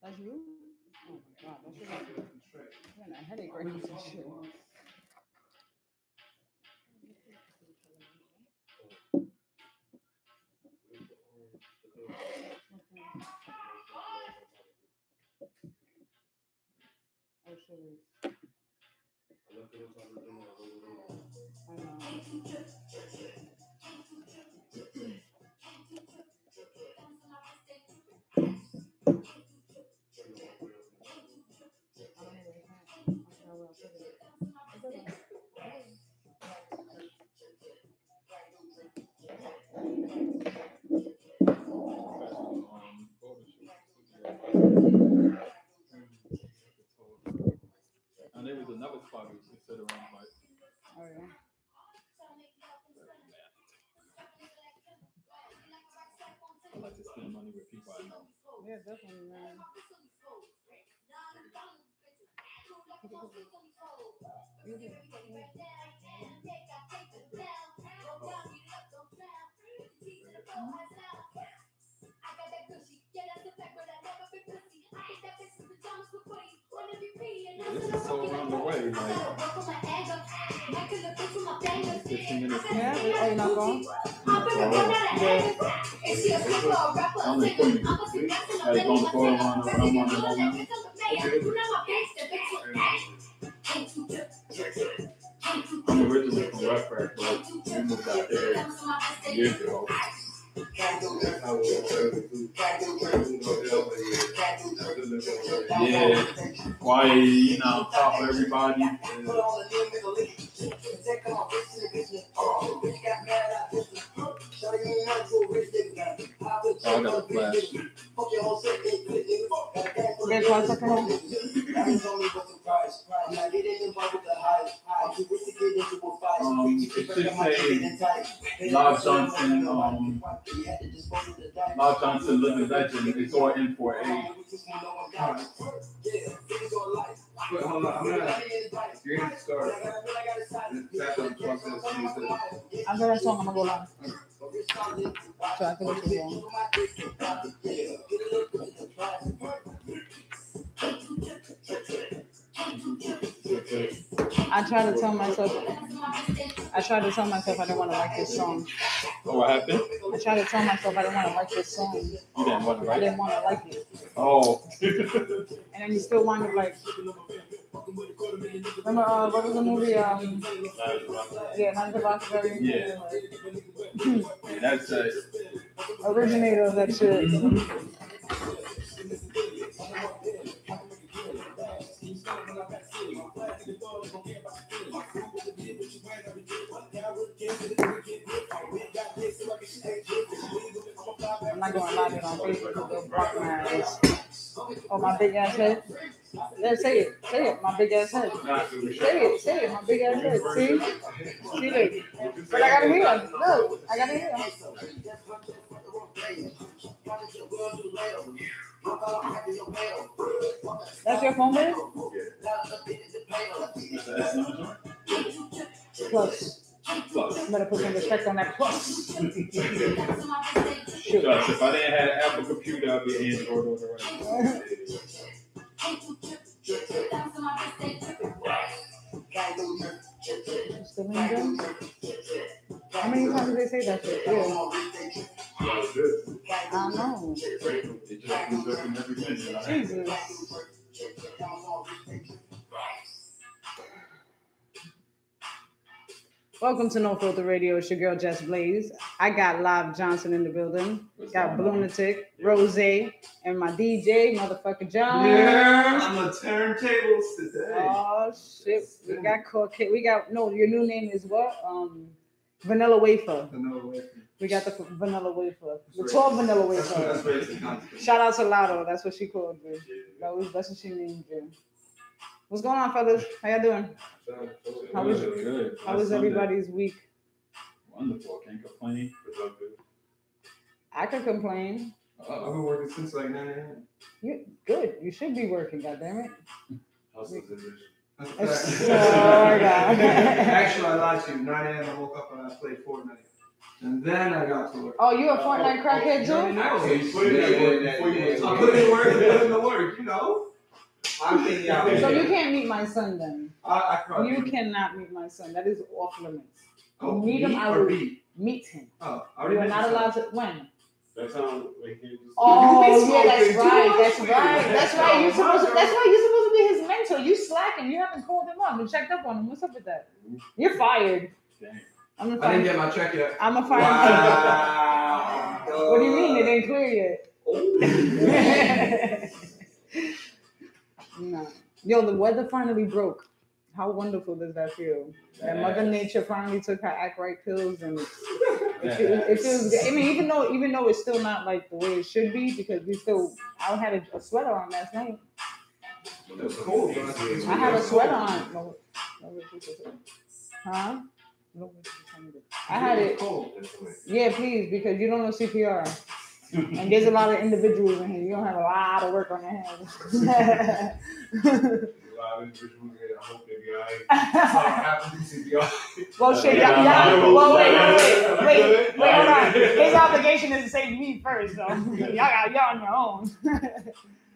That's you? Oh my god, that's your you're in a headache right now. Shit. Oh shit. I know. I don't know where it's at. I forgot where I put it. It's okay. And there was another spot we should sit around like. Oh yeah. I like to spend money with people I know. Yeah, definitely, man. This is so around the way, like 15 minutes. Yeah, are you not going? Yeah. Only 20 minutes. Like on the phone on the I'm on the moment. I'm originally from Rockford, but we moved out there years ago. Yeah, quiet, you know, on top of everybody. I got a flash. Get one second. It should say Love Johnson, Love Johnson Living Legend. It's all in for A. But hold on, I'm gonna. You're gonna start. Tap on process. After that song, I'm gonna go live. So I can listen to it. I tried to tell myself I didn't want to like this song. Oh, what happened? I tried to tell myself I didn't want to like this song. You didn't want to I like it? didn't want to like it. Oh. And then you still wind up like, remember, what was the movie? Yeah, None of the Roxbury. Yeah. Yeah, that's Originator of that shit. I'm not going to lie to it on Facebook because they'll block my ass. Oh, my big ass head? Yeah, say it, my big ass head. Say it, my big ass head. See it. But I gotta hear. Look, I gotta hear. That's your phone bill? Plus. You better put some respect on that plus. Shoot. if I didn't have Apple computer, I'd be Android on the right. How many times do they say that shit? Yeah. I know. Jesus. Welcome to No Filter Radio. It's your girl Jess Blaze. I got Live Johnson in the building. Got Blunatic, Rose, and my DJ, motherfucker John. Yeah, I'm a turntables today. Oh shit. We got Corkade. Your new name is what? Vanilla Wafer. Vanilla Wafer. We got the Vanilla Wafer. The 12 Vanilla Wafer. Shout out to Lotto. That's what she called me. That's what she named you. What's going on, fellas? How y'all doing? How was everybody's week? Wonderful. Can't complain. I could complain. I've been working since like 9 a.m. You good? You should be working. Goddammit. Sorry, God. Actually, I lied to you. 9 a.m. I woke up and I played Fortnite. And then I got to work. Oh, you a Fortnite crackhead So too? you put it in before you I put it in work. put it in the work, you know. I'm thinking out. So you can't meet my son then. I cried. You cannot meet my son. That is off limits. Oh, meet him, I or will beat? meet him. Oh, I You already are met not your allowed son. to. When? That sounds like he just. Oh You be yeah, that's smoking right. too That's much right. weed. That's right. You Oh, supposed to. my That's God. why you're supposed to be his mentor. You slacking. You haven't called him up and checked up on him. What's up with that? You're fired. Dang. I'm gonna I didn't fire. get my check yet. I'm gonna fire. Wow. What do you mean? It ain't clear yet. No. Yo, the weather finally broke. How wonderful does that feel? That Mother Nature finally took her Act Right pills, and it feels good. I mean, even though it's still not like the way it should be, because I had a sweater on last night. It was cold. I had a sweater on. Huh? I had it. Cold. Yeah, please, because you don't know CPR. And there's a lot of individuals in here. You don't have a lot of work on your hands. I hope they be alright. Well, shit, y'all. Well, wait, hold on. His obligation is to save me first, so y'all on your own.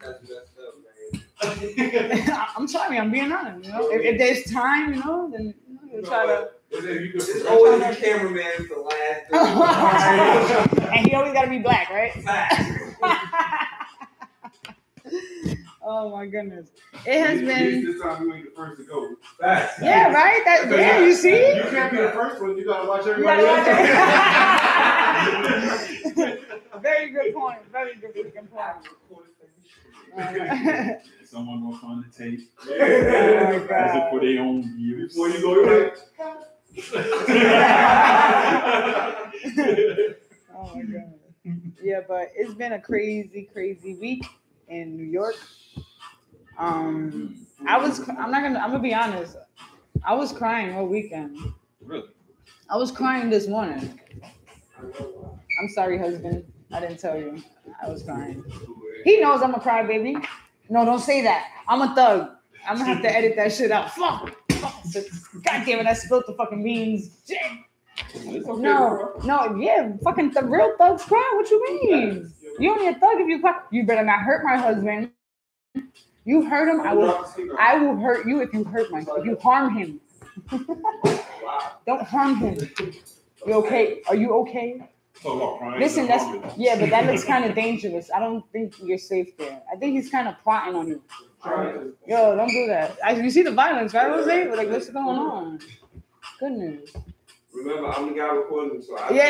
That's messed up, man. I'm sorry, I'm being honest. You know, if there's time, then we'll try to. There's always a cameraman for last. And he always got to be black, right? Oh my goodness, it has been. This time you ain't the first to go. Yeah, right. You see. You can't be the first one. You gotta watch You everybody gotta else. watch Very good point. Very good freaking point. Someone gonna find the tape. Oh my Use it God. for their own views. Before you go, you're like, Oh my God. Yeah, but it's been a crazy, crazy week in New York. I'm gonna be honest. I was crying all weekend. Really? I was crying this morning. I'm sorry, husband. I didn't tell you. I was crying. He knows I'm a crybaby. No, don't say that. I'm a thug. I'm gonna have to edit that shit out. Fuck. God damn it, I spilled the fucking beans. Shit. No, yeah, fucking the real thugs cry. What you mean? You only a thug if you cry. You better not hurt my husband. You hurt him, I will hurt you if you harm him. Don't harm him. You okay? Are you okay? Listen, but that looks kind of dangerous. I don't think you're safe there. I think he's kind of plotting on you. Yo, don't do that. You see the violence, right, Jose? Like, what's going on? Goodness. Remember, I'm the guy recording, so Yeah,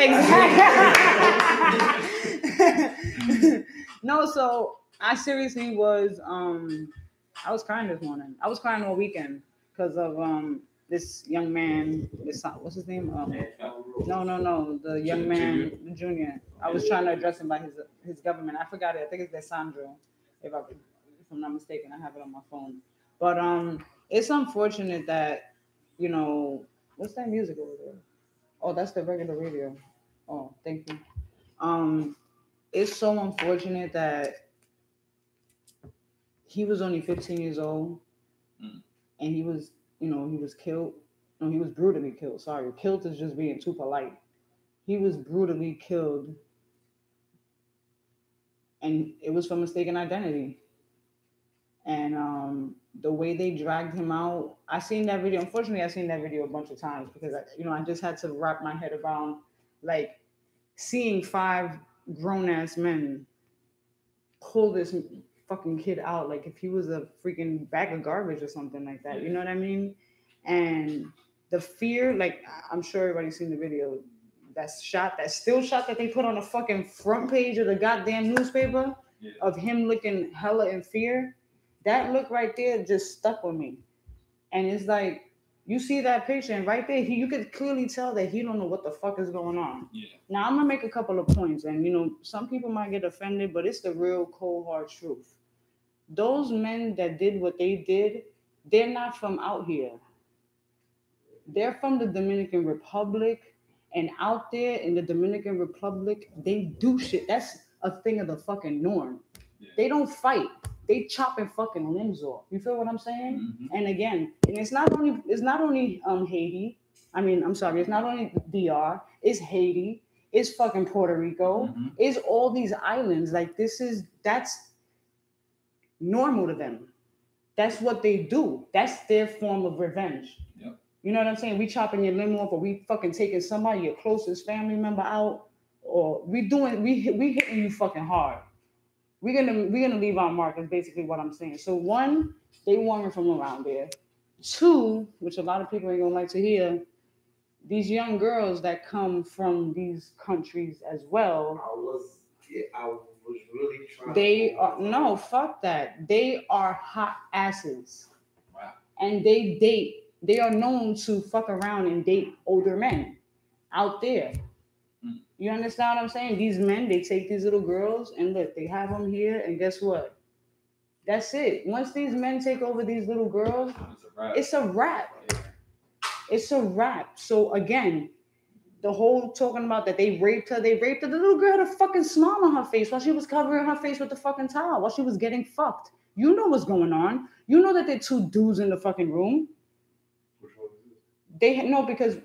exactly. No, so I seriously was I was crying this morning. I was crying all weekend because of this young man. What's his name? No, the young man, the junior. I was trying to address him by his government. I forgot it. I think it's Desandro, if I'm not mistaken. I have it on my phone. But it's unfortunate that what's that music over there? Oh, that's the regular radio. Oh, thank you. It's so unfortunate that he was only 15 years old, and he was killed. No, he was brutally killed. Sorry, killed is just being too polite. He was brutally killed, and it was for mistaken identity. And the way they dragged him out, I seen that video. Unfortunately, I've seen that video a bunch of times because I just had to wrap my head around like seeing 5 grown-ass men pull this fucking kid out like if he was a freaking bag of garbage or something like that. You know what I mean? And the fear, like I'm sure everybody's seen the video. That still shot that they put on the fucking front page of the goddamn newspaper of him looking hella in fear. That look right there just stuck with me. And it's like, you see that picture and right there, you could clearly tell that he don't know what the fuck is going on. Yeah. Now, I'm going to make a couple of points. And, some people might get offended, but it's the real cold, hard truth. Those men that did what they did, they're not from out here. They're from the Dominican Republic. And out there in the Dominican Republic, they do shit. That's a thing of the fucking norm. Yeah. They don't fight. They chopping fucking limbs off. You feel what I'm saying? Mm-hmm. And again, it's not only Haiti. It's not only DR. It's Haiti. It's fucking Puerto Rico. Mhm. It's all these islands. Like that's normal to them. That's what they do. That's their form of revenge. Yep. You know what I'm saying? We chopping your limb off, or we fucking taking somebody, your closest family member out, or we hitting you fucking hard. We're gonna leave our mark. Is basically what I'm saying. So one, they warring from around there. Two, which a lot of people ain't gonna like to hear, these young girls that come from these countries as well. I was really trying. They are no, fuck that. They are hot asses. Wow. And they date. They are known to fuck around and date older men out there. Mm. You understand what I'm saying? These men, they take these little girls and look, they have them here, and guess what? That's it. Once these men take over these little girls, It's a wrap. it's a wrap. It's a wrap. So again, the whole talking about that they raped her. The little girl had a fucking smile on her face while she was covering her face with the fucking towel while she was getting fucked. You know what's going on. You know that there are two dudes in the fucking room. Which one is this?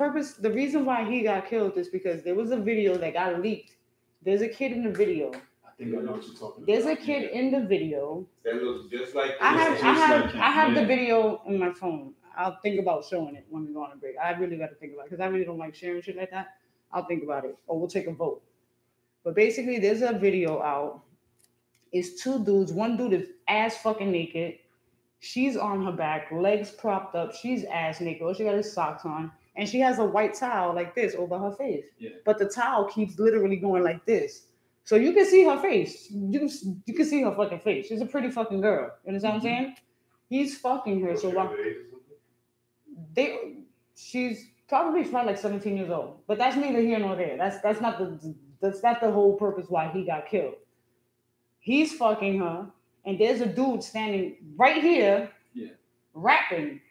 Because the reason why he got killed is because there was a video that got leaked. There's a kid in the video. I think I know what you're talking about. There's a kid in the video. That looks just like I this. have the Yeah. video on my phone. I'll think about showing it when we go on a break. I really got to think about it because I really don't like sharing shit like that. I'll think about it, or we'll take a vote. But basically, there's a video out. It's two dudes. One dude is ass fucking naked. She's on her back, legs propped up. She's ass naked. All she got his socks on, and she has a white towel like this over her face. Yeah. But the towel keeps literally going like this. So you can see her face. You can see her fucking face. She's a pretty fucking girl. You understand what I'm saying? He's fucking her. So while she's probably like 17 years old. But that's neither here nor there. That's not the whole purpose why he got killed. He's fucking her, and there's a dude standing right here, rapping.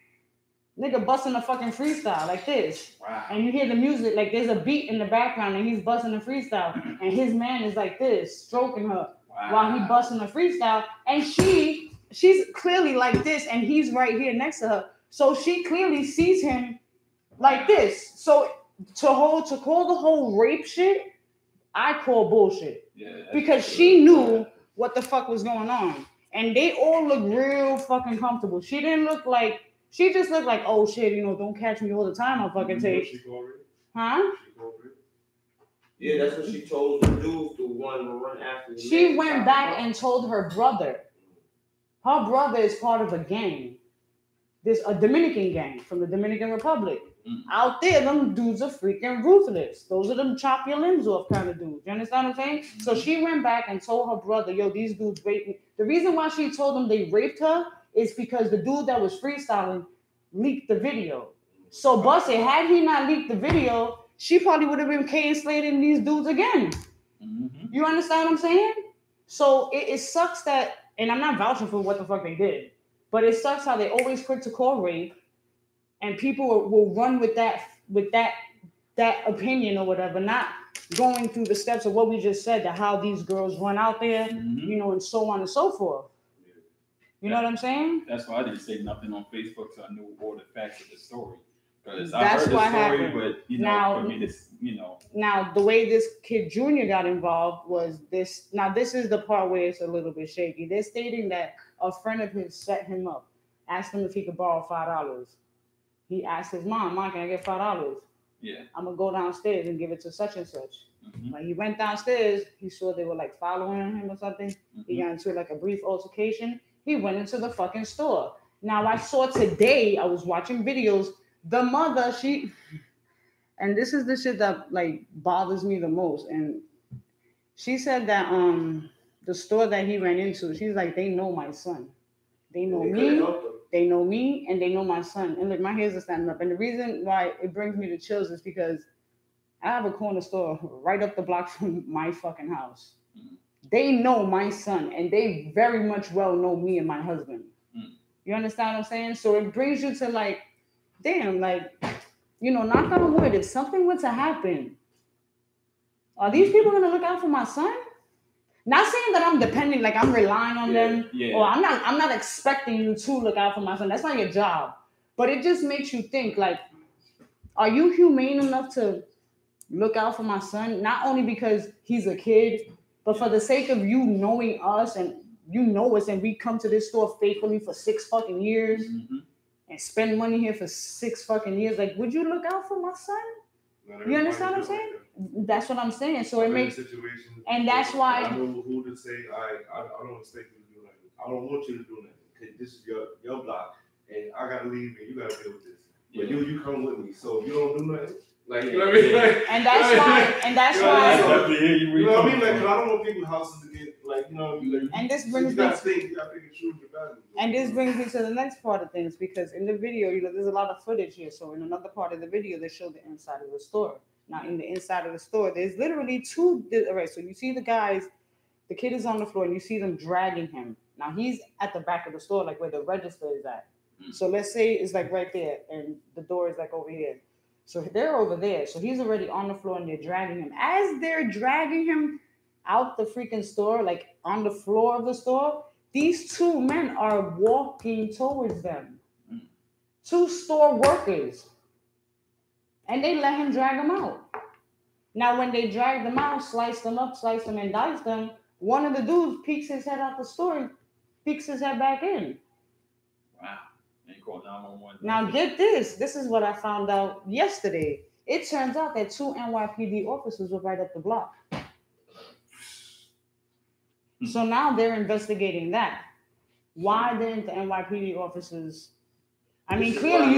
Nigga busting a fucking freestyle like this. Wow. And you hear the music, like there's a beat in the background and he's busting a freestyle. And his man is like this, stroking her while he busting a freestyle. And she's clearly like this, and he's right here next to her. So she clearly sees him like this. So to call the whole rape shit, I call bullshit. Yeah, because she knew what the fuck was going on. And they all look real fucking comfortable. She just looked like, oh shit, don't catch me all the time on fucking tape. Huh? Yeah, that's what she told the dude to run after. She went back and told her brother. Her brother is part of a gang. There's a Dominican gang from the Dominican Republic. Out there, them dudes are freaking ruthless. Those are them chop your limbs off kind of dudes. You understand what I'm saying? So she went back and told her brother, yo, these dudes raped me. The reason why she told them they raped her is because the dude that was freestyling leaked the video. So Bussy, had he not leaked the video, she probably would have been K-slating these dudes again. Mm-hmm. You understand what I'm saying? So it sucks that, and I'm not vouching for what the fuck they did, but it sucks how they always quick to call rape, and people will run with that opinion or whatever, not going through the steps of what we just said, to how these girls run out there, and so on and so forth. You know what I'm saying? That's why I didn't say nothing on Facebook, so I knew all the facts of the story. Because I That's heard the what story, happened. but Now- for me, this, Now, the way this kid Junior got involved was this. Now, this is the part where it's a little bit shaky. They're stating that a friend of his set him up, asked him if he could borrow $5. He asked his mom, can I get $5? Yeah. I'm going to go downstairs and give it to such and such. Mm-hmm. Like, he went downstairs. He saw they were like following him or something. Mm-hmm. He got into like a brief altercation. He went into the fucking store. Now, I saw today, I was watching videos. The mother, and this is the shit that like bothers me the most. And she said that the store that he ran into, she's like, they know my son. They know me, and they know my son. And look, my hairs are standing up. And the reason why it brings me to chills is because I have a corner store right up the block from my fucking house. Mm-hmm. They know my son, and they very much well know me and my husband. Mm-hmm. You understand what I'm saying? So it brings you to like, damn, like, knock on wood, if something were to happen, are these people going to look out for my son? Not saying that I'm depending, like I'm relying on them, or I'm not expecting you to look out for my son. That's not your job. But it just makes you think, like, are you humane enough to look out for my son, not only because he's a kid, but for the sake of you knowing us and you know us, and we come to this store faithfully for 6 fucking years and spend money here for 6 fucking years. Like, would you look out for my son? You understand what I'm saying? That's what I'm saying. So it makes, and that's why. I know who to say. I don't expect you to do nothing. I don't want you to do nothing because this is your block, and I gotta leave, and you gotta deal with this. But you come with me, so if you don't do nothing. Like, you know what I mean? Like, and that's why. And that's why. You know what I mean? Like, cause I don't want people's houses to get like, you know. Like, and this brings me. me. You gotta pick and choose your values. And this brings me to the next part of things, because in the video, there's a lot of footage here. So in another part of the video, they show the inside of the store. Now, in the inside of the store, there's literally 2. All right, so you see the guys, the kid is on the floor, and you see them dragging him. Now, he's at the back of the store, like where the register is at. So let's say it's like right there, and the door is like over here. So they're over there. So he's already on the floor, and they're dragging him. As they're dragging him out the freaking store, like on the floor of the store, these 2 men are walking towards them. 2 store workers. And they let him drag them out. Now, when they drag them out, slice them up, slice them and dice them, one of the dudes peeks his head out the store, peeks his head back in. Wow. Ain't called 911. Now, get this. This is what I found out yesterday. It turns out that 2 NYPD officers were right up the block. So now they're investigating that. Why didn't the NYPD officers? I mean, clearly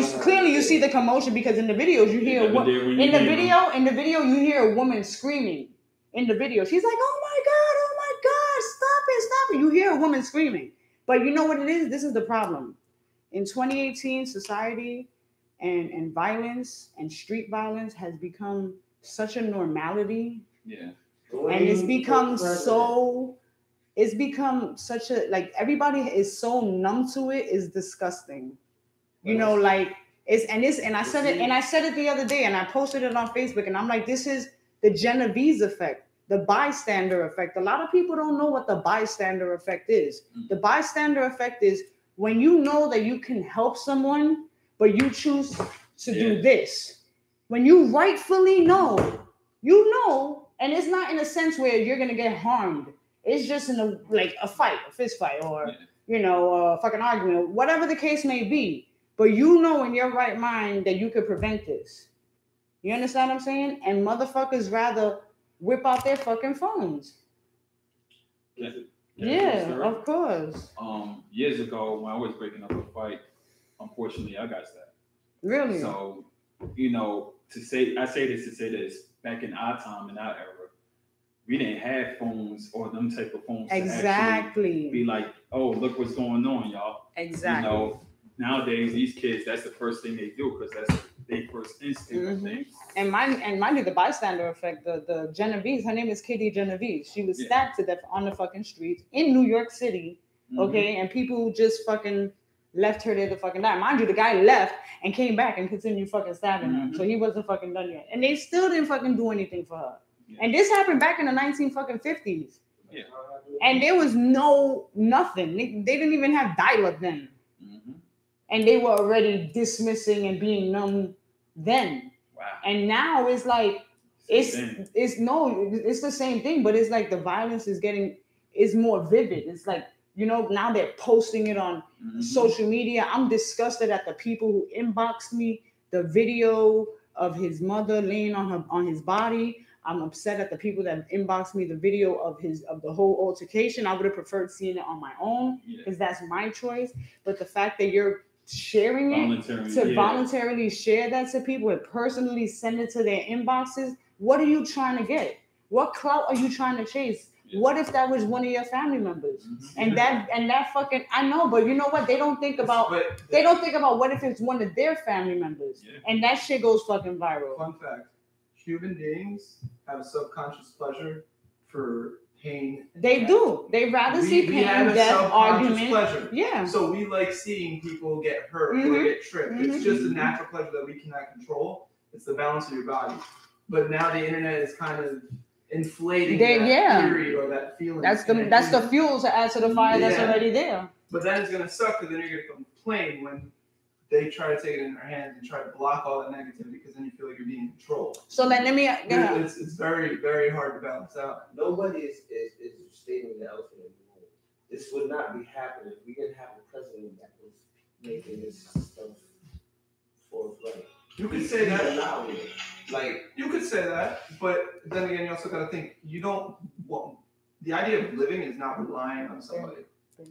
you see the commotion, because in the videos you hear in the video you hear a woman screaming. In the video, she's like, "Oh my God, stop it!" You hear a woman screaming, but you know what it is? This is the problem. In 2018, society and violence and street violence has become such a normality. Yeah. And it's become so. It's become such a, like, everybody is so numb to it. It's disgusting. You know, like and I said it the other day, and I posted it on Facebook, and I'm like, this is the Genovese effect, the bystander effect. A lot of people don't know what the bystander effect is. The bystander effect is when you know that you can help someone, but you choose to do this. When you rightfully know, and it's not in a sense where you're gonna get harmed. It's just in a fight, a fist fight, or a fucking argument, whatever the case may be. But you know in your right mind that you could prevent this. You understand what I'm saying? And motherfuckers rather whip out their fucking phones. Yeah, of course. Years ago, when I was breaking up a fight, unfortunately, I got stabbed. Really? So, I say this, back in our time, in our era, we didn't have phones or them type of phones. Exactly. To be like, oh, look what's going on, y'all. Exactly. Nowadays, these kids, that's the first thing they do, because that's their first instinct of things. And mind you, the bystander effect, the Genovese, her name is Katie Genovese. She was stabbed to death on the fucking streets in New York City. Okay, and people just fucking left her there to fucking die. Mind you, the guy left and came back and continued fucking stabbing her. So he wasn't fucking done yet. And they still didn't fucking do anything for her. And this happened back in the 1950s. Yeah. And there was nothing. They didn't even have dial-up then. And they were already dismissing and being numb then. Wow. And now it's like, it's the same thing, but it's like the violence is more vivid. It's like, now they're posting it on social media. I'm disgusted at the people who inboxed me the video of his mother laying on his body. I'm upset at the people that inboxed me the video of the whole altercation. I would have preferred seeing it on my own, because that's my choice. But the fact that you're sharing it voluntarily share that to people and personally send it to their inboxes, what are you trying to get? What clout are you trying to chase? What if that was one of your family members? And that fucking, I know, but you know what? They don't think about what if it's one of their family members, and that shit goes fucking viral. Fun fact: human beings have a subconscious pleasure for pain. They do. They rather see pain, death, argument. Pleasure. Yeah. So we like seeing people get hurt or get tripped. It's just a natural pleasure that we cannot control. It's the balance of your body. But now the internet is kind of inflating that theory or that feeling. That's the fuel to add to the fire that's already there. But then it's gonna suck, because then you're gonna complain when they try to take it in their hands and try to block all that negativity because then you feel like you're being controlled. So let me. It's very, very hard to balance out. Nobody is stating the elephant in the room. This would not be happening if we didn't have a president that was making this stuff forthright. You could say that. Like, you could say that, but then again, you also got to think the idea of living is not relying on somebody.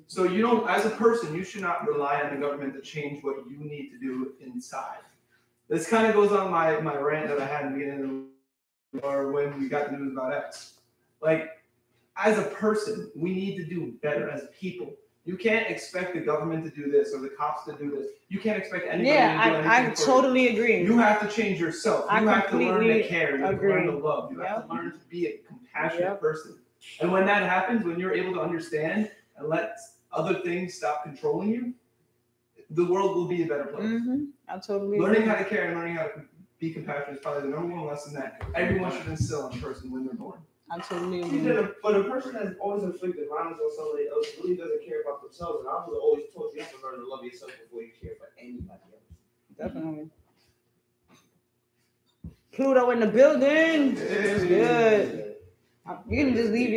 So you don't, as a person, you should not rely on the government to change what you need to do inside. This kind of goes on my rant that I had in the beginning, or when we got the news about X. Like, as a person, we need to do better as people. You can't expect the government to do this or the cops to do this. You can't expect anybody to do anything. I totally agree. You have to change yourself. You have to learn to care. You have to learn to love. You have to learn to be a compassionate person. And when that happens, when you're able to understand and let other things stop controlling you, the world will be a better place. Mm-hmm. I totally learning agree. how to care and learning how to be compassionate is probably the number one lesson that everyone should instill in a person when they're born. I totally agree. But a person that's always inflicted violence on somebody else really doesn't care about themselves. And I was always taught you have to learn to love yourself before you care for anybody else. Definitely. Pluto in the building. It's good. You can just leave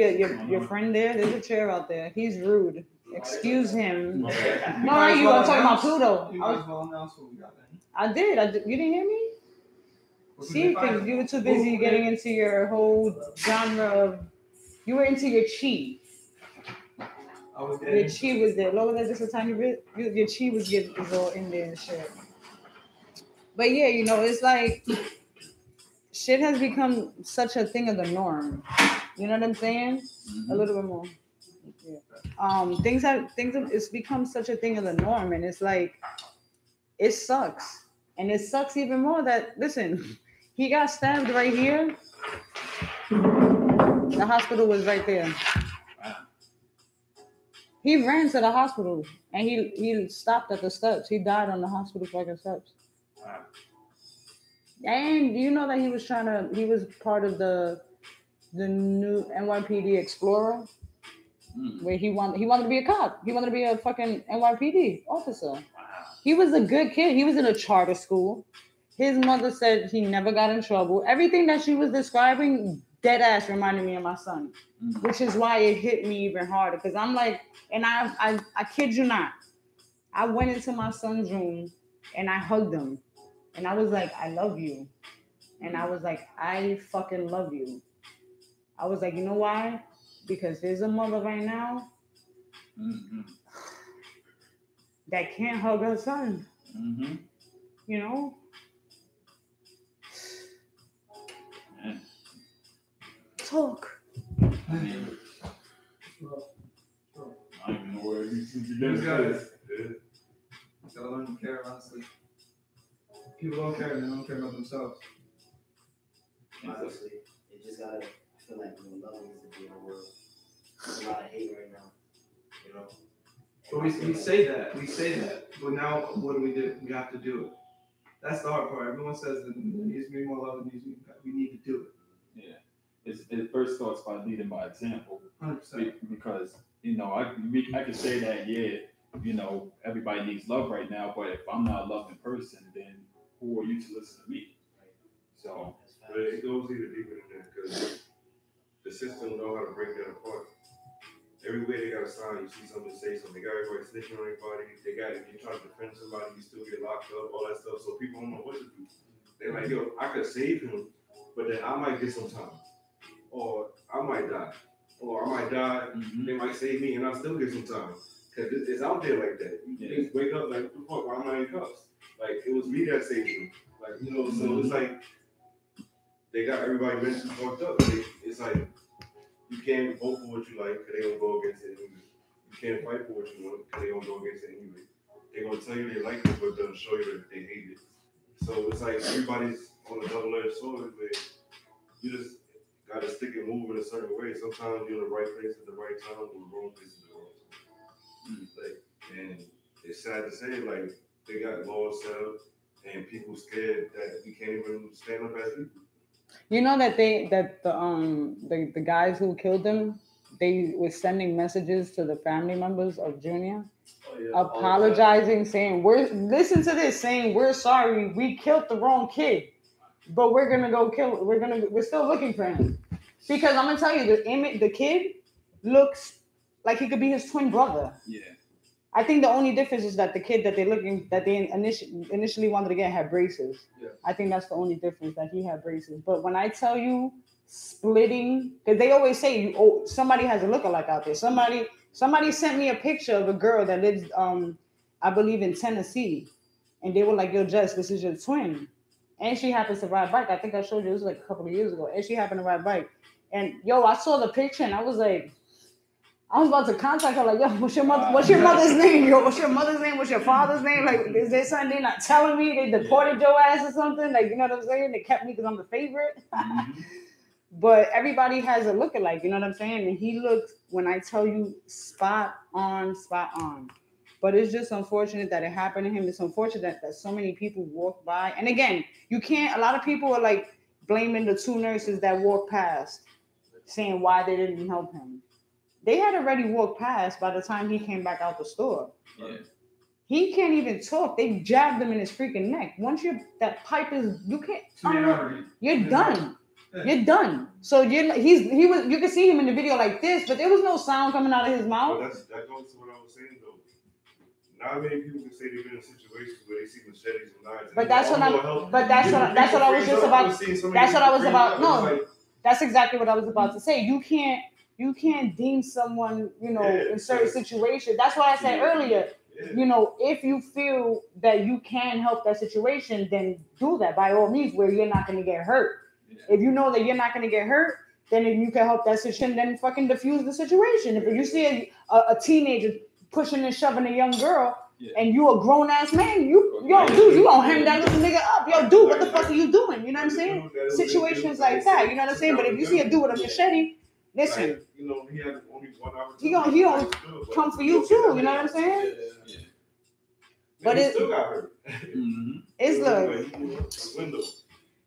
your friend there. There's a chair out there. He's rude. Excuse him. No, you are talking about Pluto. You might as well announce what we got then. I did. You didn't hear me? See, because you were too busy getting into your whole genre of. You were into your chi. Your chi was there. Lower that just a tiny bit. Your chi was all in there and shit. But yeah, it's like shit has become such a thing of the norm. You know what I'm saying? Mm-hmm. A little bit more. Yeah. It's become such a thing of the norm, and it's like it sucks, and it sucks even more that listen, he got stabbed right here. The hospital was right there. He ran to the hospital, and he stopped at the steps. He died on the hospital fucking steps. And you know that he was part of the new NYPD Explorer, where he wanted to be a cop. He wanted to be a fucking NYPD officer. He was a good kid. He was in a charter school. His mother said he never got in trouble. Everything that she was describing, dead ass reminded me of my son, which is why it hit me even harder. Because I'm like, and I kid you not, I went into my son's room and I hugged him. And I was like, I love you. And I was like, I fucking love you. I was like, you know why? Because there's a mother right now that can't hug her son. Mm-hmm. You know? Yeah. Talk. I don't even know where you guys. Gotta learn to care, honestly. People don't care, they don't care about themselves. Honestly, it just gotta feel like love needs to be in the world. There's a lot of hate right now, But we say that, but now what do? We have to do it. That's the hard part. Everyone says that there needs to be more love, we need to do it. Yeah, it first starts by leading by example. 100%. Because I could say that everybody needs love right now, but if I'm not a loving person, then who are you to listen to me? So but it goes even deeper than that because the system know how to break that apart. Everywhere they got a sign, you see something, say something. They got everybody snitching on everybody. If you're trying to defend somebody, you still get locked up, all that stuff. So people don't know what to do. They're like, yo, I could save him, but then I might get some time. Or I might die. Or I might die, they might save me and I'll still get some time. Because it's out there like that. You just wake up like, what the fuck, why am I in cuffs? Like, it was me that saved him. Like, so it's like, they got everybody mentally fucked up. It's like, you can't vote for what you like because they don't go against it anyway. You can't fight for what you want because they don't go against it anyway. They're going to tell you they like it, but they'll show you that they hate it. So it's like everybody's on a double-edged sword where you just got to stick and move in a certain way. Sometimes you're in the right place at the right time or the wrong place at the wrong time. Like, and it's sad to say, like, they got laws set up and people scared that we can't even stand up as people. You know that the guys who killed them, they were sending messages to the family members of Junior, Oh, yeah. apologizing, saying listen to this, saying we're sorry, we killed the wrong kid, but we're still looking for him. Because I'm gonna tell you, the kid looks like he could be his twin brother. Yeah. I think the only difference is that the kid that they initially wanted to get had braces. Yeah. I think that's the only difference, that he had braces. But when I tell you splitting, because they always say somebody has a lookalike out there. Somebody sent me a picture of a girl that lives I believe in Tennessee, and they were like, "Yo, Jess, this is your twin," and she happens to ride bike. I think I showed you, it was like a couple of years ago, and she happened to ride bike. And yo, I saw the picture and I was like, I was about to contact her, like, yo, what's your mother's name? Yo, what's your mother's name? What's your father's name? Like, is there something they're not telling me? They deported your ass or something? Like, you know what I'm saying? They kept me because I'm the favorite. But everybody has a lookalike, you know what I'm saying? And he looked, when I tell you, spot on. But it's just unfortunate that it happened to him. It's unfortunate that so many people walk by. And again, a lot of people are like blaming the two nurses that walked past, saying why they didn't help him. They had already walked past by the time he came back out the store. Yeah. He can't even talk. They jabbed him in his freaking neck. Once that pipe is, you can't. You're done. You're done. So you can see him in the video like this, but there was no sound coming out of his mouth. But that goes to what I was saying though. Not many people can say they've been in situations where they see machetes and knives. But that's what I was just about. That's what I was about. No, that's exactly what I was about to say. You can't deem someone, in certain situations. That's why I said earlier, if you feel that you can help that situation, then do that by all means, where you're not going to get hurt. If you know that you're not going to get hurt, then if you can help that situation, then fucking diffuse the situation. If you see a teenager pushing and shoving a young girl, and you a grown ass man, dude, you gonna hang that little nigga up. Yo, dude, what the fuck are you doing? You know what I'm saying? Situations like that, you know what I'm saying? But if you see a dude with a machete, listen, he had only one he gonna come for you too. You know what I'm saying? Yeah. But it still got hurt.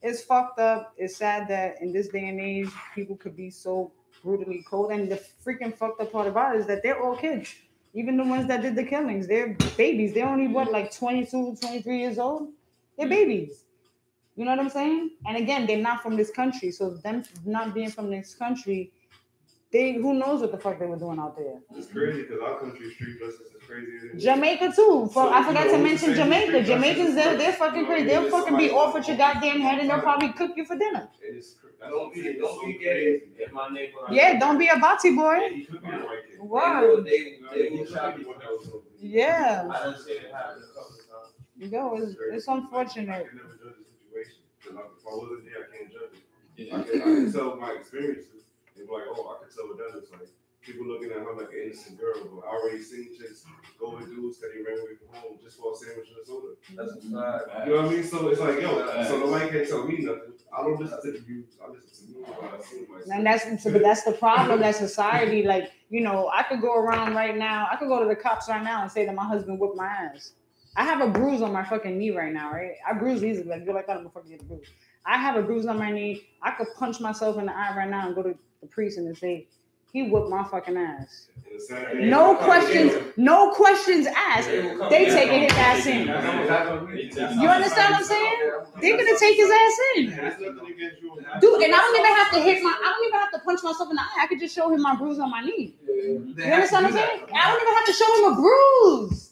It's fucked up. It's sad that in this day and age, people could be so brutally cold. And the freaking fucked up part about it is that they're all kids. Even the ones that did the killings, they're babies. They're only, 22, 23 years old? They're babies. You know what I'm saying? And again, they're not from this country. So them not being from this country, who knows what the fuck they were doing out there. It's crazy because our country street justice is crazy. Jamaica too. I forgot to mention Jamaica. Jamaicans, they're fucking crazy. They'll fucking be off with your goddamn head and they'll probably cook you for dinner. Don't be gay in my neighborhood. Yeah, don't be a bati boy. Wow. They will chop you. Yeah. I done seen it happen a couple of times. Yo, it's unfortunate. I can never judge the situation. Because if I wasn't there, I can't judge it. I can tell my experiences. They're like, oh, I can tell what that looks like. People looking at her like an innocent girl, but I already seen chicks go with dudes that he ran away from home just for a sandwich and a soda. That's a fact. You know what I mean? So it's like, yo, so nobody can't tell me nothing. I don't listen to the views. I listen to me what I see myself. And that's the problem that society, like, I could go around right now. I could go to the cops right now and say that my husband whipped my ass. I have a bruise on my fucking knee right now, right? I bruise easily. Like, you're like, I'm gonna fucking get a bruise. I have a bruise on my knee. I could punch myself in the eye right now and go to the priest and say, he whooped my fucking ass. No questions asked. They taking his ass in. You understand what I'm saying? They're gonna take his ass in. Dude, and I don't even have to punch myself in the eye. I could just show him my bruise on my knee. You understand what I'm saying? I don't even have to show him a bruise.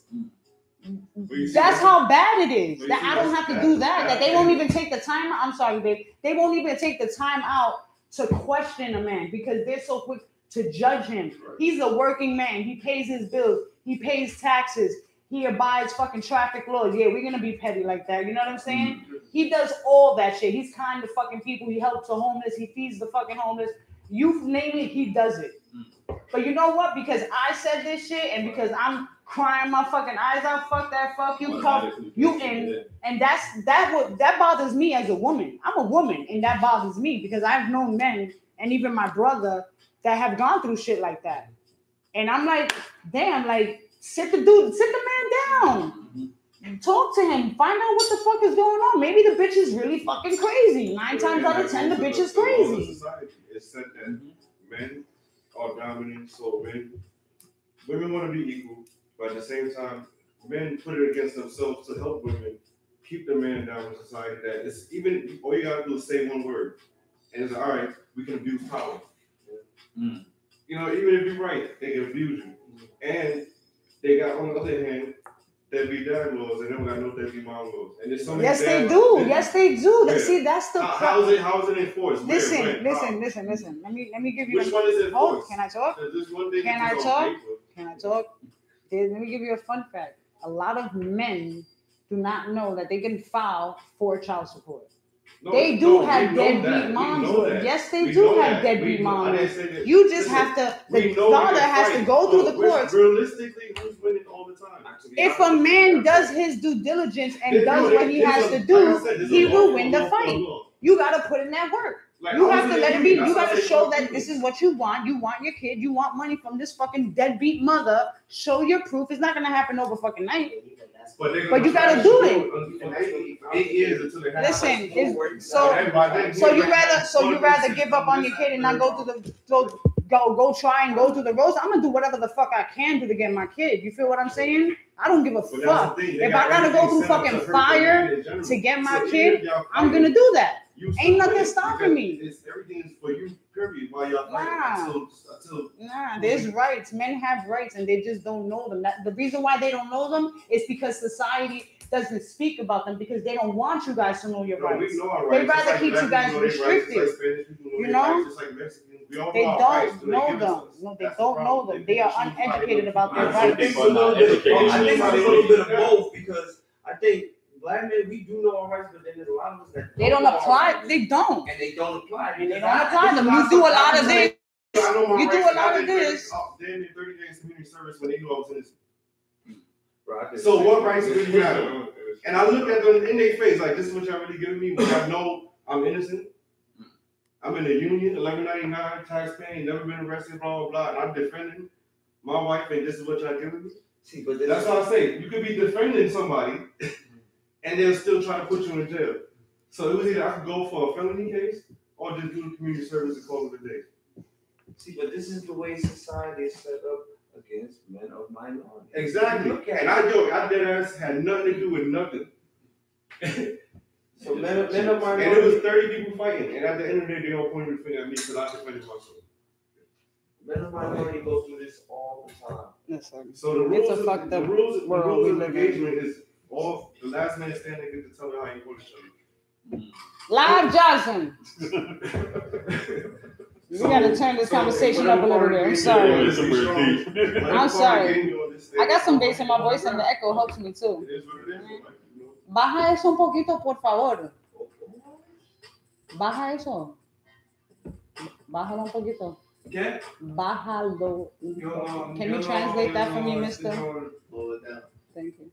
That's how bad it is. That I don't have to do that. That they won't even take the time. I'm sorry, babe. They won't even take the time out to question a man because they're so quick to judge him. He's a working man. He pays his bills. He pays taxes. He abides fucking traffic laws. Yeah, we're gonna be petty like that. You know what I'm saying? He does all that shit. He's kind to fucking people. He helps the homeless. He feeds the fucking homeless. You name it, he does it. But you know what? Because I said this shit and because I'm crying my fucking eyes out, fuck that, fuck you, cuff you in. And that bothers me as a woman. I'm a woman and that bothers me because I've known men and even my brother that have gone through shit like that. And I'm like, damn, like, sit the man down. Talk to him. Find out what the fuck is going on. Maybe the bitch is really fucking crazy. 9 times out of 10, the bitch is crazy. It's said that men are dominant. So women want to be equal, but at the same time, men put it against themselves to help women keep the man down in society. That it's even all you gotta do is say one word, and it's all right. We can abuse power. Mm. You know, even if you're right, they can abuse you. And they got, on the other hand, deadbeat dad laws, and they don't got no deadbeat mom laws. And there's so many Yes, they dads- do. Yes, they do. Where? See, that's the How is it enforced? Where? Listen, When? listen, How? listen. Let me give you. Which one is it Oh, enforced? can I talk? This one thing Can is I on talk? paper. Can I talk? Let me give you a fun fact. A lot of men do not know that they can file for child support. No, They do no, have we know deadbeat that. We moms. know that. Yes, they We do know have that. deadbeat We know- I moms. didn't say that. You just Listen, have to. we The know father we can has to fight. go through the But courts. realistically, who's winning all the time? If a man does his due diligence and does what he has to do, he will win the fight. You gotta put in that work. You have to let it be. You gotta show that this is what you want. You want your kid. You want money from this fucking deadbeat mother. Show your proof. It's not gonna happen over fucking night. But you gotta do it. 8 years until they have. Listen, And by then, so you rather give up on your kid and not go through the go try and go through the roads. I'm gonna do whatever the fuck I can do to get my kid. You feel what I'm saying? I don't give a But that's fuck. the thing, If I gotta go through fucking fire to get my kid, I'm gonna do that. Ain't nothing stopping me. Everything is for you, period, while y'all Nah. fighting until Nah, there's rights. Men have rights and they just don't know them. The reason why they don't know them is because society doesn't speak about them because they don't want you guys to know your No, we rights. know our They rights. rather Just like keep you black guys people know their rights, restricted. just like Spanish people know You their know? rights, just like Mexicans. We all They know our rights. don't Do know give it to them. us? No, they That's the don't know problem. them. They are uneducated about their I rights. think it's a little bit of both. I think it's a little bit of both because I think black men, we do know our rights, but then there's a lot of us that They don't know our apply. rights, They don't. and they don't apply. And they because don't I- apply this them. is You not do a something- lot of this. I know my You do rights, a lot and of this. They did 30 days community service when they knew I was innocent. Bro, I think- So what rights do you have? And I look at them in their face like, this is what y'all really giving me when I know I'm innocent. I'm in the union, 1199, taxpaying, never been arrested, blah, blah, blah. And I'm defending my wife, and this is what y'all giving me. See, but That's why I say, you could be defending somebody, and they'll still try to put you in jail. So it was either I could go for a felony case, or just do the community service and call it a day. See, but this is the way society is set up against men of minorities. Exactly. Look at And I dead ass had nothing to do with nothing. So men of And it minorities. was 30 people fighting, and at the end of the day, they all pointed the finger at me because I defended myself. Men of minority go through this all the time. Listen, So the It's rules, a fucked the up rules, the world rules we of live in. engagement is all the last man standing get to tell you how you want to show Live Johnson. you. We gotta turn this conversation up a little bit. I'm sorry. I'm sorry. I got some bass in my voice and the echo helps me too. It is what it is. Like, you know. Baja eso un poquito, por favor. Baja eso. Bájalo un poquito. ¿Qué? Bájalo. Can you translate that for me, mister? Blow it down. Thank you.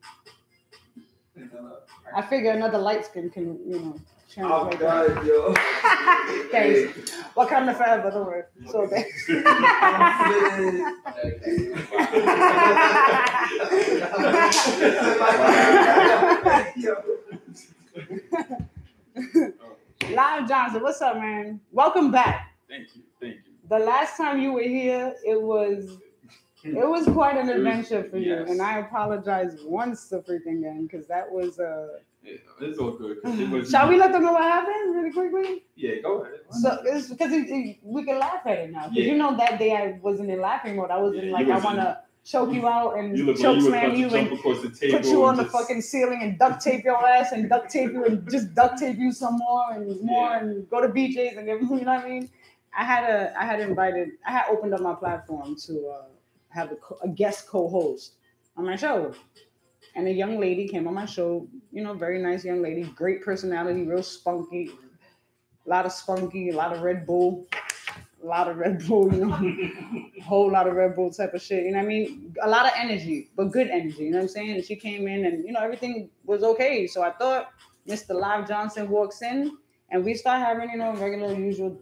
I figure another light skin can, Oh translate that. God, yo. Thanks. Wakanda forever, don't worry. So thanks. Live Johnson, what's up, man? Welcome back. Thank you. Thank you. The last time you were here, it was quite an adventure for you, Yes. and I apologize once a freaking again because that was It's all good. 'Cause it was- Shall we let them know what happened really quickly? Yeah, go ahead. So it's because we can laugh at it now. Because Yeah. you know that day I wasn't in laughing mode. I was in Yeah, like you I was want to choke you out and You look like choke you were about slam to you jump and across the table. put you on and the just- fucking ceiling and duct tape your ass and duct tape you and just duct tape you some more and more Yeah. and go to BJ's and everything. You know what I mean? I had opened up my platform to have a guest co-host on my show. And a young lady came on my show, very nice young lady, great personality, real spunky, a lot of Red Bull, whole lot of Red Bull type of shit, you know what I mean? A lot of energy, but good energy, you know what I'm saying? And she came in and, everything was okay. So I thought Mr. Live Johnson walks in and we start having, regular, usual,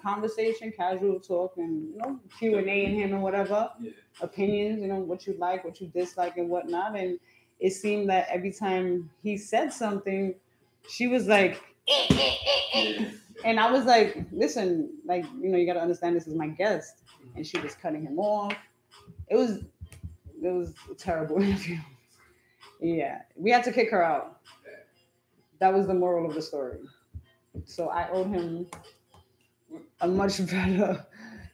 conversation, casual talk and, Q&A in him and whatever. Yeah. Opinions, what you like, what you dislike and whatnot. And it seemed that every time he said something, she was like, Yeah. and I was like, listen, you got to understand this is my guest. and she was cutting him off. It was a terrible interview. Yeah, we had to kick her out. That was the moral of the story. So I owed him a much better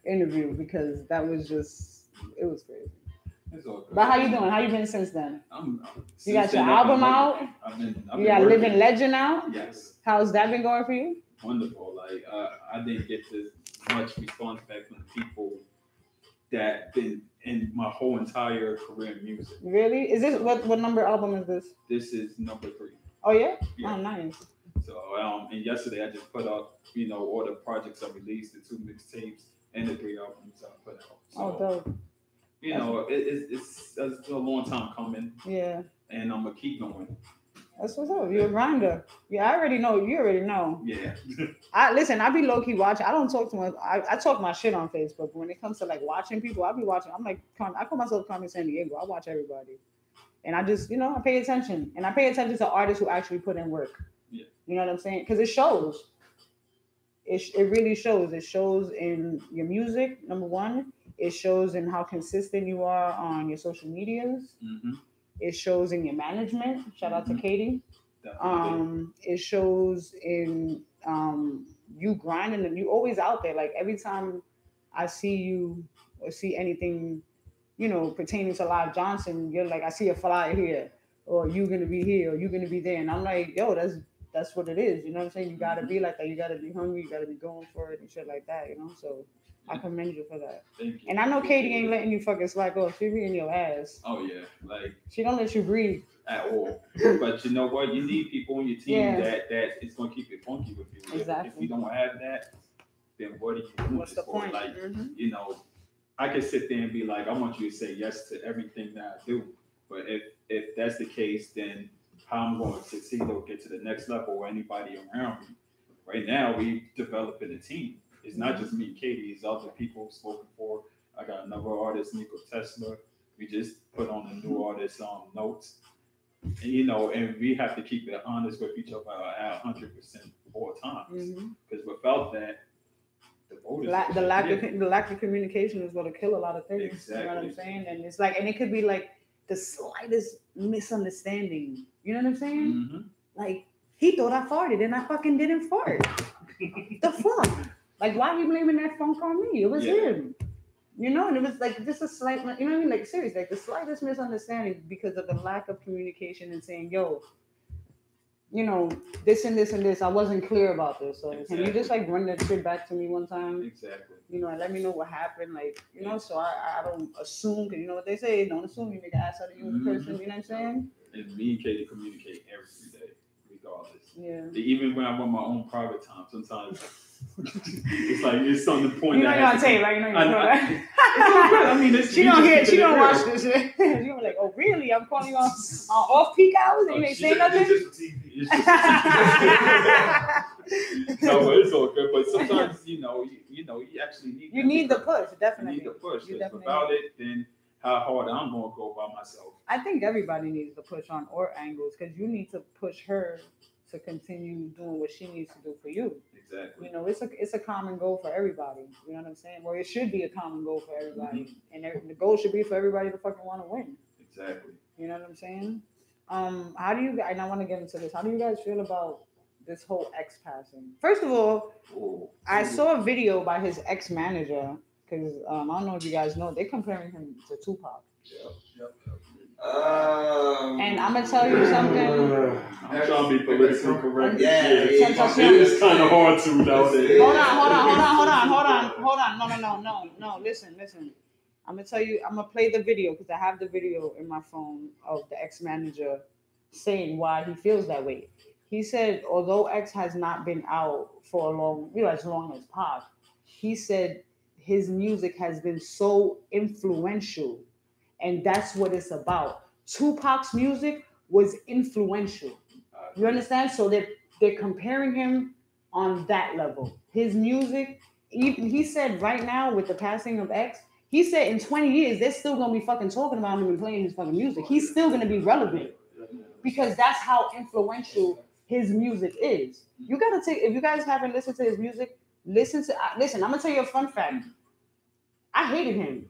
interview because that was just, it was crazy. It's all good. But how you doing? How you been since then? You got Since your then, I've been album working. out? I've been You got working. Living Legend out? Yes. How's that been going for you? Wonderful. Like I didn't get this much response back from the people that been in my whole entire career in music. Really? Is this what number album is this? This is number 3. Oh yeah? Yeah. Oh nice. So and yesterday I just put up, all the projects I released, the 2 mixtapes and the 3 albums I put out. So, Oh dope. it's a long time coming, Yeah. and I'm gonna keep going. That's what's up. You're a grinder. Yeah, I already know. You already know. Yeah. I be low key watching. I don't talk too much. I talk my shit on Facebook. But when it comes to like watching people, I be watching. I'm like, I call myself Carmen San Diego. I watch everybody, and I just, I pay attention, and I pay attention to artists who actually put in work. Yeah. You know what I'm saying? Because it shows. It really shows. It shows in your music. Number one, it shows in how consistent you are on your social medias. Mm-hmm. It shows in your management. Shout out to Katie. Definitely. It shows in you grinding, and you always out there. Like every time I see you or see anything, pertaining to Live Johnson, you're like, I see a flyer here, or you're gonna be here, or you're gonna be there, and I'm like, yo, that's what it is. You know what I'm saying? You gotta be like that. You gotta be hungry. You gotta be going for it and shit like that. So I commend you for that. Thank you. And I know Katie ain't letting you fucking slack off. She be in your ass. Oh yeah, like She don't let you breathe. at all. But you know what? You need people on your team that is gonna keep it funky with you. Exactly. If you don't have that, then what are you doing What's this the for? point? Like, Mhm. I could sit there and be like, I want you to say yes to everything that I do. But if that's the case, then how I'm going to succeed or get to the next level or anybody around me. Right now, we developing a team. It's not just me and Katie, it's other people spoken for. I got another artist, Nico Tesla. We just put on a new artist Notes. And, and we have to keep it honest with each other at 100% all times. Because without that, the voters The lack of communication is going to kill a lot of things. Exactly. You know what I'm saying? And it's like, and it could be like the slightest misunderstanding. You know what I'm saying? Mm-hmm. Like, he thought I farted and I fucking didn't fart. The fuck? Like, why are you blaming that funk on me? It was him. And it was like just a slight, you know what I mean? Like, seriously, like the slightest misunderstanding because of the lack of communication and saying, yo, this and this and this, I wasn't clear about this. So can you just like run that shit back to me one time? Exactly. And let me know what happened. Like, so I don't assume, because you know what they say, don't assume you make an ass out of you in person. You know what I'm saying? And me and Katie communicate every day, regardless. Yeah. Even when I want my own private time, sometimes it's like it's something to point. You're on tape, right? I mean, she don't watch this shit. She gonna be like, oh really? I'm calling you on off peak hours and you ain't saying nothing. It's just no, but it's all good. But sometimes you actually need the push, definitely. You need the push. You definitely Without it, then how hard I'm gonna go by myself. I think everybody needs to push on all angles because you need to push her to continue doing what she needs to do for you. Exactly. It's a common goal for everybody. You know what I'm saying? Well, it should be a common goal for everybody, and the goal should be for everybody to fucking want to win. Exactly. You know what I'm saying? How do you guys? And I want to get into this. How do you guys feel about this whole ex passing? First of all, I saw a video by his ex manager because I don't know if you guys know they're comparing him to Tupac. Yep. And I'm gonna tell you something. I'm trying to be politically correct. Yeah. It's kind of hard to nowadays. Hold on. No. Listen. I'm gonna tell you. I'm gonna play the video because I have the video in my phone of the ex-manager saying why he feels that way. He said, although X has not been out for as long as Pac, he said his music has been so influential. And that's what it's about. Tupac's music was influential. You understand? So they're comparing him on that level. His music, he said right now with the passing of X, he said in 20 years, they're still going to be fucking talking about him and playing his fucking music. He's still going to be relevant because that's how influential his music is. You got to if you guys haven't listened to his music, listen, I'm going to tell you a fun fact. I hated him.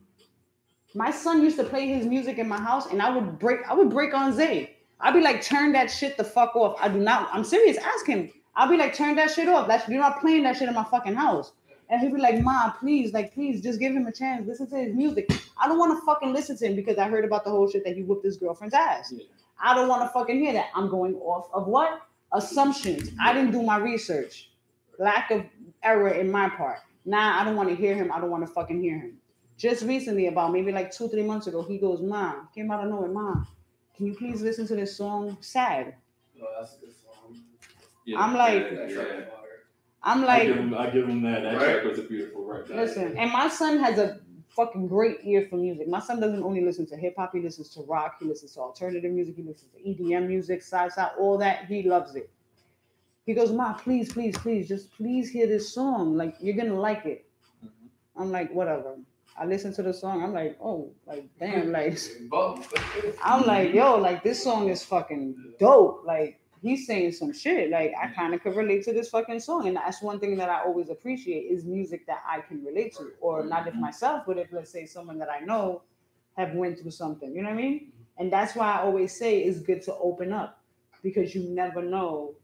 My son used to play his music in my house, and I would break on Zay. I'd be like, turn that shit the fuck off. I'm serious. Ask him. I'll be like, turn that shit off. You're not playing that shit in my fucking house. And he'd be like, Ma, please, just give him a chance. Listen to his music. I don't want to fucking listen to him because I heard about the whole shit that he whooped his girlfriend's ass. Yeah. I don't want to fucking hear that. I'm going off of what? Assumptions. I didn't do my research. Lack of error in my part. Nah, I don't want to hear him. I don't want to fucking hear him. Just recently, about maybe like 2-3 months ago, he goes, Mom, came out of nowhere, Mom, can you please listen to this song, Sad? Oh, that's a good song. Yeah, I'm like, I give him that. That track was a beautiful record. Listen, and my son has a fucking great ear for music. My son doesn't only listen to hip hop, he listens to rock, he listens to alternative music, he listens to EDM music, salsa, all that. He loves it. He goes, Ma, please, just please hear this song. Like, you're gonna like it. Mm-hmm. I'm like, whatever. I listen to the song. I'm like, oh, like, damn, like, I'm like, yo, like, this song is fucking dope. Like, he's saying some shit. Like, I kind of could relate to this fucking song. And that's one thing that I always appreciate is music that I can relate to. Or not if myself, but if, let's say, someone that I know have went through something. You know what I mean? And that's why I always say it's good to open up. Because you never know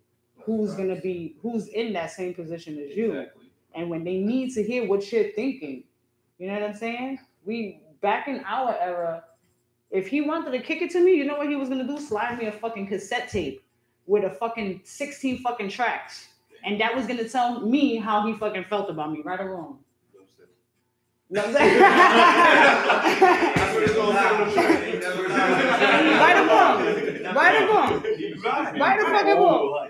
who's in that same position as you. Exactly. And when they need to hear what you're thinking. You know what I'm saying? We, back in our era, if he wanted to kick it to me, you know what he was going to do? Slide me a fucking cassette tape with a fucking 16 fucking tracks. And that was going to tell me how he fucking felt about me, right or wrong. You know what I'm saying? Right or wrong. Right or fucking wrong.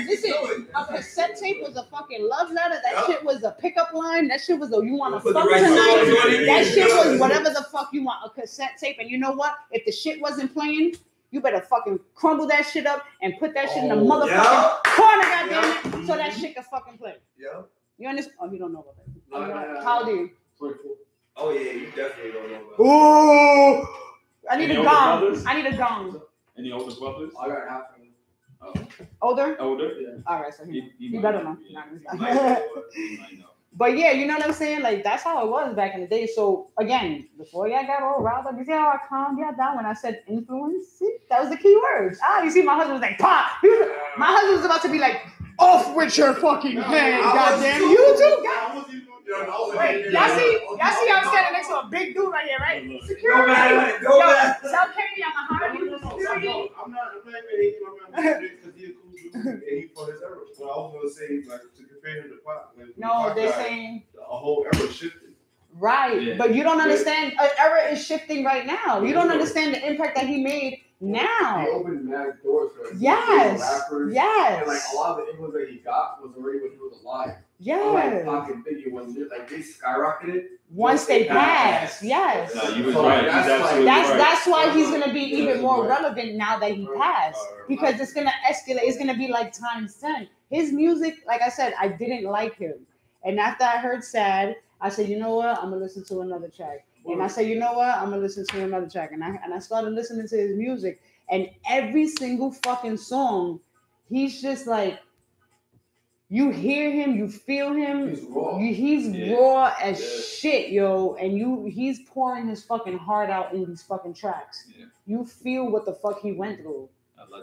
Listen, a cassette tape was a fucking love letter. That shit was a pickup line. That shit was a you want to fuck tonight. That shit was whatever the fuck you want. A cassette tape. And you know what? If the shit wasn't playing, you better fucking crumble that shit up and put that shit in the motherfucking corner, goddammit, so that shit can fucking play. Yeah. You understand? Oh, you don't know about that. How old are you? 24. Oh yeah, you definitely don't know about that. Ooh! I need a gong. Any older brothers? I got half of them. Older? Yeah. All right, so you better know. But yeah, you know what I'm saying? Like, that's how it was back in the day. So, again, before y'all got all riled up, you see how I calmed y'all down when I said influence? See? That was the key words. You see, my husband was like, pop! My husband was about to be like, off with your fucking head, goddamn. You too, God. Wait, y'all see I'm standing next to a big dude right here, right? Security. Tell Kennedy I'm a hard security. I'm not a black man because he's a cool dude and he for his era. But I was gonna say, like, to compare him to Pop. No, they're saying a whole era shifted. Right, yeah. But you don't understand. An era is shifting right now. You don't understand the impact that he made now. He opened mad doors for rappers. Yes. And like a lot of the influence that he got was already when he was alive. Yes. Like Pac and Biggie was like they skyrocketed once they passed. Yes. No, you was right. That's why he's gonna be even more relevant now that he passed. Because it's gonna escalate. It's gonna be like times 10. His music, like I said, I didn't like him. And after I heard Sad, I said, you know what? I'm gonna listen to another track. And I said, you know what? I'm gonna listen to another track. And I started listening to his music. And every single fucking song, he's just like, you hear him, you feel him. He's raw. He's raw as shit, yo. And he's pouring his fucking heart out in these fucking tracks. Yeah. You feel what the fuck he went through.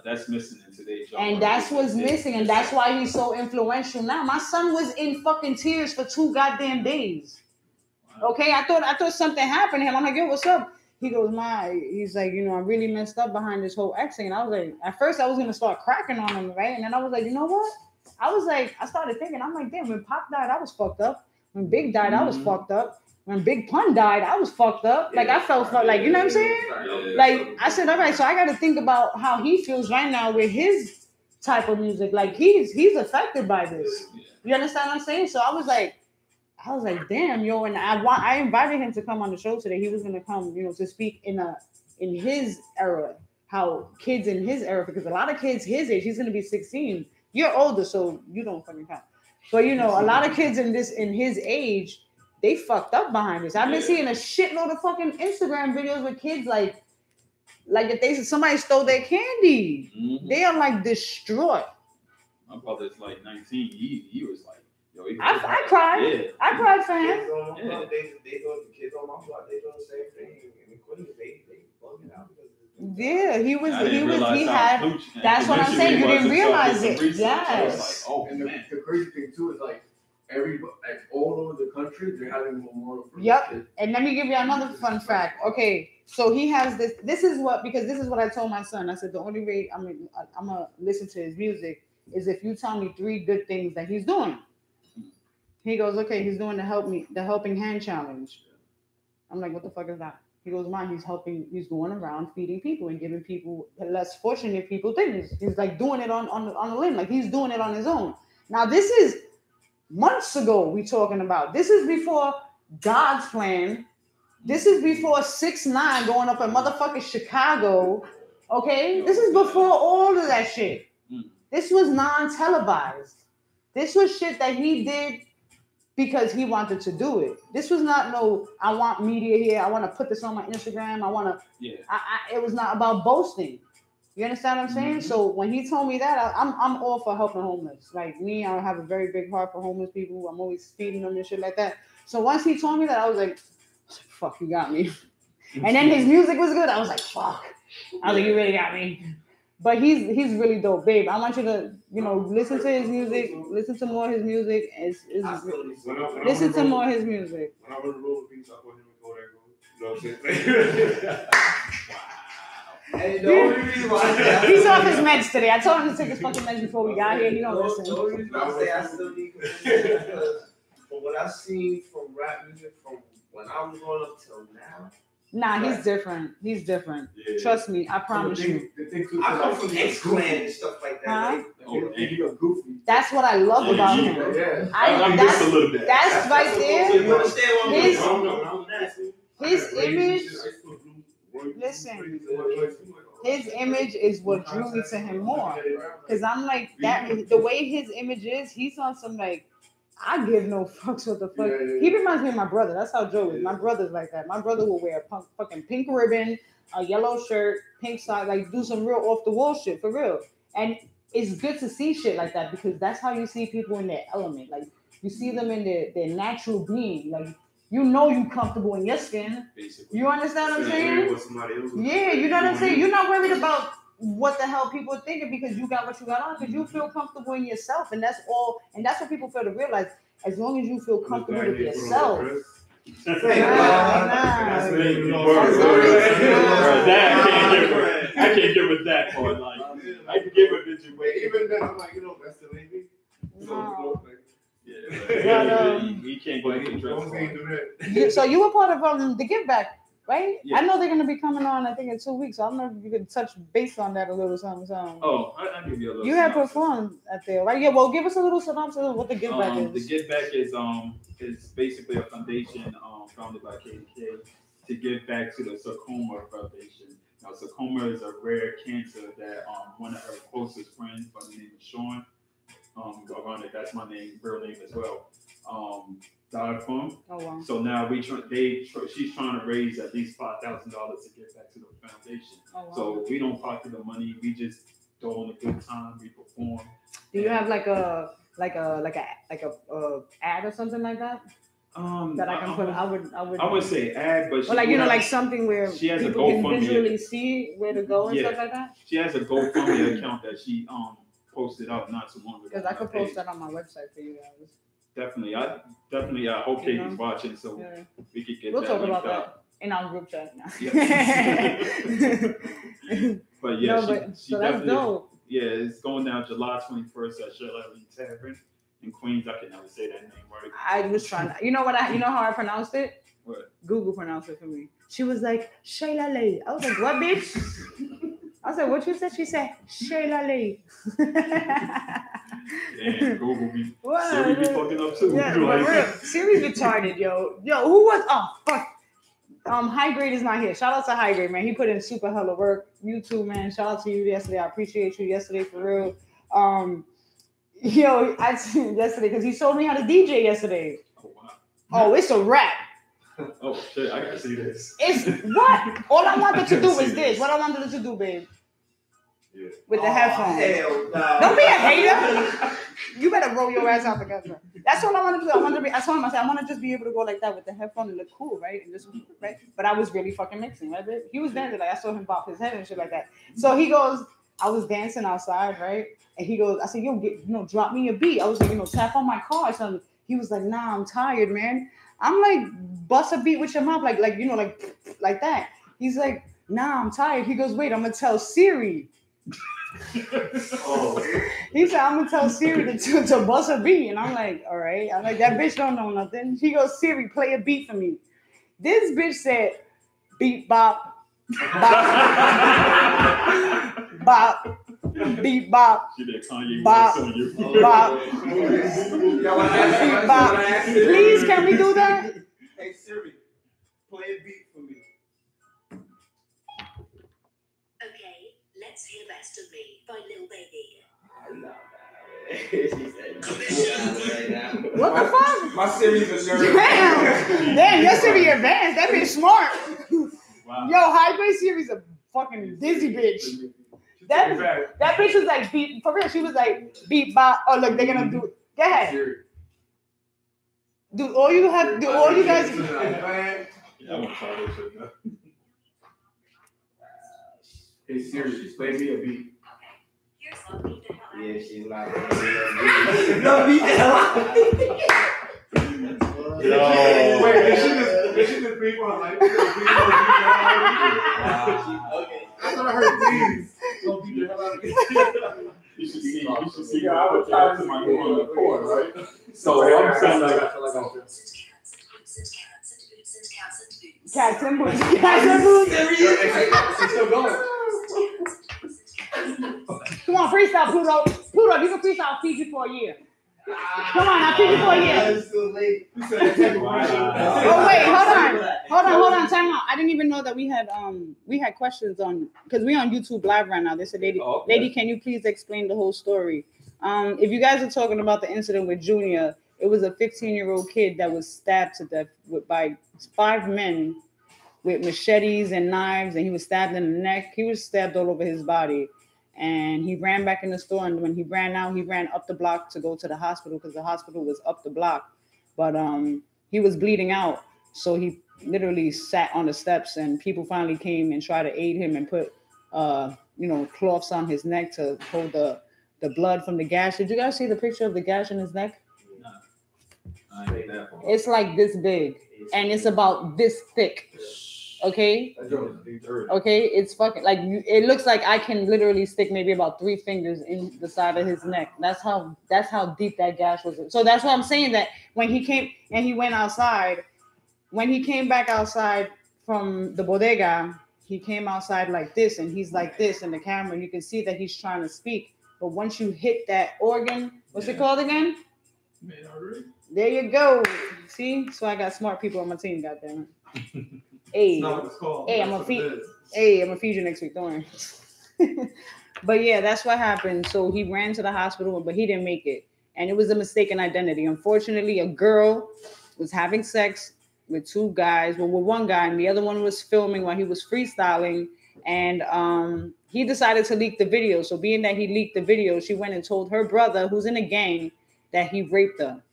That's missing in today's genre. And that's what's missing, and that's why he's so influential now. My son was in fucking tears for 2 goddamn days. Wow. Okay, I thought something happened to him. I'm like, yo, what's up? He goes, he's like, you know, I really messed up behind this whole X thing. And I was like, at first I was gonna start cracking on him, right? And then I was like, you know what? I started thinking, I'm like, damn, when Pop died, I was fucked up. When Big died, I was fucked up. When Big Pun died, I was fucked up. Like, I felt like, you know what I'm saying? Like, I said, all right, so I got to think about how he feels right now with his type of music. Like, he's affected by this. You understand what I'm saying? So I was like, damn, yo. And I invited him to come on the show today. He was going to come, you know, to speak in his era, how kids in his era, because a lot of kids his age, he's going to be 16. You're older, so you don't fucking count. But, you know, a lot of kids in his age, they fucked up behind this. I've been seeing a shitload of fucking Instagram videos with kids like if somebody stole their candy. Mm-hmm. They are like distraught. My brother's like 19. He was like, I cried. Yeah. I cried for him. Kids on my block, they doing the kids on my block. They doing the same thing. And Queens, they bugging out because Yeah, he I didn't realize he how had. blue- That's what I'm initially saying. You was didn't until I did realize some it. research. I was Yes. like, oh And man. the crazy thing too is like all over the country they're having memorial for Yep. this kid. And let me give you another fun fact. Okay, so he has this. This is what I told my son. I said the only way I'm gonna listen to his music is if you tell me 3 good things that he's doing. He goes, okay, he's doing the helping hand challenge. I'm like, what the fuck is that? He goes, Mom, he's going around feeding people and giving people, less fortunate people, things. He's like doing it on a limb, like he's doing it on his own. Now this is months ago we talking about. This is before God's plan. This is before 6ix9ine going up in motherfucking Chicago. Okay, this is before all of that shit. This was non-televised. This was shit that he did because he wanted to do it. This was not I want media here. I want to put this on my Instagram. I want to. Yeah. It was not about boasting. You understand what I'm saying? So when he told me that, I'm all for helping homeless. Like me, I have a very big heart for homeless people. I'm always feeding them and shit like that. So once he told me that, I was like, fuck, you got me. And then his music was good. I was like, fuck. I was like, you really got me. But he's really dope, babe. I want you to, listen to his music, listen to more of his music. Listen to more of his music. When I went to roll the beats, I put him in Kodak Gold. You know what I'm saying? And the only reason why I say He's off his meds today. I told him to take his fucking meds before we got here. He don't listen. The only reason I say I still need convincing is because from what I've seen from rap music from when I was growing up till now. Nah, he's different. He's different. Yeah. Trust me, I promise you. I come from X-Clan and stuff like that. Huh? Like, That's what I love about him. Yeah. I'm just a little bit. That's right so there. you understand what I'm saying? His image. Listen, his image is what drew me to him more. Cause I'm like that. The way his image is, he's on some like. I give no fucks what the fuck. Yeah. He reminds me of my brother. That's how Joe is. My brother's like that. My brother will wear a fucking pink ribbon, a yellow shirt, pink sock, like do some real off the wall shit for real. And it's good to see shit like that because that's how you see people in their element. Like you see them in their natural being. Like you comfortable in your skin. Basically. You understand what I'm saying? Yeah, you know what I'm saying? You're not worried about what the hell people are thinking because you got what you got on because you feel comfortable in yourself, and that's all. And that's what people fail to realize. As long as you feel comfortable with yourself. I can't give it that part. Like I can give it that way. Even then, I'm like, that's the lady. No. Yeah, he can't go into dress. So you were part of the Give Back, right? Yeah. I know they're gonna be coming on. I think in 2 weeks. So I don't know if you could touch base on that a little something. Oh, I'll give you a little. You had synopsis. performed at there, right? Yeah. Well, give us a little synopsis of what the Give Back is. The Give Back is basically a foundation founded by KDK to give back to the Sarcoma Foundation. Now, sarcoma is a rare cancer that one of her closest friends by the name of Sean, ironic, that's my real name as well, died from. Oh wow. So now she's trying to raise at least $5,000 to give back to the foundation. Oh, wow. So we don't pocket the money. We just throw in a good time. We perform. Do you have like a ad or something like that? That I can put. I would say ad, but or like like something where she has people a can GoFundMe. visually see where to go and Yeah. stuff like that. She has a GoFundMe account that she posted out not too long ago. Because I could post that on my website for you guys. Definitely, I hope Katie's watching so Yeah. we could get We'll that talk linked about up. that in our group chat. But yeah, No, she so that's definitely. dope. Yeah, it's going down July 21st at Shirley Tavern in Queens. I can never say that name right. I was trying to, you know how I pronounced it? What? Google pronounced it for me. She was like, Shayla Lee. I was like, what, bitch? I said, what you said? She said, Shayla Lee. Damn, Google be What? Siri be fucking up too. Yeah, Like- for real. Siri's retarded, yo. Yo, who was? Oh, fuck. High Grade is not here. Shout out to High Grade, man. He put in super hella work. You too, man. Shout out to you yesterday. I appreciate you yesterday for real. Yo, I seen yesterday because he showed me how to DJ yesterday. Oh wow. Oh, it's a wrap. Oh shit, I gotta see this. It's what? All I wanted to do was See this. What I wanted to do, babe. with the headphones. Hell nah. Don't be a hater. You better roll your ass out together. That's what I want to do. I want to be. I told him, I said, I want to just be able to go like that with the headphone and look cool, right? And just right. But I was really fucking mixing, right? Babe? He was dancing like I saw him bop his head and shit like that. So he goes, I was dancing outside, right? And he goes, I said, yo, drop me a beat. I was like, tap on my car or something. He was like, nah, I'm tired, man. I'm like, bust a beat with your mouth, like that. He's like, nah, I'm tired. He goes, wait, I'm gonna tell Siri. He said, I'm gonna tell Siri to bust a beat. And I'm like, all right. I'm like, that bitch don't know nothing. She goes, Siri, play a beat for me. This bitch said, beat bop, bop, bop, beat bop, bop, bop, beat bop. Please, can we do that? Hey Siri, play a beat for me. Okay, let's hear Best of Me by Lil Baby. What the fuck? My Siri's a nerd. Damn, your Siri advanced. That bitch smart. Wow. Yo, high grade Siri's a fucking dizzy bitch. That bitch was like beat for real. She was like beat bop. Oh look, they're gonna do. Go ahead. Do all you guys. Yeah, I'm gonna try this shit now. Hey Siri, play me a beat. Here's one beat the hell out. Yeah, she's not. No, beat the hell out. Yo. Wait, did she just beat my life? Okay. I thought I heard please. Don't beat the hell out of me. You should see what I would try to my new on the court, right? So I'm saying like, Cats and boots. Cats and boots. She's still going. Come on, freestyle, Pluto. Pluto, you can freestyle. I'll feed you for a year. Come on, I'll feed you for a year. It's too late. Oh wait, hold on, time out. I didn't even know that we had questions on because we're on YouTube Live right now. They said, lady, can you please explain the whole story? If you guys are talking about the incident with Junior, it was a 15-year-old kid that was stabbed to death by 5 men with machetes and knives, and he was stabbed in the neck. He was stabbed all over his body. And he ran back in the store, and when he ran out, he ran up the block to go to the hospital because the hospital was up the block. But he was bleeding out, so he literally sat on the steps, and people finally came and tried to aid him and put, cloths on his neck to hold the blood from the gash. Did you guys see the picture of the gash in his neck? no. It's like this big, and it's about this thick. Okay. Okay. It's fucking like it looks like I can literally stick maybe about 3 fingers in the side of his neck. That's how deep that gash was. So that's why I'm saying that when he came and he went outside, when he came back outside from the bodega, he came outside like this and he's like this in the camera. And you can see that he's trying to speak. But once you hit that organ, what's it called again? Main artery. There you go. See? So I got smart people on my team, goddamn it. Hey, That's not what it's called. hey, I'm gonna feed you next week, don't worry. But yeah, that's what happened. So he ran to the hospital, but he didn't make it. And it was a mistaken identity. Unfortunately, a girl was having sex with 2 guys, with one guy, and the other one was filming while he was freestyling. And he decided to leak the video. So being that he leaked the video, she went and told her brother, who's in a gang, that he raped her.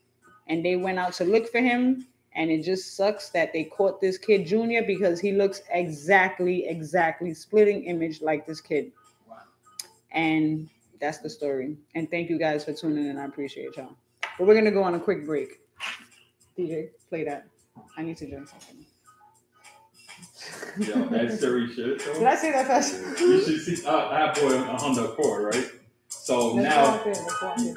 And they went out to look for him. And it just sucks that they caught this kid Junior because he looks exactly splitting image like this kid. Wow. And that's the story. And thank you guys for tuning in. I appreciate y'all. But we're going to go on a quick break. DJ, play that. I need to drink something. Yo, that's Siri shit. Though. Did I say that fast? You should see that boy on Honda Accord, right? So Let's now. walk in, let's walk in.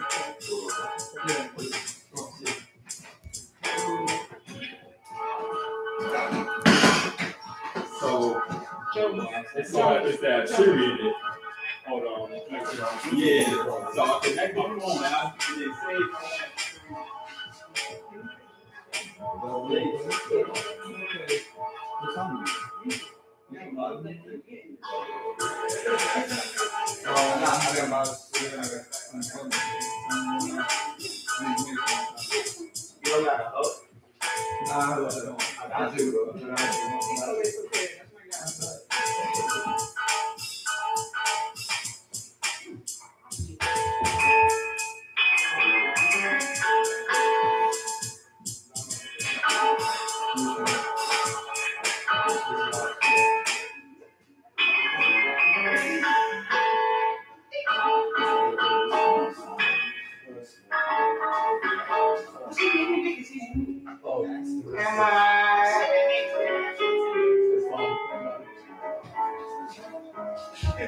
So it's so happens that Siri in it. Hold on. Yeah. So I connect my phone now and then save Yo,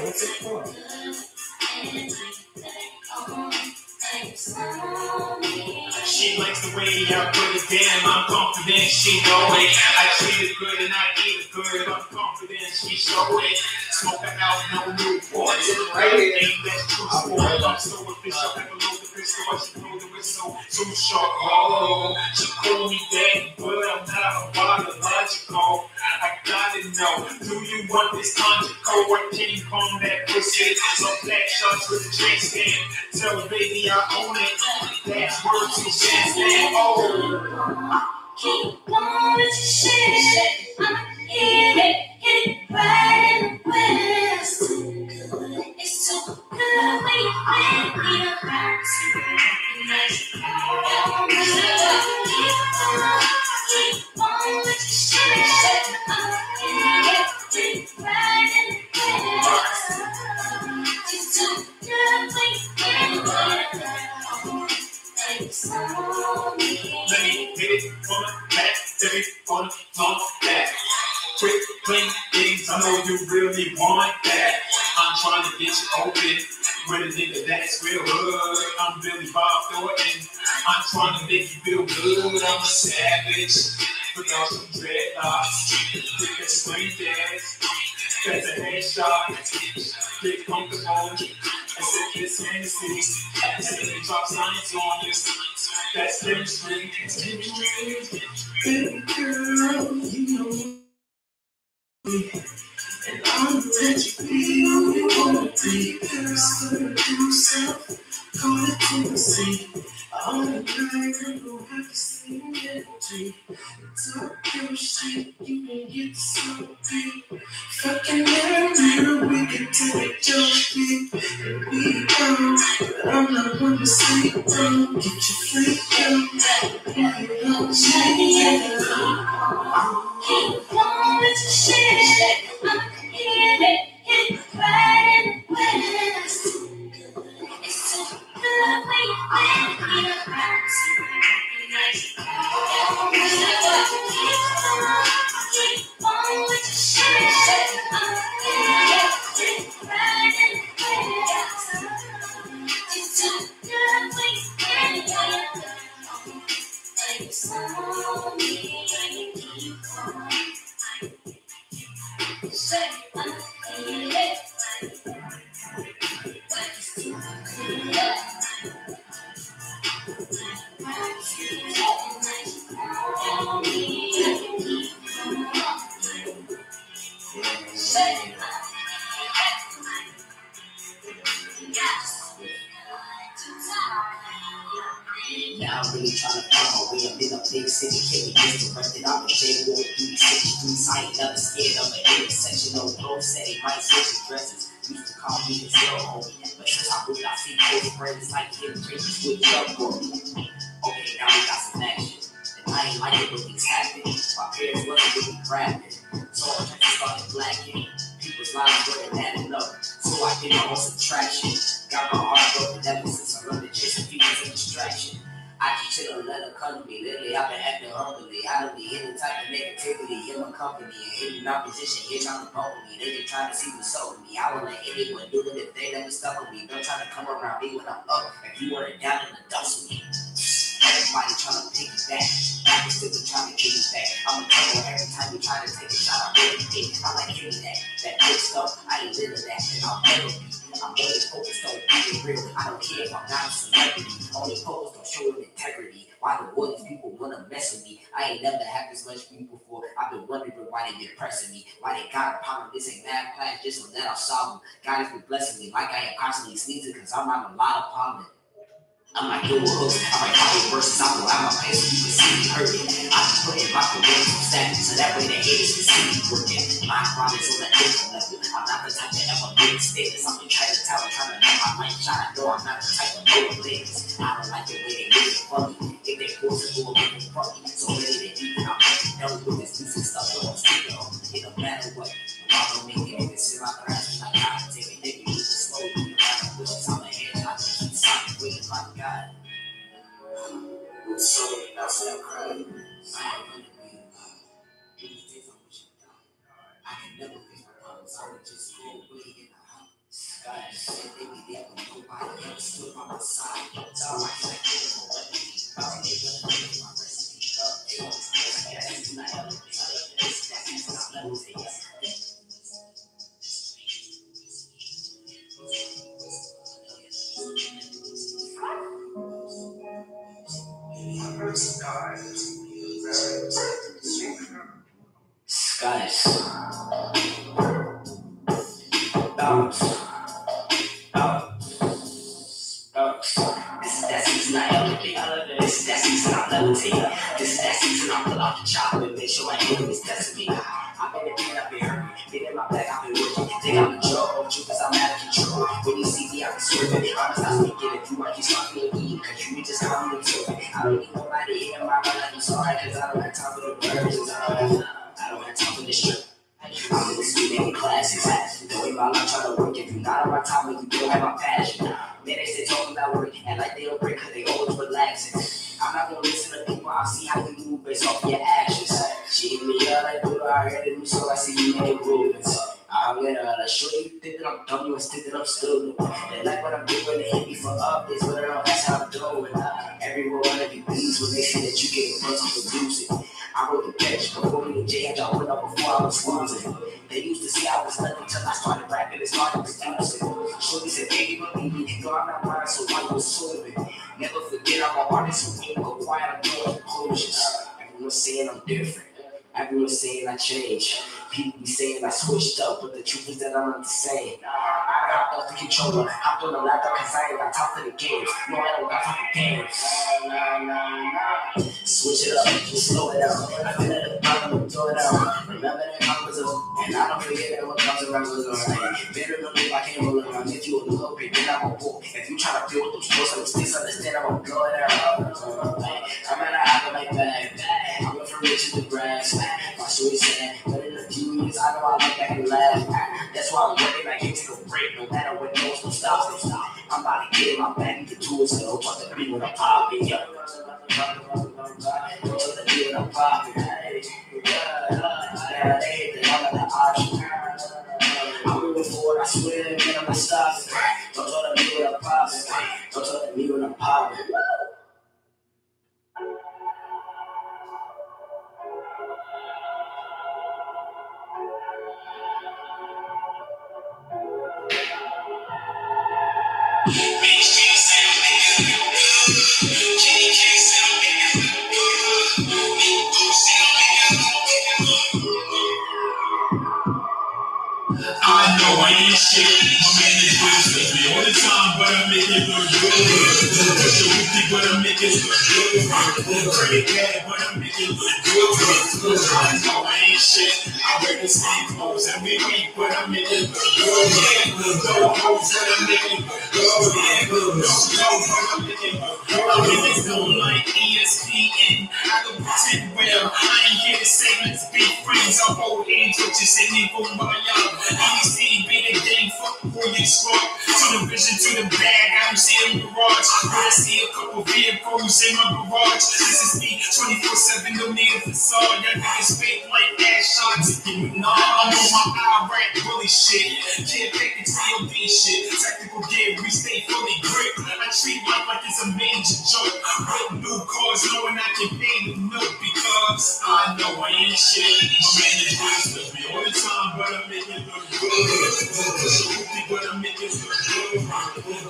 what's it for? She likes the way I put it down. I'm confident she know it. I treat it good and I eat it good. I'm confident she show it. Smoke her out, no Newport. Right here. Ain't that true sport? I'm so official. I can load the pistol. I should blow the whistle. Too short. Oh, she call me daddy, but I'm not biological. I gotta know, do you want this conjugal? What came from that pussy? Some black shots with a chain stand. Tell the baby I own it. That's word to stand. Oh. Keep on with your shit. I'm in it right in the west. It's so good when you make me around. Keep on with your shit. I'm in it right in the west. It's so good when you make me around. Let me hit it on the back, hit it on the back. Quick, clean things, I know you really want that. I'm trying to get you open with a nigga that's real good. I'm Billy Bob Thornton. I'm trying to make you feel good. I'm a savage without some dreadlocks. Take a screen dance, that's a headshot. Get comfortable and set this fantasy. And then drop science on you. That's chemistry. Baby girl, you know. And I'm let you be who you wanna be. Skirt yourself, call it Tennessee. All the night, I'm gonna have to sing energy. Talk your shit, you can get so deep. Fucking marry me. take it to me. We go, but I'm not gonna say no. Get your freedom. Keep on with your shit. I'm here, it's right in the west. It's so good when you're here. Keep on with your shit. I'm here, it's right in the west. It's so good when you're here. Like so me, keep on. Say I'm here. Now I'm really trying to find my way. I'm in a big city, can't be disrupted. I'm a J-War, through 63. I ain't never scared of an intersection. No bro said he might switch his dresses. Used to call me his girl homie, but since I moved, I see close friends like him, drinking switch up for me. Okay, now we got some action, and I ain't like it when things happen. My parents wasn't really rapping, so I just started blacking. People's lives weren't adding up, so I did my own subtraction. Got my heart broken ever since I learned to chase people's a distraction. I just chill and let them come to me. Lately, I've been acting humbly. I don't be any type of negativity in my company. And any opposition here trying to bump me. They just trying to see what's up with me. I won't let anyone do it if they never stop with me. Don't try to come around me when I'm up. If you weren't down in the dust with me. Everybody trying to pick it back. I was still trying to get it back. I'm a trouble every time you try to take a shot. I really think I like hitting that. That good stuff, I ain't living that. And I'll never be. I'm only focused on being real. I don't care if I'm not a celebrity. Only focused on showing integrity. Why the world these people wanna mess with me? I ain't never had this much people before. I've been wondering why they been pressing me. Why they got a problem. This ain't math class, just so that I'll solve them. God has been blessing me like I am constantly sneezing because I'm on a lot of pollen. I'm like yo hooks, I might copy verses, I will have my face so you can see me hurting. I just put in my career some static so that way the haters can see me working. My grind is on that different level. I'm not the type to ever make status. I'm the trying to tell, I'm trying to make my light shine. No, I'm not the type of lower layers. I don't like the way they make it funny. If they force it, we'll make it funny. So many they deep and I'm done with this music stuff. So I'm speaking on it don't matter what. I don't make it, it's in my class and I gotta take it. They can use it slowly. I don't wish it's on my head. I just keep silent, waiting like God. With so many else that I'm crying. I am running me. These days I wish I'm done. I can never face my problems. I would just go away in a hut. God said they be there when nobody else stood by my side. So I like it for what they need. I was able to make my recipe. It was that's not elevated. That's not elevated. Skies. Bounce. This is that season I elevate. This is that season I levitate. This is that season I pull out the chopper and make sure I hit this destiny. I've been in pain, I've been hurt. Been in my back, I've been working. Think I'm in trouble, truth is I'm out of control. When you see me, I'm swerving. I'm not speaking if you want, you start feeling weak. Cause you just call me observing. I don't need nobody in my mind. I'm sorry, cause I don't have time for the virgins. I don't have time for this trip. I'm in the street making classes. The way my life try to work. If you're not on my time, you don't have my passion. Man, they still talking about work and like they don't break cause they always relaxing. I'm not gonna listen to people, I'll see how you move based off your actions. She hit me up like, dude, I heard it, so I see you make movements. I'm gonna show you think that I'm dumb, you stick that I'm stupid. They like what I'm doing, they hit me for updates, but I don't, that's how I'm doing. Everyone wanna be pleased when they see that you get a bunch of producing. I wrote the pitch before me and Jay had y'all put up before I was losing. They used to say I was nothing till I started rapping and started producing. Shorty said, baby, believe me, no, I'm not lying, so why you assuming? Never forget I'm an artist who ain't go quiet, I'm doing conclusions. Everyone's saying I'm different. Everyone's saying I changed. People be saying I switched up, but the truth is that I'm not the same. I hop off the controller. Hop on the laptop cause I ain't got time for the games. No, I don't got time for games. Switch it up, slow it down. I feel at the bottom, throw it out. Remember that I was up, and I don't forget that what comes around was alright. Better believe I can't roll around. If you a little bit, then I'm a bull. If you try to deal with those close and sticks, understand I'm gonna blow it out. I'm at a high like bag. I'm going from rich to the grass. My story said, but in a few years, I know I'll look back and laugh. That's why I'm working, I can't take a break. No matter what, no stop. I'm about to get in my bag, the tools, so about to be when I'm popping. Yeah. I'm popping. I'm moving forward, I swear, man, I'm not stopping. Don't tell me when I'm popping. Don't tell me when I'm popping. I know I ain't shit. My man is with me all the time, but I make it look good. Push the whippy, but I make it look good. Credit bad, but I make it look good. I know I ain't shit. I wear the same clothes every week, but I make it look good. No hoes, but I make it look good. No, but I make it look good. I'm in this zone like ESPN. I don't pretend well. I ain't here to say let's be friends. I'm old age, but you say nigga go by y'all. EDC be the game, fuck before you spark. To the vision, to the bag, I don't see a mirage. But I see a couple vehicles in my garage. This is me, 24/7, no need a facade. Y'all niggas fake like ass shots. Nah, I'm on my I-rap bully shit. Kid picking COD shit. Tactical gear, we stay fully gripped. I treat life like it's a major joke. With new cars, knowing I can pay the note because I know I ain't shit. My man is with me all the time, but I make it look good. Push a hoopty, but I make it look good.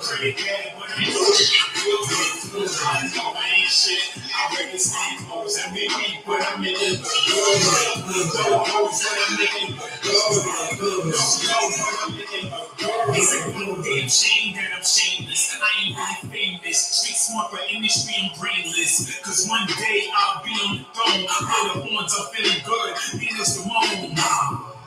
Credit bad, but I make it look good. I know I ain't shit. I wear the same clothes every week, but I make it look good. No hoes, but I make it look good. No, but I make it look good. It's a little damn shame that I'm shameless. I ain't really famous. Street smart, but industry I'm brainless. Cause one day I'll be on the throne. Where the horns are feeling good. Nina Simone.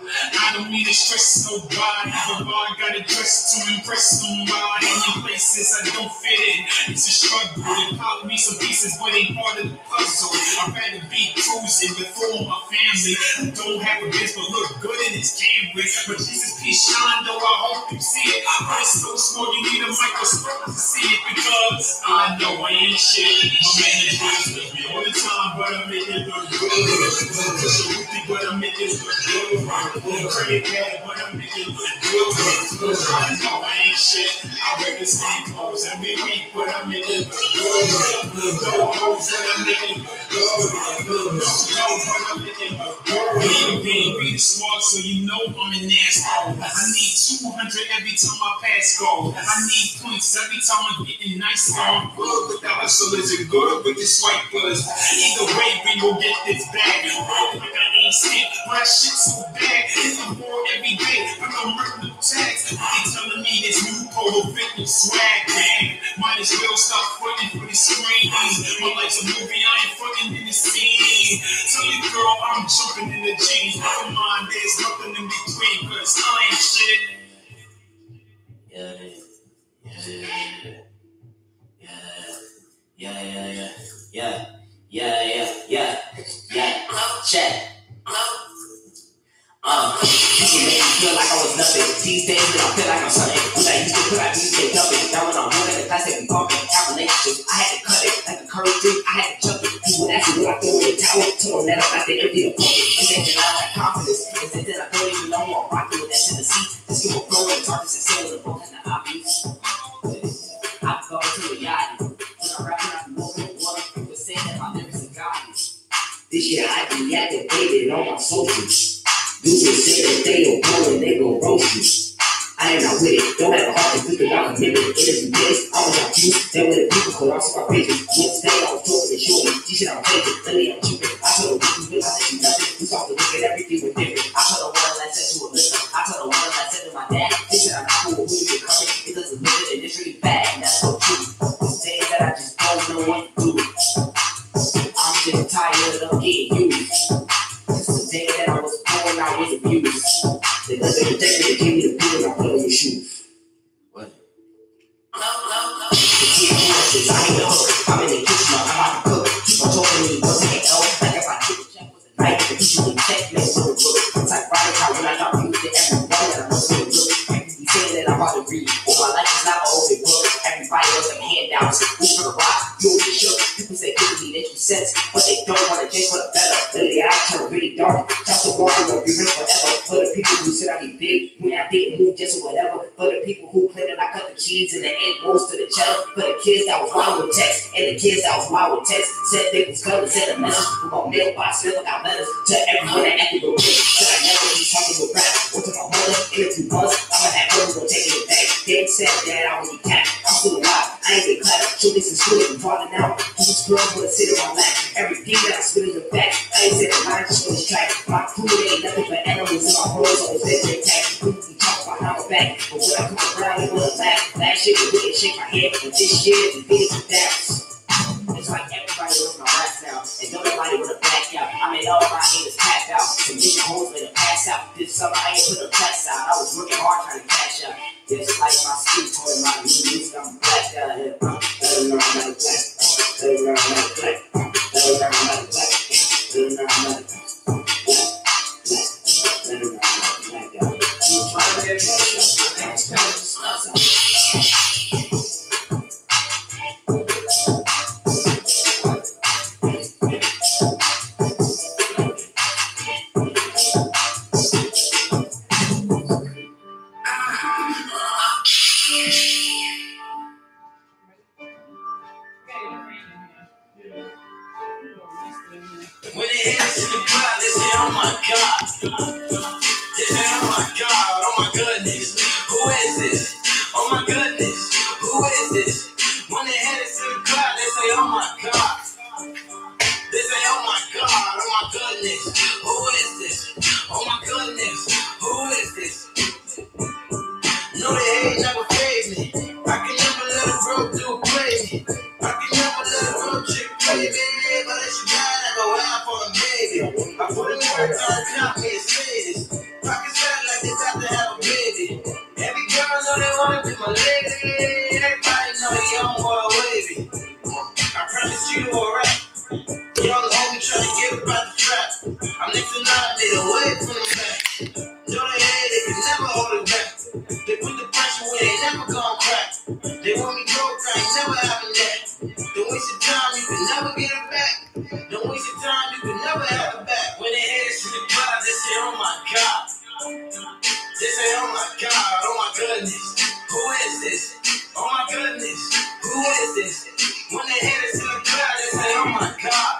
I don't need to stress nobody, but I gotta dress to impress somebody. In places I don't fit in, it's a struggle. They pop me some pieces, but ain't part of the puzzle. I'd rather be cruising with all my family. I don't have a bitch, but look good in this Camry. But Jesus, peace shine, though I hope you see it. But it's so small, you need a microscope to see it because I know I ain't shit. My man is with me all the time, but I make it look good. Push a whippy, but I make it look good. Credit bad, but I make it look good. I know I ain't shit. I wear the same clothes every week, but I make it look good. No hoes, but I make it look good. No, but I make it look good. Be the smart, so you know I'm an asshole. I need 200 every time I pass go. I need points every time I'm getting nice. I'm good with the hustle. Is it good with the swipers? Either way, we gon' get this bag. Like I ain't sick, but that shit so bad. It's a war every day, but I'm murdering the tags. They telling me this new polo fit no swag, man. Might as well stop fronting for the screen. My life's a movie, I ain't fronting in the scene. Tell your girl I'm jumping in the jeans. Never mind, there's nothing in between, cause I ain't shit. Check. Used to make me feel like I was nothing. These days, I feel like I'm something. When I used to put out these days jumping. Now when I'm running the class, they be bumping. Affirmations, I had to cut it like a curry thing. I had to jump it. People would ask me what I throw in the towel. Someone that I'm not the empty the bucket. And then I had confidence. And then I don't even know I'm rocking with that to the seat. Just give a flow and darkness and sailing the boat and the obvious. I go to a yacht. When I'm rapping, I'm moving water. People saying that my lyrics are godly. This year I deactivated all my socials. Dudes say that they don't go and they gon' roast you. I ain't not with it. Don't have a heart to think about a minute. Interview this, I was on you. Then when the people call out to my pages. Wednesday, I was talking to shorty. She said I'm taking. Lately, I'm cheaping. I told her we can I said you nothing. We talking to look at everything was different. I told her one I said to a listener. I told her one I said to my dad. They said I'm not cool with who you give me the beat and I put on your shoes. What? I'm in the kitchen, I'm about to cook. Keep on talking to me, what's the hell? Like if I took a check with a knife, the teacher would check me with a book. I'm like, right now, when I got used to everyone that I know so look. You saying that I'm about to read. Well, my life is not an open book. Everybody else like handouts. Who for the rock? You always shook. People say give me that you sense, but they don't want to change for the better. Lately, I turn really dark. Just the water will be real forever. For the people who said I'd be big, when I didn't move just or whatever. For the people who claim that I cut the cheese and the egg rolls to the cheddar. For the kids that was wild with text, and the kids that was wild with text. Said they was colors, sent a message from my mailbox, filling out letters to everyone that acted with me. Said I never be talking with rap. Went to my mother in a few months. I'ma have girls go taking it back. They said that I was a cat. I'm still alive. I ain't get clapped. So this is good and falling out. These girls wanna sit on my lap. Everything that I spit in the back. I ain't said a line just on this track. My crew ain't nothing but animals and my boys always been intact. We talk behind my back, but when I come around, they wanna laugh. Last shit was wicked, shake my head, but this shit is big as that. It's like everybody loves my raps now, and don't nobody wanna back out. I made all my haters tap out. Some niggas hoes made a pass out. This summer I ain't put a test out. I was working hard trying to cash out. Just like my skin tone and my new music, I'm black out here. Let them know I'm not black. Let them know I'm not black. Let them know I'm not black. Let them know I'm not black. Let them know I'm not black out here. When they head to the crowd, they say, oh my God. They say, oh my God, oh my goodness. Who is this? Oh my goodness. Who is this? When they head to the crowd, they say, oh my God. They say, oh my God, oh my goodness. Who is this? Oh my goodness. Who is this? No, they ain't never paid me. I can never let a broke dude play me. I can never let a broke chick play me. But if she died, I go out for a baby. I put in work on count me and say this. Pockets fat like they got to have a baby. Every girl know they want to be my lady. Everybody know they young boy wavy. I promise you to a rap. Young homie trying to get up out the trap. I'm next to none, they away from the back. Know they hate, they can never hold it back. They put the pressure where they never gon' crack. They want me broke, I ain't never having that. Don't waste your time, you can never get it back. Don't waste your time, you can never have it back. When they head to the crowd, they say, oh my God. They say, oh my God, oh my goodness. Who is this? Oh my goodness. Who is this? When they head to the crowd, they say, oh my God.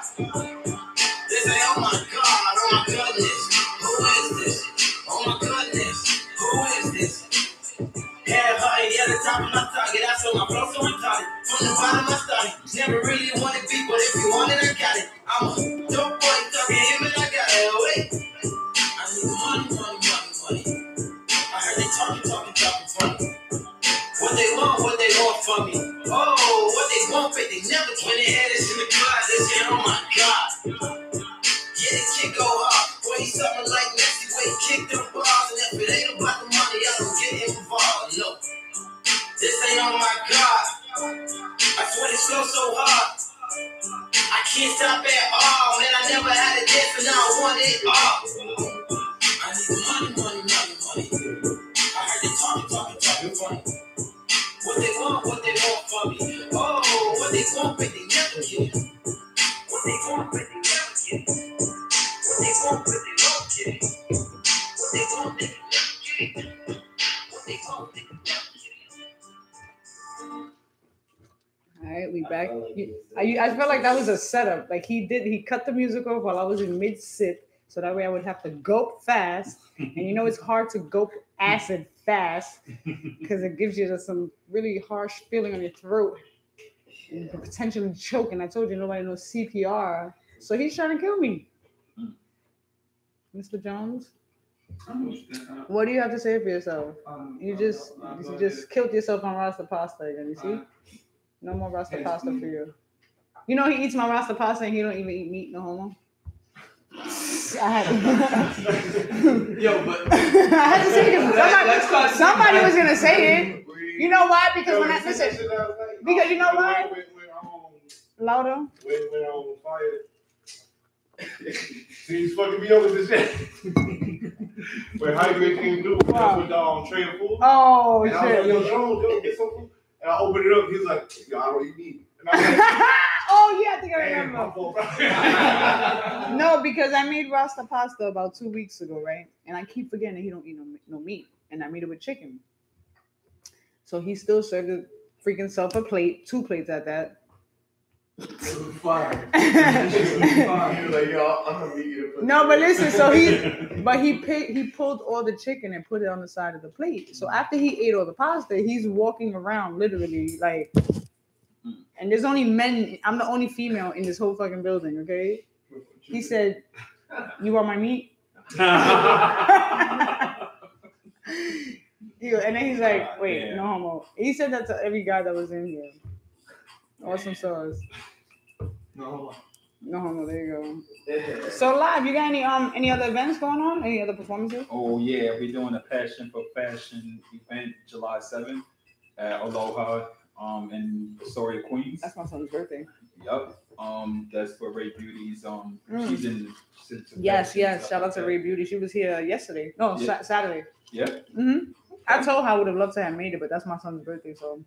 They say, oh my God, oh my goodness. Who is this? Oh my goodness. Who is this? Head high, yeah, the top of my target. I saw my flow so retarded. From the bottom I started. Never really wanted beef, but if you want it, I got it. I'm a dope boy, talking him and I got it. Wait. I need money, money, money, money. I heard they talking funny. What they want from me. Oh, what they want, but they never. When they had us in the class, they said, oh my God. Yeah, the kid go hard. Boy, he's something like Messi, where he kick them balls. And if it ain't about the money, I don't get involved. No. This ain't oh my God. I swear this flow so hard. I can't stop at all. Man, I never had a dance and now I want it all. I need money, money, money, money. I heard they talking funny. What they want from me. Oh, what they want, but they never get. What they want, but they never get. What they want, but they won't get. What they want, they can never get. What they want, they can never get. All right, we back. I felt like that was a setup. Like he cut the music off while I was in mid sip, so that way I would have to gulp fast. And you know it's hard to gulp acid fast because it gives you some really harsh feeling on your throat and potentially choking. I told you nobody knows CPR, so he's trying to kill me. Mr. Jones, what do you have to say for yourself? You just killed yourself on Rasta pasta again. You see? No more Rasta pasta for you. You know he eats my Rasta pasta and he don't even eat meat, no homo. I had Yo, but I had to say Let's it. talk- Somebody was gonna say it. You know why? Because when I listen, because you know why? Louder. When on fire. See, he's fucking me over this shit. When Highway came through, Wow. with Trey and Food. Oh And I was like, shit. yo, Joe, get some food. And I opened it up, he's like, yo, I don't eat meat. And I was like, Oh yeah, I think I damn, my remember. fault. No, because I made Rasta pasta about 2 weeks ago, right? And I keep forgetting that he don't eat no meat, and I made it with chicken. So he still served his freaking self a plate, 2 plates at that. fire. He was like, yo, I'm gonna meet you. No, but listen, so he pulled all the chicken and put it on the side of the plate. So after he ate all the pasta, he's walking around literally like, and there's only men. I'm the only female in this whole fucking building. Okay, he said, "You want my meat?" And then he's like, "Wait, Yeah. no homo." He said that to every guy that was in here. Awesome sauce. No. No homo. There you go. So live, you got any other events going on? Any other performances? Oh yeah, we're doing a Passion for Fashion event July 7th at Aloha in Astoria, Queens. That's my son's birthday. Yep. That's for Ray Beauty's. She's in. Yes. Shout out to Ray Beauty. She was here yesterday. No, Yeah. Saturday. Yep. I told her I would have loved to have made it, but that's my son's birthday, so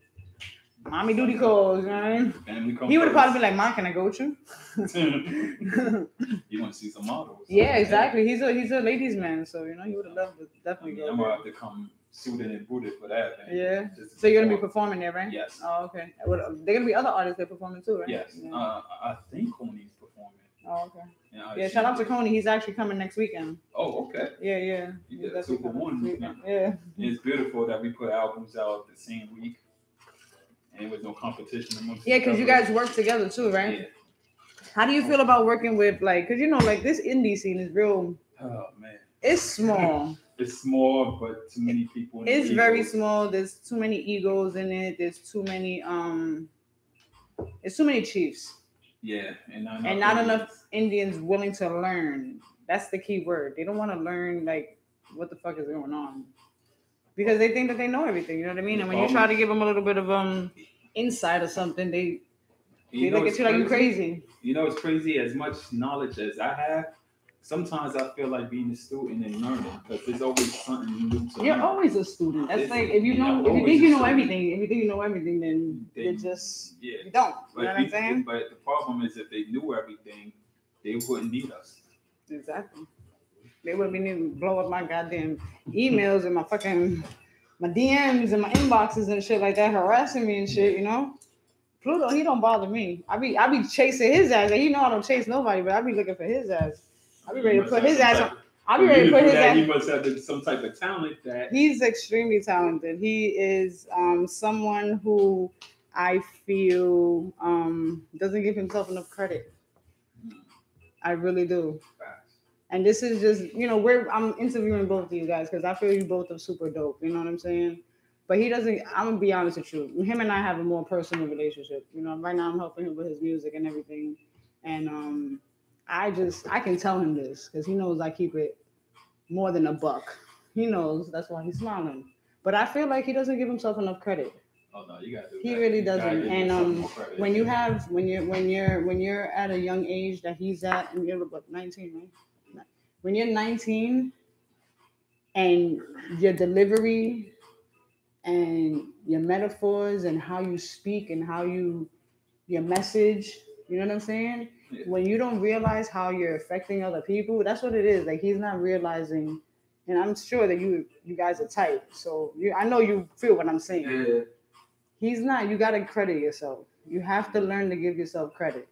mommy duty calls, you know what I mean? And we come He would have first. probably been like, Mom, can I go with you? You want to see some models? Yeah, exactly. He's a ladies' man, so you know he would have loved to definitely go. I'm gonna have to come suited and booted for that. Man. Yeah. Just to So you're gonna be perform. performing there, right? Yes. Oh, okay. They're gonna be other artists that performing too, right? Yes. Yeah. I think Coney's performing. Oh, okay. Yeah, Yeah, shout out to Coney. He's actually coming next weekend. Oh, okay. Yeah. You He's get definitely 2 for coming 1. next weekend. Yeah. It's beautiful that we put albums out the same week, and with no competition amongst. Yeah, each because you other. guys work together too, right? Yeah. How do you feel about working with because like this indie scene is real. Oh man. It's small. It's small, but too many people. in the It's very egos. small. There's too many egos in it. There's too many it's too many chiefs Yeah, and not enough Indians willing to learn. That's the key word. They don't want to learn like what the fuck is going on because they think that they know everything. You know what I mean? And when you try to give them a little bit of insight or something, they look at you like you crazy. You know, it's crazy. As much knowledge as I have, sometimes I feel like being a student and learning because there's always something new to You're learn. always a student. That's It's- like if you yeah, know, if you always think a you know student. everything, then Then- you just Yeah. you don't. But You know what I'm saying? But the problem is if they knew everything, they wouldn't need us. Exactly. They wouldn't be needing to blow up my goddamn emails and my DMs and my inboxes and shit like that, harassing me and shit, you know? Pluto, he don't bother me. I be chasing his ass. Like, you know I don't chase nobody, but I be looking for his ass. I be ready to put his ass on. I be ready to put his ass. He must have some type of talent that. He's extremely talented. He is someone who I feel doesn't give himself enough credit. I really do. And this is just, I'm interviewing both of you guys because I feel you both are super dope. You know what I'm saying? But he doesn't, I'm going to be honest with you. Him and I have a more personal relationship. You know, right now I'm helping him with his music and everything. And I can tell him this because he knows I keep it more than a buck. He knows, that's why he's smiling. But I feel like he doesn't give himself enough credit. Oh no, you gotta do He that. really You gotta doesn't. give And yourself more credit. when you're at a young age that he's at, and you're what, 19, right? When you're 19 and your delivery and your metaphors and how you speak and your message, you know what I'm saying? Yeah. When you don't realize how you're affecting other people, that's what it is. Like he's not realizing, and I'm sure that you guys are tight. So I know you feel what I'm saying. Yeah. He's not. You gotta credit yourself. You have to learn to give yourself credit.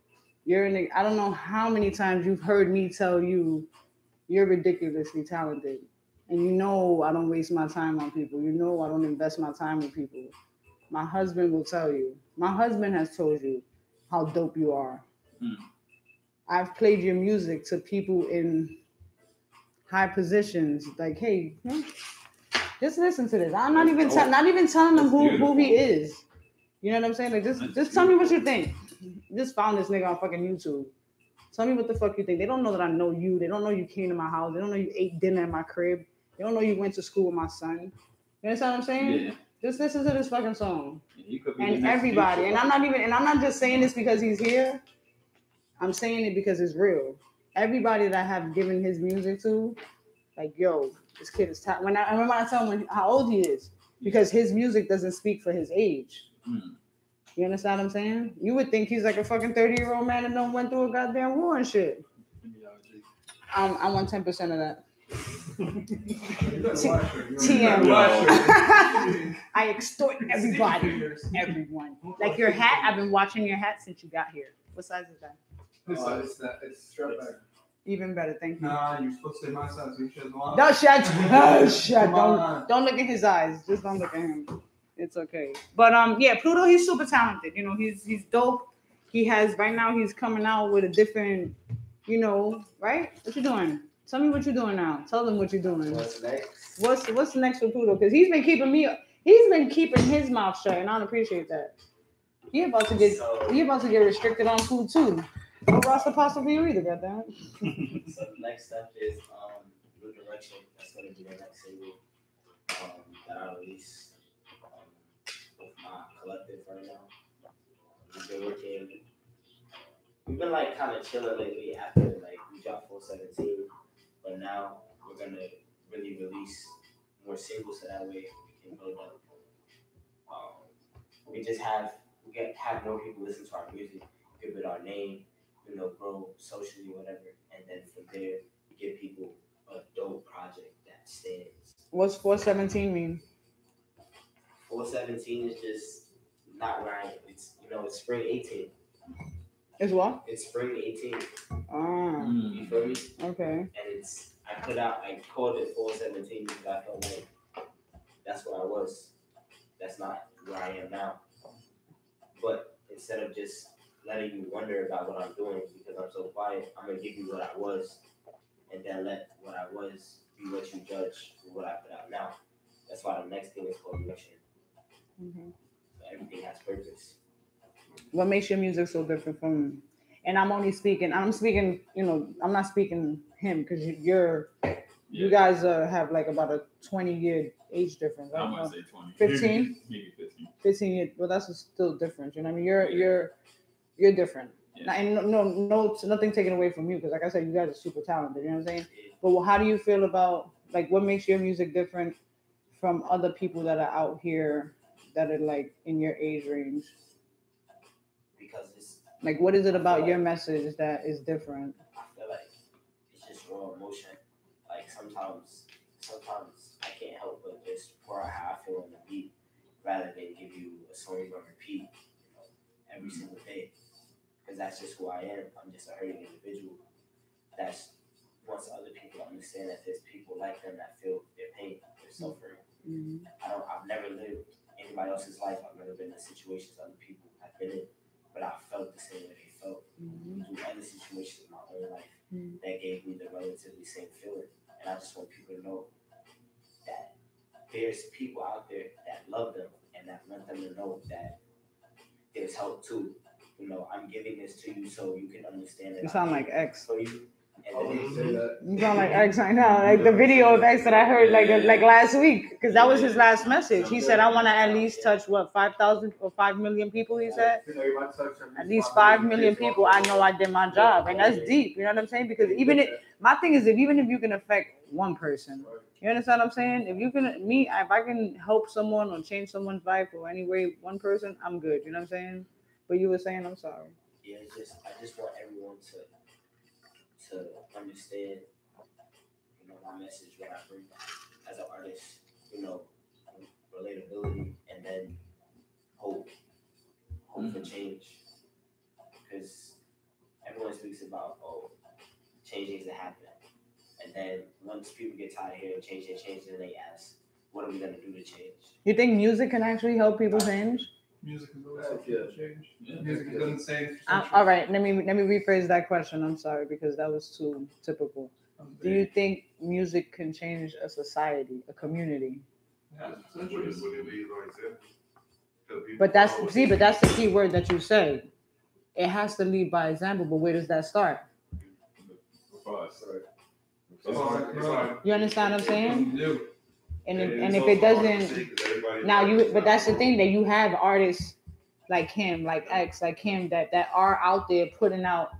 I don't know how many times you've heard me tell you you're ridiculously talented. And you know I don't waste my time on people. You know I don't invest my time with people. My husband will tell you. My husband has told you how dope you are. I've played your music to people in high positions. Like, hey, just listen to this. I'm not even telling them who he is. You know what I'm saying? Like, just tell me what you think. Just found this nigga on fucking YouTube. Tell me what the fuck you think. They don't know that I know you. They don't know you came to my house. They don't know you ate dinner in my crib. They don't know you went to school with my son. You understand what I'm saying? Yeah. Just listen to this fucking song. He could be the And next everybody. Future. And I'm not just saying this because he's here. I'm saying it because it's real. Everybody that I have given his music to, like, yo, this kid is talented. I remember I tell him how old he is because his music doesn't speak for his age. You understand what I'm saying? You would think he's like a fucking 30-year-old man that done went through a goddamn war and shit. I want 10% of that. TM. I extort everybody. Everyone. Like your hat, I've been watching your hat since you got here. What size is that? It's strap back. Even better, thank you. Nah, you're supposed to say my size. So you should know. Don't shut. Don't look at his eyes. Just don't look at him. It's okay. But yeah, Pluto, he's super talented. You know, he's dope. He has right now. He's coming out with a different, you know, right? What you doing? Tell me what you're doing now. Tell them what you're doing. What's next? What's next for Pluto? Because he's been keeping his mouth shut, and I don't appreciate that. He about to get restricted on food too. No roster pasta for you either, goddamn. So the next step is New Direction. That's gonna be the next single that I release with my collective right now. We've been like kind of chilling lately after like we dropped 417, but now we're gonna really release more singles so that way we can build up. We have more people listen to our music, give it our name, you know, grow socially, whatever, and then from there give people a dope project that stands. What's 417 mean? 417 is just not where I am. It's it's spring 18. Is what? It's spring 18. You feel me? Okay. And I called it 417 because I felt like that's what I was. That's not where I am now. But instead of just letting you wonder about what I'm doing because I'm so quiet, I'm gonna give you what I was, and then let what I was be what you judge for what I put out now. That's why the next thing is called Mission. Mm-hmm. So everything has purpose. What makes your music so different from? And I'm speaking, you know, I'm not speaking him because you guys have like about a 20-year age difference. I want to say 20. 15? Maybe 15. 15 years. Well, that's still different. You know what I mean? You're different. Yeah. And no, nothing taken away from you because, like I said, you guys are super talented. You know what I'm saying? But how do you feel about like what makes your music different from other people that are out here that are like in your age range? Because it's like, what is it about your message that is different? I feel like it's just raw emotion. Like sometimes I can't help but just pour out how I feel on the beat rather than give you a song on repeat, every single day. Because that's just who I am. I'm just a hurting individual. That's wants other people to understand that there's people like them that feel their pain, their suffering. Mm-hmm. I've never lived anybody else's life. I've never been in situations other people have been in, but I felt the same way they felt through other situations in my own life that gave me the relatively same feeling. And I just want people to know that there's people out there that love them and that want them to know that there's help too. You know, I'm giving this to you so you can understand it. You sound like X. For you. You sound like X right now. Like the video of X that I heard like last week, because that was his last message. He said, I want to at least touch 5,000 or 5 million people, he said. At least 5 million people, I know I did my job. And that's deep, you know what I'm saying? Because my thing is, even if you can affect one person, you understand what I'm saying? If I can help someone or change someone's life or any way, one person, I'm good, you know what I'm saying? But you were saying, I'm sorry. Yeah, I just want everyone to understand, you know, my message, what I bring as an artist, you know, relatability, and then hope for change. Because everyone speaks about, change needs to happen. And then once people get tired of hearing change, then they ask, what are we going to do to change? You think music can actually help people change? Music is always change. Yeah. Music is insane. All right, let me rephrase that question. I'm sorry because that was too typical. Do you think music can change a society, a community? Yeah, but that's the key word that you said. It has to lead by example. But where does that start? us. It's hard. You understand what I'm saying? You And if it doesn't, now but that's the thing, that you have artists like him, like X, like him, that are out there putting out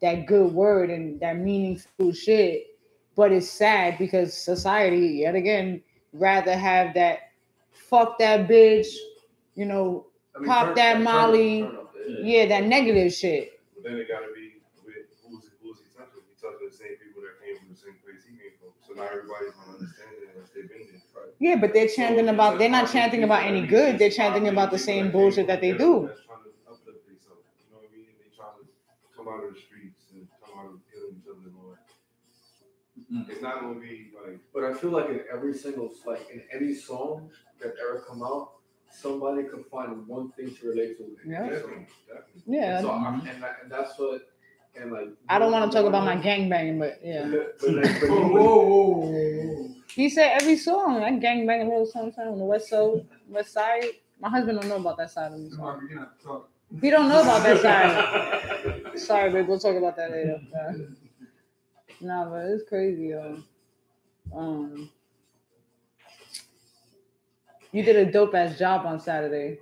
that good word and that meaningful shit. But it's sad because society, yet again, rather have that fuck that bitch, you know, pop that Molly, that negative shit. But then it gotta be with who's he touching? He touching the same people that came from the same place he came from. So not everybody's gonna understand it unless they've been there. Right? Yeah, but they're chanting about, they're not chanting about any good. They're chanting about the same bullshit that they do. That's trying to uplift themselves. You know what I mean? They trying to come out of the streets and come out of killing each other and all that. It's not gonna be like. But I feel like in every single, like in any song that ever come out, somebody could find one thing to relate to. Yeah. Definitely. Yeah. So and that's what, and like. I don't want to talk about my gangbanging, but yeah. Whoa. He said every song, I gangbang a little something on the west side. My husband don't know about that side of me. He don't know about that side. Sorry, babe. We'll talk about that later. Nah, but it's crazy, yo. You did a dope ass job on Saturday.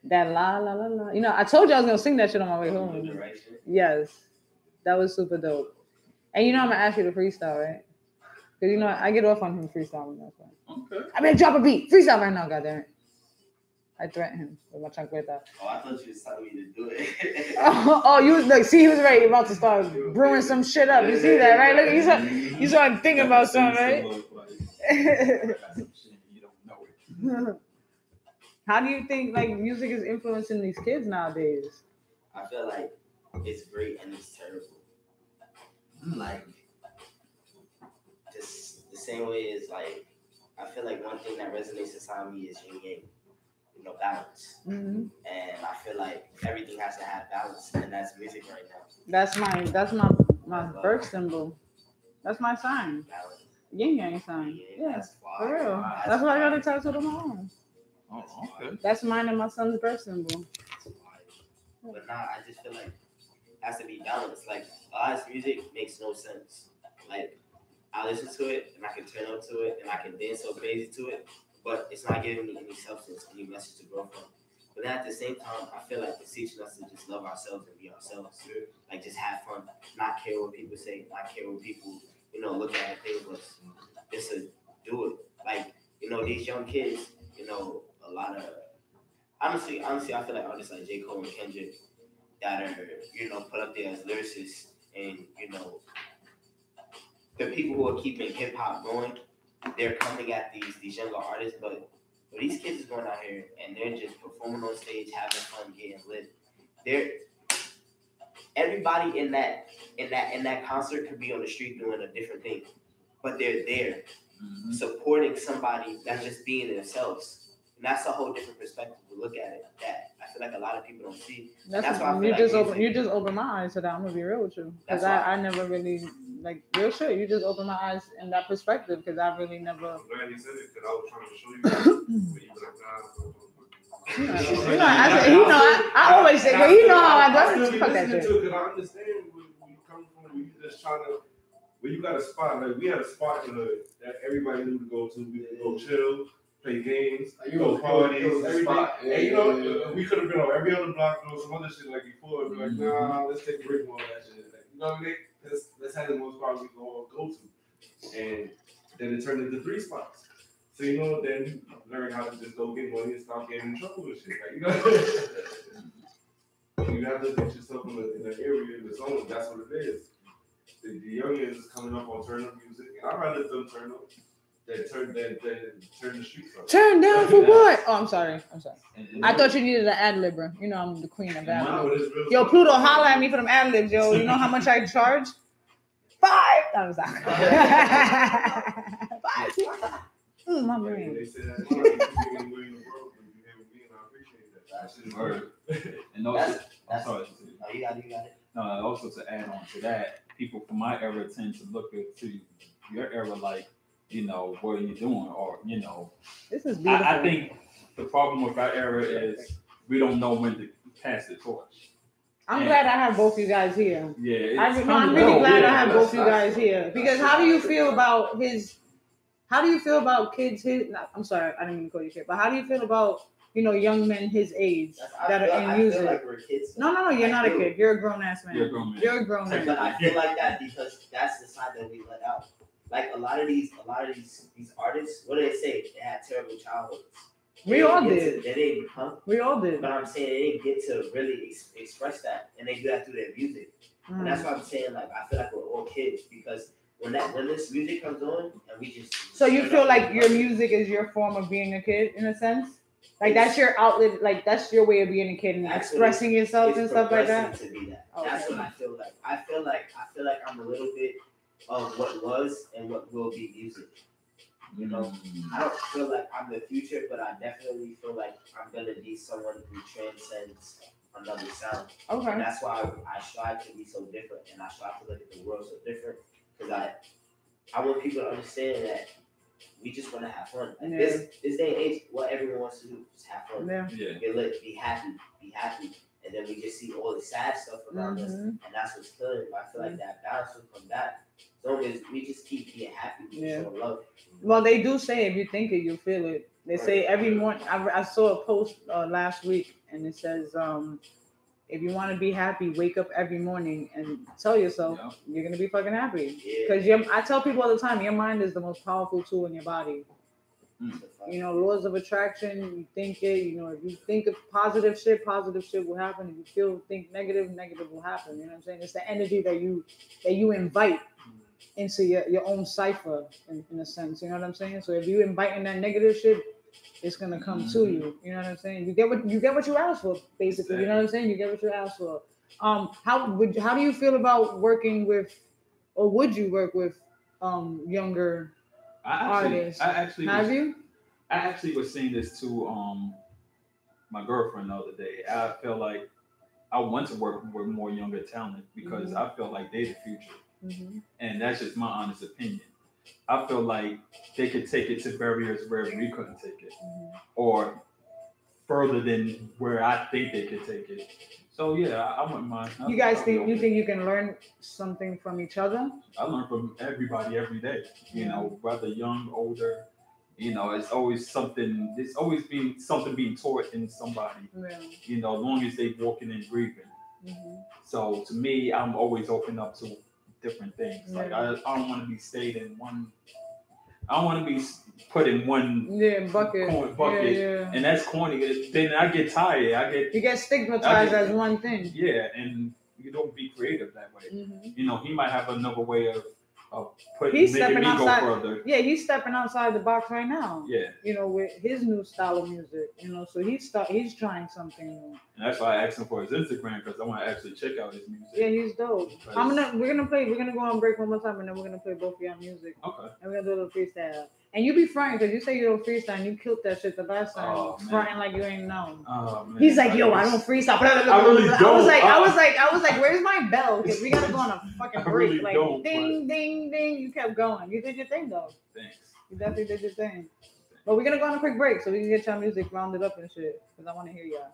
That la la la la. You know, I told you I was gonna sing that shit on my way home. Yes, that was super dope. And you know, I'm gonna ask you to freestyle, right? Because you know, I get off on him freestyling. That's why. Okay. I better drop a beat. Freestyle right now, goddammit. I threatened him with my chancleta. Oh, I thought you was telling me to do it. You was like, see, he was ready, about to start brewing some shit up. You see that, right? Look, you started thinking about something, right? How do you think like music is influencing these kids nowadays? I feel like it's great and it's terrible. Like, just the same way as like, I feel like one thing that resonates inside me is yin yang. You know, balance. Mm-hmm. And I feel like everything has to have balance, and that's music right now. That's my birth symbol. That's my sign. Balance. Yin yang sign. Yeah, That's for real. Wow. That's why I got a tattoo on my arm. Oh, okay. That's mine and my son's birth symbol. But now I just feel like it has to be balanced. Like, a lot of music makes no sense. Like, I listen to it and I can turn up to it and I can dance so crazy to it, but it's not giving me any substance, any message to grow from. But then at the same time, I feel like it's teaching us to just love ourselves and be ourselves. Like, just have fun, not care what people say, not care what people, you know, look at things, but just to do it. Like, you know, these young kids, you know, a lot of, honestly, I feel like artists like J. Cole and Kendrick that are, you know, put up there as lyricists, and, you know, the people who are keeping hip hop going, they're coming at these younger artists, but these kids is going out here and they're just performing on stage, having fun, getting lit. Everybody in that concert could be on the street doing a different thing, but they're there supporting somebody that's just being themselves. And that's a whole different perspective to look at it that I feel like a lot of people don't see. That's why I feel you just open my eyes to that. I'm gonna be real with you, because I never really, like, real shit. You just open my eyes in that perspective, because I really never. I'm glad you said it, because I was trying to show you. I always say, well, you know how I do. Fuck that shit. Because I understand where you come from. You just trying to. Well, you got a spot. Like, we had a spot in the hood that everybody knew to go to. We could go chill, play games, go parties, everything. And you know, we could have been on every other block, or some other shit like before. Be like, nah, let's take a break from all that shit. Like, you know what I mean? Let's have the most spot we go to. And then it turned into 3 spots. So, you know, then you learn how to just go get money and stop getting in trouble and shit. Like, you know, you have to get yourself in an area in the zone. That's what it is. The youngins is coming up on turn up music, and I'd rather them turn up than turn the streets up. Turn down for what? Oh, I'm sorry. I thought you needed an ad libber. You know, I'm the queen of ad libs. Yo, Pluto, holla at me for them ad libs, yo. You know how much I charge? 5. That was that. 5. My brain. They say that anywhere in the world, but you never been. I appreciate that. And also, I'm sorry. Oh, you got it. No, also to add on to that, people from my era tend to look to your era like, you know, what are you doing? Or, you know, this is beautiful. I think the problem with our era is we don't know when to pass the torch. I'm glad I have both you guys here. Yeah, I'm really glad I have both you guys here because how do you feel about his? How do you feel about kids? I'm sorry, I didn't mean to call you kid, but how do you feel about young men his age that are in music? I feel like we're kids. No, you're not a kid. You're a grown ass man. You're a grown man. You're a grown man. But I feel like that because that's the side that we let out. Like a lot of these artists, what do they say? They had terrible childhoods. We all did. They didn't, huh? We all did. But I'm saying they didn't get to really express that, and they do that through their music. And that's why I'm saying, like, I feel like we're all kids because when this music comes on, and we just. So you feel like your music is your form of being a kid in a sense? Like that's your outlet, like that's your way of being a kid and expressing yourself and stuff like that. To be that. Okay. That's what I feel like. I feel like I'm a little bit of what was and what will be music. You know, I don't feel like I'm the future, but I definitely feel like I'm gonna be someone who transcends another sound. Okay. And that's why I strive to be so different, and I strive to look at the world so different, because I want people to understand that we just want to have fun. Like this day and age, what everyone wants to do is have fun. Get lit, be happy, and then we just see all the sad stuff around us, and that's what's good. I feel like that balance will come back. As long as we just keep being happy, show love. Well, they do say if you think it, you feel it. They say every morning. I saw a post last week, and it says, if you want to be happy, wake up every morning and tell yourself you're gonna be fucking happy. Because I tell people all the time, your mind is the most powerful tool in your body. You know, laws of attraction. You think it. You know, if you think of positive shit will happen. If you think negative will happen. You know what I'm saying? It's the energy that you invite into your own cipher in a sense, you know what I'm saying? So if you inviting that negative shit, it's gonna come to you. You know what I'm saying? You get what you asked for, basically. You know what I'm saying? You get what you asked for. How do you feel about working with, or would you work with younger artists? I actually was saying this to my girlfriend the other day. I feel like I want to work with more younger talent because I feel like they're the future. And that's just my honest opinion. I feel like they could take it to barriers where we couldn't take it, or further than where I think they could take it. So yeah, I wouldn't mind. You guys think you can learn something from each other? I learn from everybody every day. You know, whether young, older. You know, it's always something. There's always being something being taught in somebody. You know, as long as they walking and breathing. So to me, I'm always open up to different things. Like I don't want to be stayed in one. I don't want to be put in one bucket, and that's corny. Then I get tired. You get stigmatized as one thing. Yeah, and you don't be creative that way. You know, he might have another way of making me go further. Yeah, he's stepping outside the box right now. Yeah, you know, with his new style of music. You know, so he's trying something new. And that's why I asked him for his Instagram because I want to actually check out his music. Yeah, he's dope. We're gonna go on break one more time and then we're gonna play both of your music. Okay. And we're gonna do a little freestyle. And you be fronting because you say you don't freestyle and you killed that shit the last time. Fronting like you ain't known. Oh, man. He's like, yo, I don't freestyle. I really don't. I was like, where's my bell? Because we gotta go on a fucking break. Really like don't, ding, ding, ding. You kept going. You did your thing though. Thanks. You definitely did your thing. But we're gonna go on a quick break so we can get your music rounded up and shit. Because I want to hear y'all.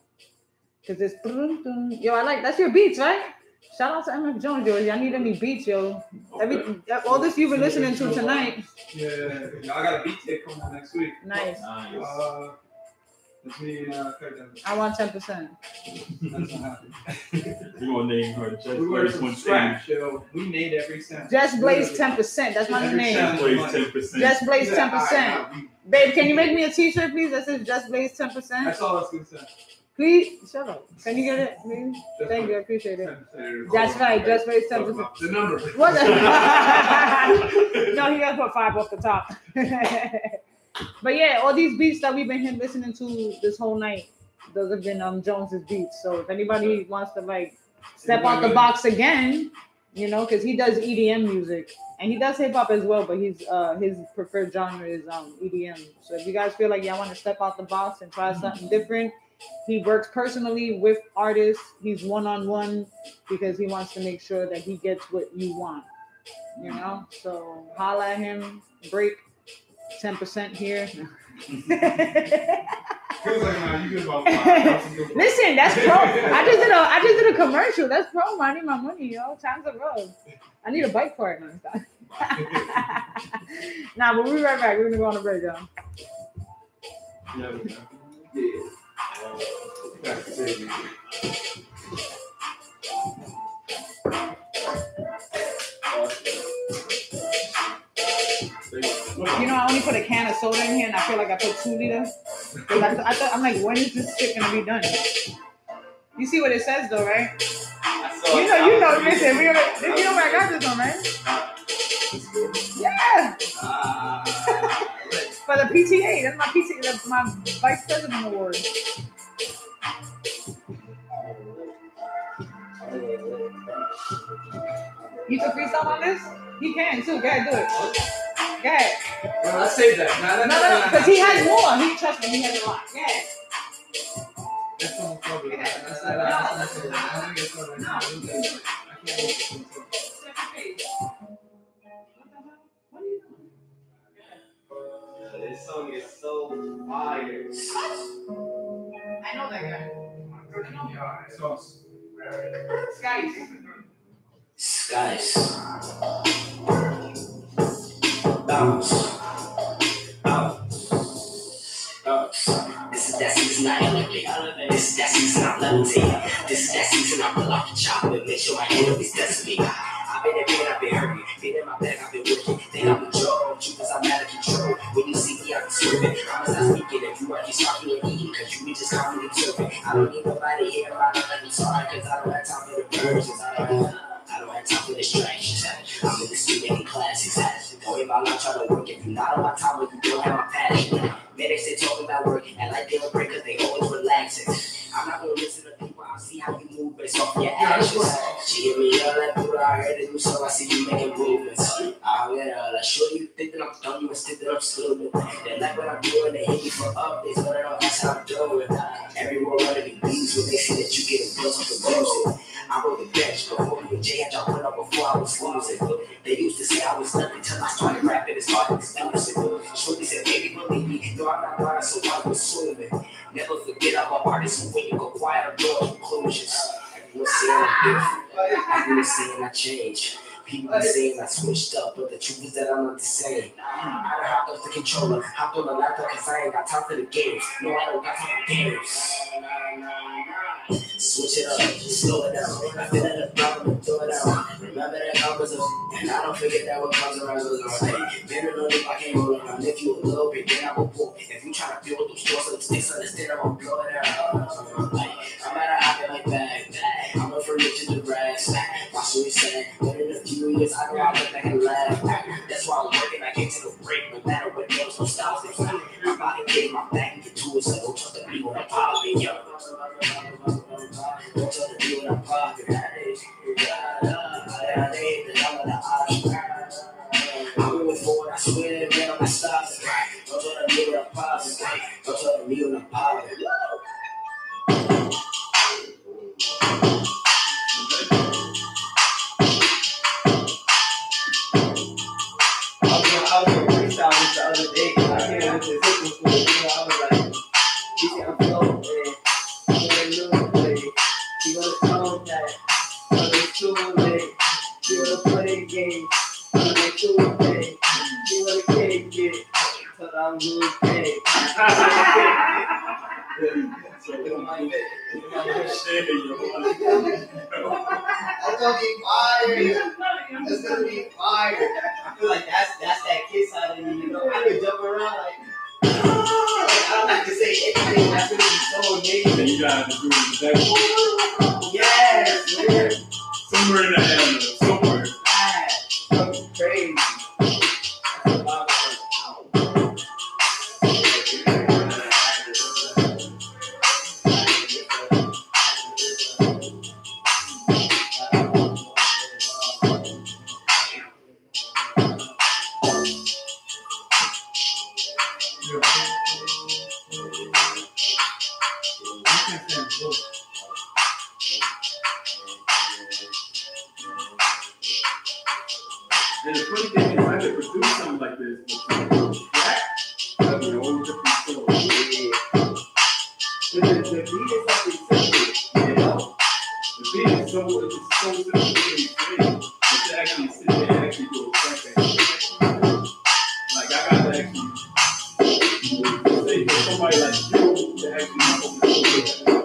Because it's yo, that's your beats, right? Shout out to MF Jones, yo. Y'all need any beats, yo. All this you've been listening to tonight. Yeah, I got a beat tape coming next week. Nice. That's me. I want 10%. That's not happening. We gonna name her Just We were Blaze from 110. scratch, yo. We made every sound. Just Blaze 10%. That's my Every name. sound. Just Blaze 10%. Just Blaze 10%. Babe, can you make me a t-shirt, please? That says Just Blaze 10%. That's all I was gonna say. Please, shut up. Can you get it, please? Thank you, I appreciate it. That's right, Just Blaze 10%. The number. What? No, he gotta put 5 off the top. But yeah, all these beats that we've been listening to this whole night, those have been Jones's beats. So if anybody wants to like step out the box again, you know, because he does EDM music and he does hip hop as well, but his preferred genre is EDM. So if you guys feel like y'all want to step out the box and try something different, he works personally with artists. He's one-on-one because he wants to make sure that he gets what you want. You know, so holla at him. Break 10% here. He was like, nah, Listen, that's pro. I just did a commercial. That's pro. I need my money, yo. Times are rough. I need a bike for it now. Nah, but we'll be right back. We're gonna go on a break, y'all. You know, I only put a can of soda in here, and I feel like I put 2 liters. I'm like, when is this shit gonna be done? You see what it says, though, right? You know. Listen, you know where I got this one, right? Yeah. For the PTA, that's my PTA, that's my vice president award. You can freestyle on this? He can too. Go ahead, do it. Go ahead. Well, let's save that. No, because he has more. He trust me, he has a lot. Go ahead. This song is so fire. I know that guy. Skies. Bounce. This is that season I elevate. This is that season I levitate. This is that season I pull off the chopper and make sure my enemies decimate. I've been in pain, I've been hurting. Been in my bag, I've been working. Think I'm in trouble, cause I'm out of control. When you see me, I be swerving. I'm not speaking. If you are, you stop you and eating, cause you be just calmly observing. I don't need nobody here, I don't let them talk, cause I don't have time for the versions. I don't have time for distractions. I'm in the street making classics. Don't worry about not trying to work if you're not on my time or you don't have my passion. Man, they say talking about work and like they don't break cause they always relaxing. I'm not gonna listen to people, I'll see how you move based off your actions. She hit me up like, dude, I heard it, so I see you making movements. I'll get her, like, sure you think that I'm dumb, you instead that I'm stupid. They like what I'm doing, they hit me for updates, but I know that's how I'm doing. Everyone wanna be bees when they see that you getting built up and music. I wrote the bench before me and Jay had y'all put up before I was losing. They used to say I was nothing till I started rapping and started exclusive. Shorty said, baby, believe me, no, I'm not lying, so I was swimming. Never forget I'm a artist, so when you go quiet, I'm drawing conclusions. Everyone's saying I'm different, everyone's saying I changed. People be saying I switched up, but the truth is that I'm not the same. I done hopped off the controller, hopped on the laptop cause I ain't got time for the games. No, I don't got time for games. Switch it up, slow it down. I feel that the problem, throw it out. Remember that comes up, and I don't forget that what comes around goes around. Better know if I can't roll around. If you a little bit, then I will pull. If you try to build those stores of sticks, understand I'm gonna blow it out. I'm at a hobby like that. I'm a free to the rags. Watch what we say, but in a few years, I know I'll look back and laugh. That's why I'm working, I can't take a break, no matter what else, no stops. I'm about to get my back and get to it, so don't trust the people that follow me, yo. Don't tell the people I'm popping. I'm moving forward, I swear, man, I'm not stopping. Don't tell the people I'm popping. Don't tell the people I'm popping. I was gonna freestyle this the other day because I came with this hip school. I was like, I'm floating, man. I'm gonna lose, baby. You wanna come back? I'm gonna too late. You wanna play a game? I'm gonna too late. You wanna cake it? But I'm good, babe. That's gonna be fire. That's gonna be fire. I feel like that's that kid side of me, you know. I could jump around like I don't have to say anything. That's gonna be so amazing. And you gotta do it. Yes, man. Somewhere in the area, somewhere. That's crazy. That's a lot of fun. beat is something simple, you know? The beat is so simple to be created, but to actually sit there and actually do a track that like I got to actually say for somebody like you to actually come up with something.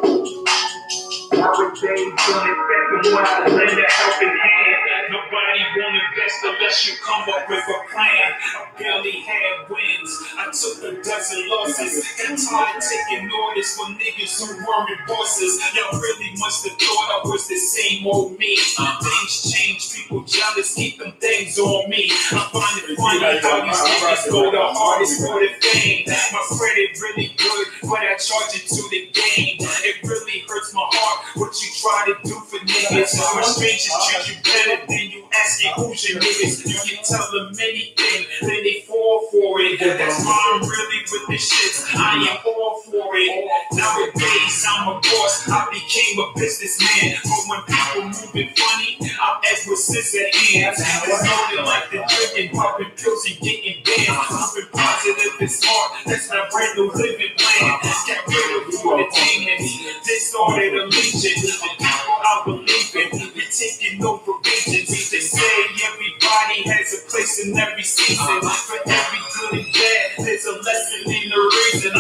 Nowadays, don't expect the more to lend a helping hand. Nobody won't invest unless you come up with a plan. I barely had wins. I took a dozen losses. Got tired of taking orders from niggas who weren't bosses. Y'all really must have thought I was the same old me. Things change, people jealous, keep them things on me. I find it funny how these niggas go the hardest for the fame. My credit really good, but I charge it to the game. It really hurts my heart what you try to do for niggas. When strangers treat you better than you asking who's your niggas. You can tell them anything, then they fall for it. That's why I'm really with the shits. I am all for it. Nowadays I'm a boss, I became a businessman. But when people moving funny, I'm Edward Sis at ends. It's nothing like the drinking, popping pills and getting banned. Moving positive and smart, that's my brand new living plan. Got rid of entertainment, they started a legion. The people I believe in, you're taking over regions. They say everybody has a place in every season. For every good and bad, there's a lesson in the reason.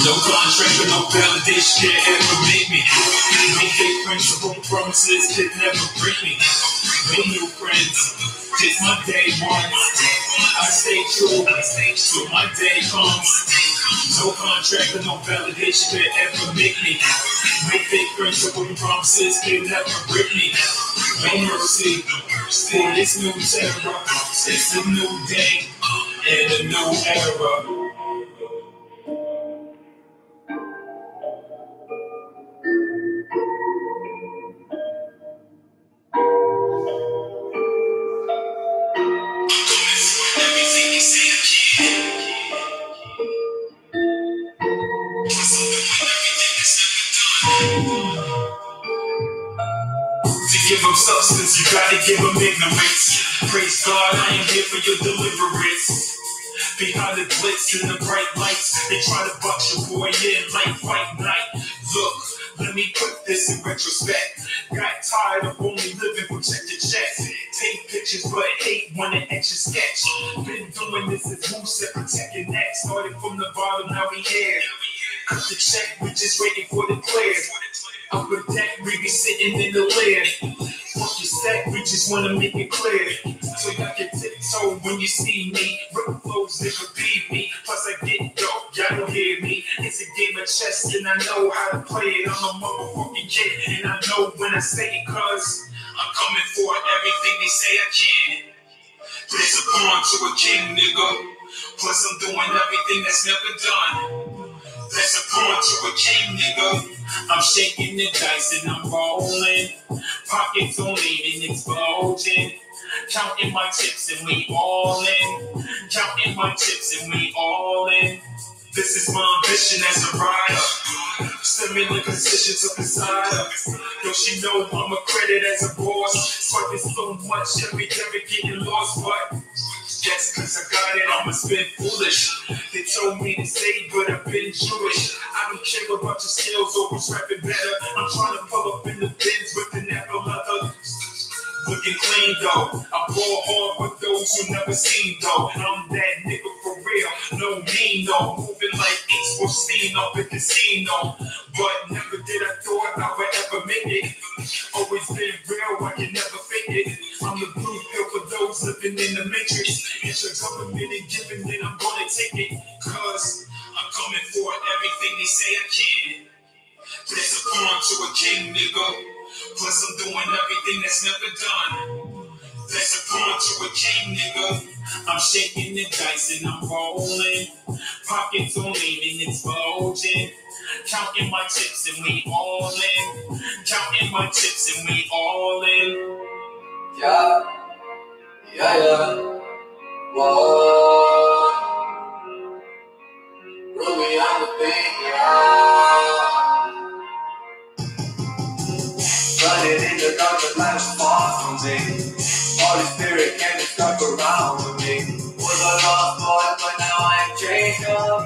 No contract or no validation can ever make me. No fake principle promises can never break me. No new friends, just my day one. I stay true, till my day comes. No contract or no validation can ever make me. No fake principle promises can never break me. No mercy for this new terror. It's a new day and a new era. Give them substance, you gotta give them ignorance. Praise God, I am here for your deliverance. Behind the glitz and the bright lights, they try to box your boy in like fight night. Look, let me put this in retrospect. Got tired of only living from check to check. Take pictures but hate when an extra sketch. Been doing this as Moose protecting next. Started from the bottom, now we here. Cut the check, we just waiting for the clear. Upper deck, we be sitting in the lid. Fuck your set, we just wanna make it clear. So y'all can tiptoe when you see me. Rip flows never beat me. Plus I get dope, y'all don't hear me. It's a game of chess and I know how to play it. I'm a motherfucking kid and I know when I say it, cause I'm coming for everything they say I can. There's a pawn to a king, nigga. Plus I'm doing everything that's never done. That's a pawn to a king, nigga. I'm shaking the dice and I'm rolling. Pockets only and exploding. Counting my chips and we all in. Counting my chips and we all in. This is my ambition as a rider. Similar positions of desire. Don't she know I'm a credit as a boss? Swiping so much every getting lost, but yes, cause I got it, I'ma spend foolish. They told me to say, but I've been Jewish. I don't care about your skills or who's rapping better. I'm trying to pull up in the bins with the never leather. Looking clean though, I ball hard with those who never seen though. I'm that nigga for real, no mean no. Moving like Ace or Steam up in casino. But never did I thought I would ever make it. Always been real, I can never fake it. I'm the blue pill for those living in the matrix. It's your government and giving, then I'm gonna take it. Cause I'm coming for everything they say I can. There's a pawn to a king, nigga. Plus I'm doing everything that's never done. There's a pawn to a king, nigga. I'm shaking the dice and I'm rolling. Pockets only and exploding. Counting my chips and we all in. Counting my chips and we all in. Yeah, yeah. Whoa. Ruby on the thing, yeah. Running in the dark, but life is far from me. Holy Spirit came and stuck around with me. Was a lost boy, but now I am changed up.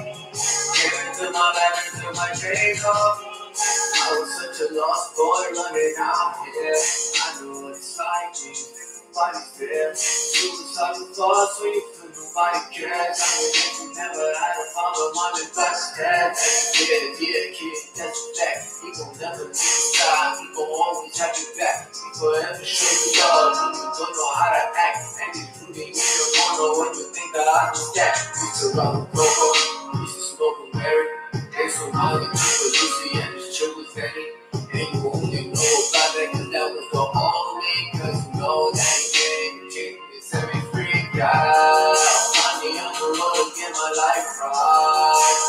Giving to my back until my chains off. I was such a lost boy running out here. I know what it's like when you think nobody's there. Suicidal thoughts when you feel nobody cares. I mean, if you never had a father, mom is back dead. Yeah, kid, that's a fact. He gon' never be inside. He gon' always have your back. He forever show you love when you don't know how to act. And it's rooting in your corner when you think that I just that. Used to rock the go-go, used to smoke and marry. There's so many people you see and it's chill with any. And you only know about that cause that was the only. Cause you know that he can set me free. God, finally on the road to get my life right.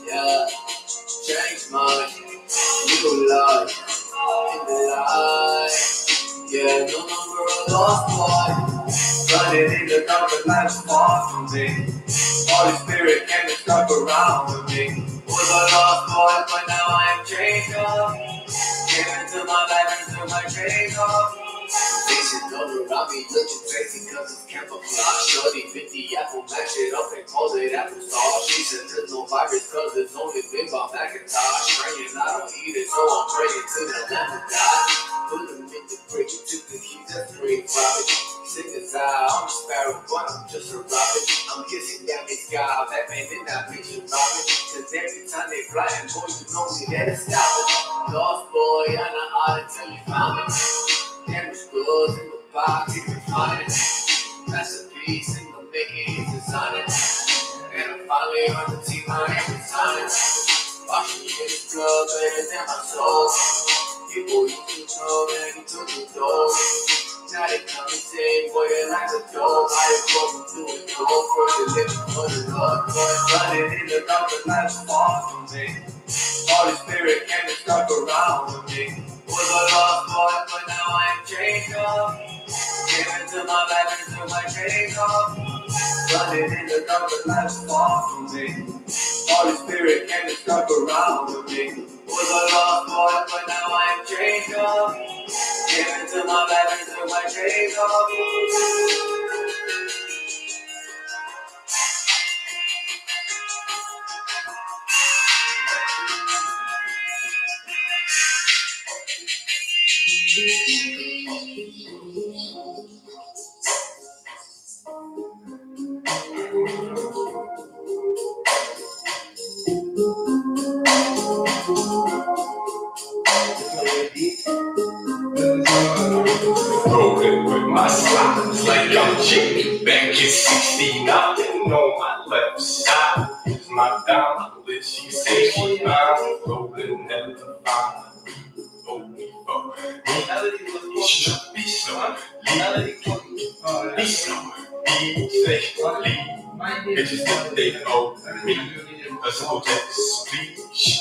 Yeah, change my new life in the light. Yeah, no longer a lost boy. Running in the dark, but life's far from me. Holy Spirit came and stuck around with me. Was a lost boy, but now I am changed up. Came into my life until my chains off. Faces all around me looking crazy cause it's camouflage. Shorty 50 apple, mash it up and call it apple sauce. She said there's no virus cause it's only been by Macintosh. Praying I don't eat it, so I'm praying to the lemon die. Put them in the fridge, took the keys, that's free profit. Sick as I'm a sparrow, but I'm just a robin. I'm kissing down the sky, that man did not make you robin. Cause every time they flying, boy, you know me, that'll stop it. Lost boy, I know how to tell you found it. Damn, the scrolls in the box, you can find it. Masterpiece in the making, it's designing. And I'm finally on the team, I am resigning. Watching you in the club, better than my soul. People you control, and you took the door. Now they come and say, boy, your life's a dope. I am going to it, go for the living for the Lord. Boy, running in the dark, but life's far from me. Holy Spirit came and stuck around with me. Was a lost boy, but now I am changed up. Came into my life until my chains off. Running in the dark, but life's far from me. Holy Spirit came and stuck around with me. Was a lost boy, but now I am changed up. Came into my life until my chains off. Rolling with my slides like young Jimmy back in 69. On my left side is my down list. She say she fine, rolling never fine. It should be so. Be slow, be safely. It's just that they owe me a simple text speech.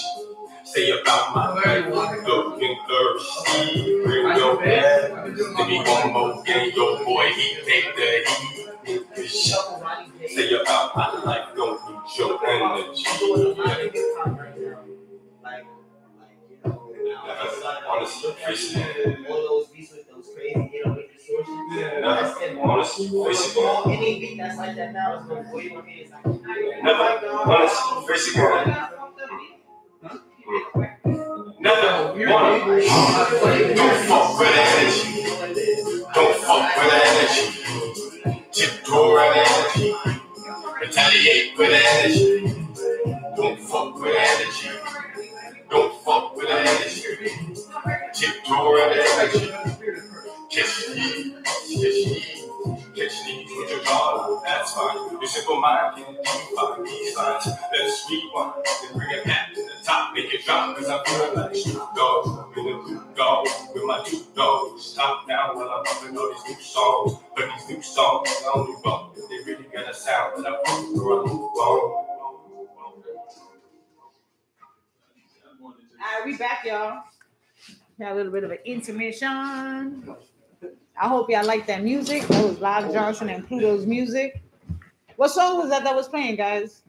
Say about my life, looking thirsty. Bring your bed, give me one more game. Your boy, he take the heat. Say about my life, don't lose your energy. Honestly, all those beats with those crazy, distortions. Honestly, any beat that's like that now is going to wave on me. It's like, honestly, basically. Never don't fuck with energy. Don't fuck with energy. Tiptoe with energy. Retaliate with energy. Don't fuck with energy. Don't fuck with energy. Tiptoe with energy. Catch these with your dollar, that's fine. Your simple mind can find these lines. Let's rewind and bring it back to the top. Make it drop, cause I feel like Snoop Dogg. In a blue dog with my two dogs. Stop now while I'm bumping all these new songs. But these new songs, I only bump if they really got a sound. And I put through a move on. All right, we back, y'all. Had a little bit of an intermission. I hope y'all like that music. That was Live Johnson and Pluto's music. What song was that was playing, guys?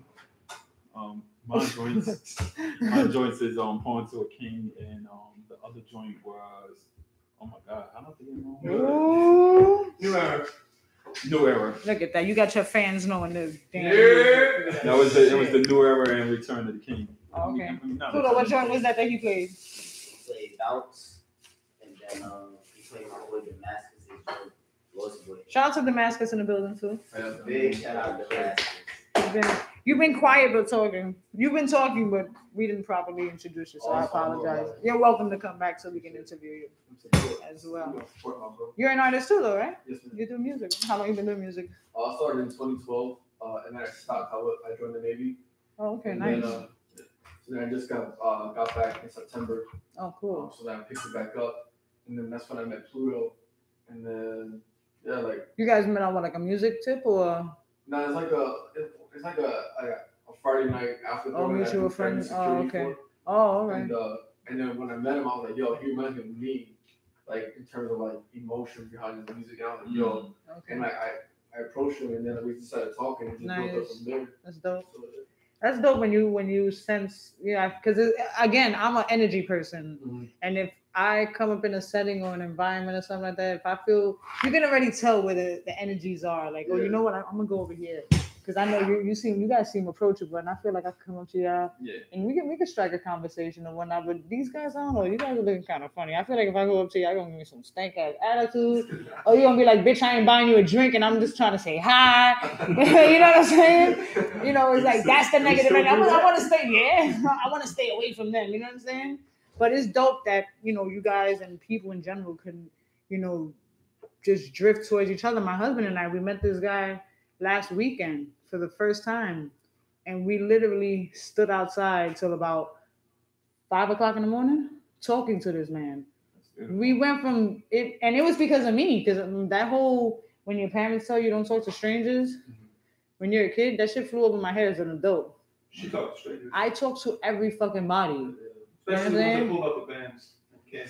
My joints is Pawn to a King, and the other joint was, oh my God, I don't think you know. New Era. Look at that. You got your fans knowing this. It was the New Era and Return of the King. Oh, okay. Not Pluto, what joint was that he played? He played Bounce, and then he played my boy Damascus. Shout out to Damascus in the building too. Big shout out to Damascus. You've been quiet but talking. You've been talking, but we didn't properly introduce you, so I apologize. You're welcome to come back so we can interview you as well. You're an artist too, though, right? Yes, ma'am. You do music. How long you been doing music? I started in 2012, and then I stopped. I joined the Navy. Oh, okay, And nice. Then, so then I just got back in September. Oh, cool. So then I picked it back up, and then that's when I met Pluto, and then yeah, like. You guys met on what, like a music tip or? No, it's like a Friday night after. Oh, mutual friends. Oh, okay. Oh, all right. And then when I met him, I was like, yo, he reminds me of me, like in terms of like emotion behind his music. And I was like, yo, okay. And I approached him, and then we just started talking, and just built up from there. That's dope. That's dope when you sense, because again, I'm an energy person, and if I come up in a setting or an environment or something like that, if I feel, you can already tell where the energies are. Like, oh, you know what, I'm gonna go over here because I know you guys seem approachable, and I feel like I come up to y'all, and we can strike a conversation and whatnot. But these guys, I don't know, you guys are looking kind of funny. I feel like if I go up to you, you're gonna give me some stank ass attitude, or you're gonna be like, bitch, I ain't buying you a drink, and I'm just trying to say hi. You know what I'm saying? You know, it's like that's the negative. I want to stay, I want to stay away from them. You know what I'm saying? But it's dope that, you guys and people in general can, just drift towards each other. My husband and I, we met this guy last weekend for the first time. And we literally stood outside till about 5 o'clock in the morning talking to this man. We went from it, and it was because of me. Because that whole, when your parents tell you don't talk to strangers, when you're a kid, that shit flew over my head as an adult. She talked to strangers. I talk to every fucking body. Especially when they pull up the bands. Yeah,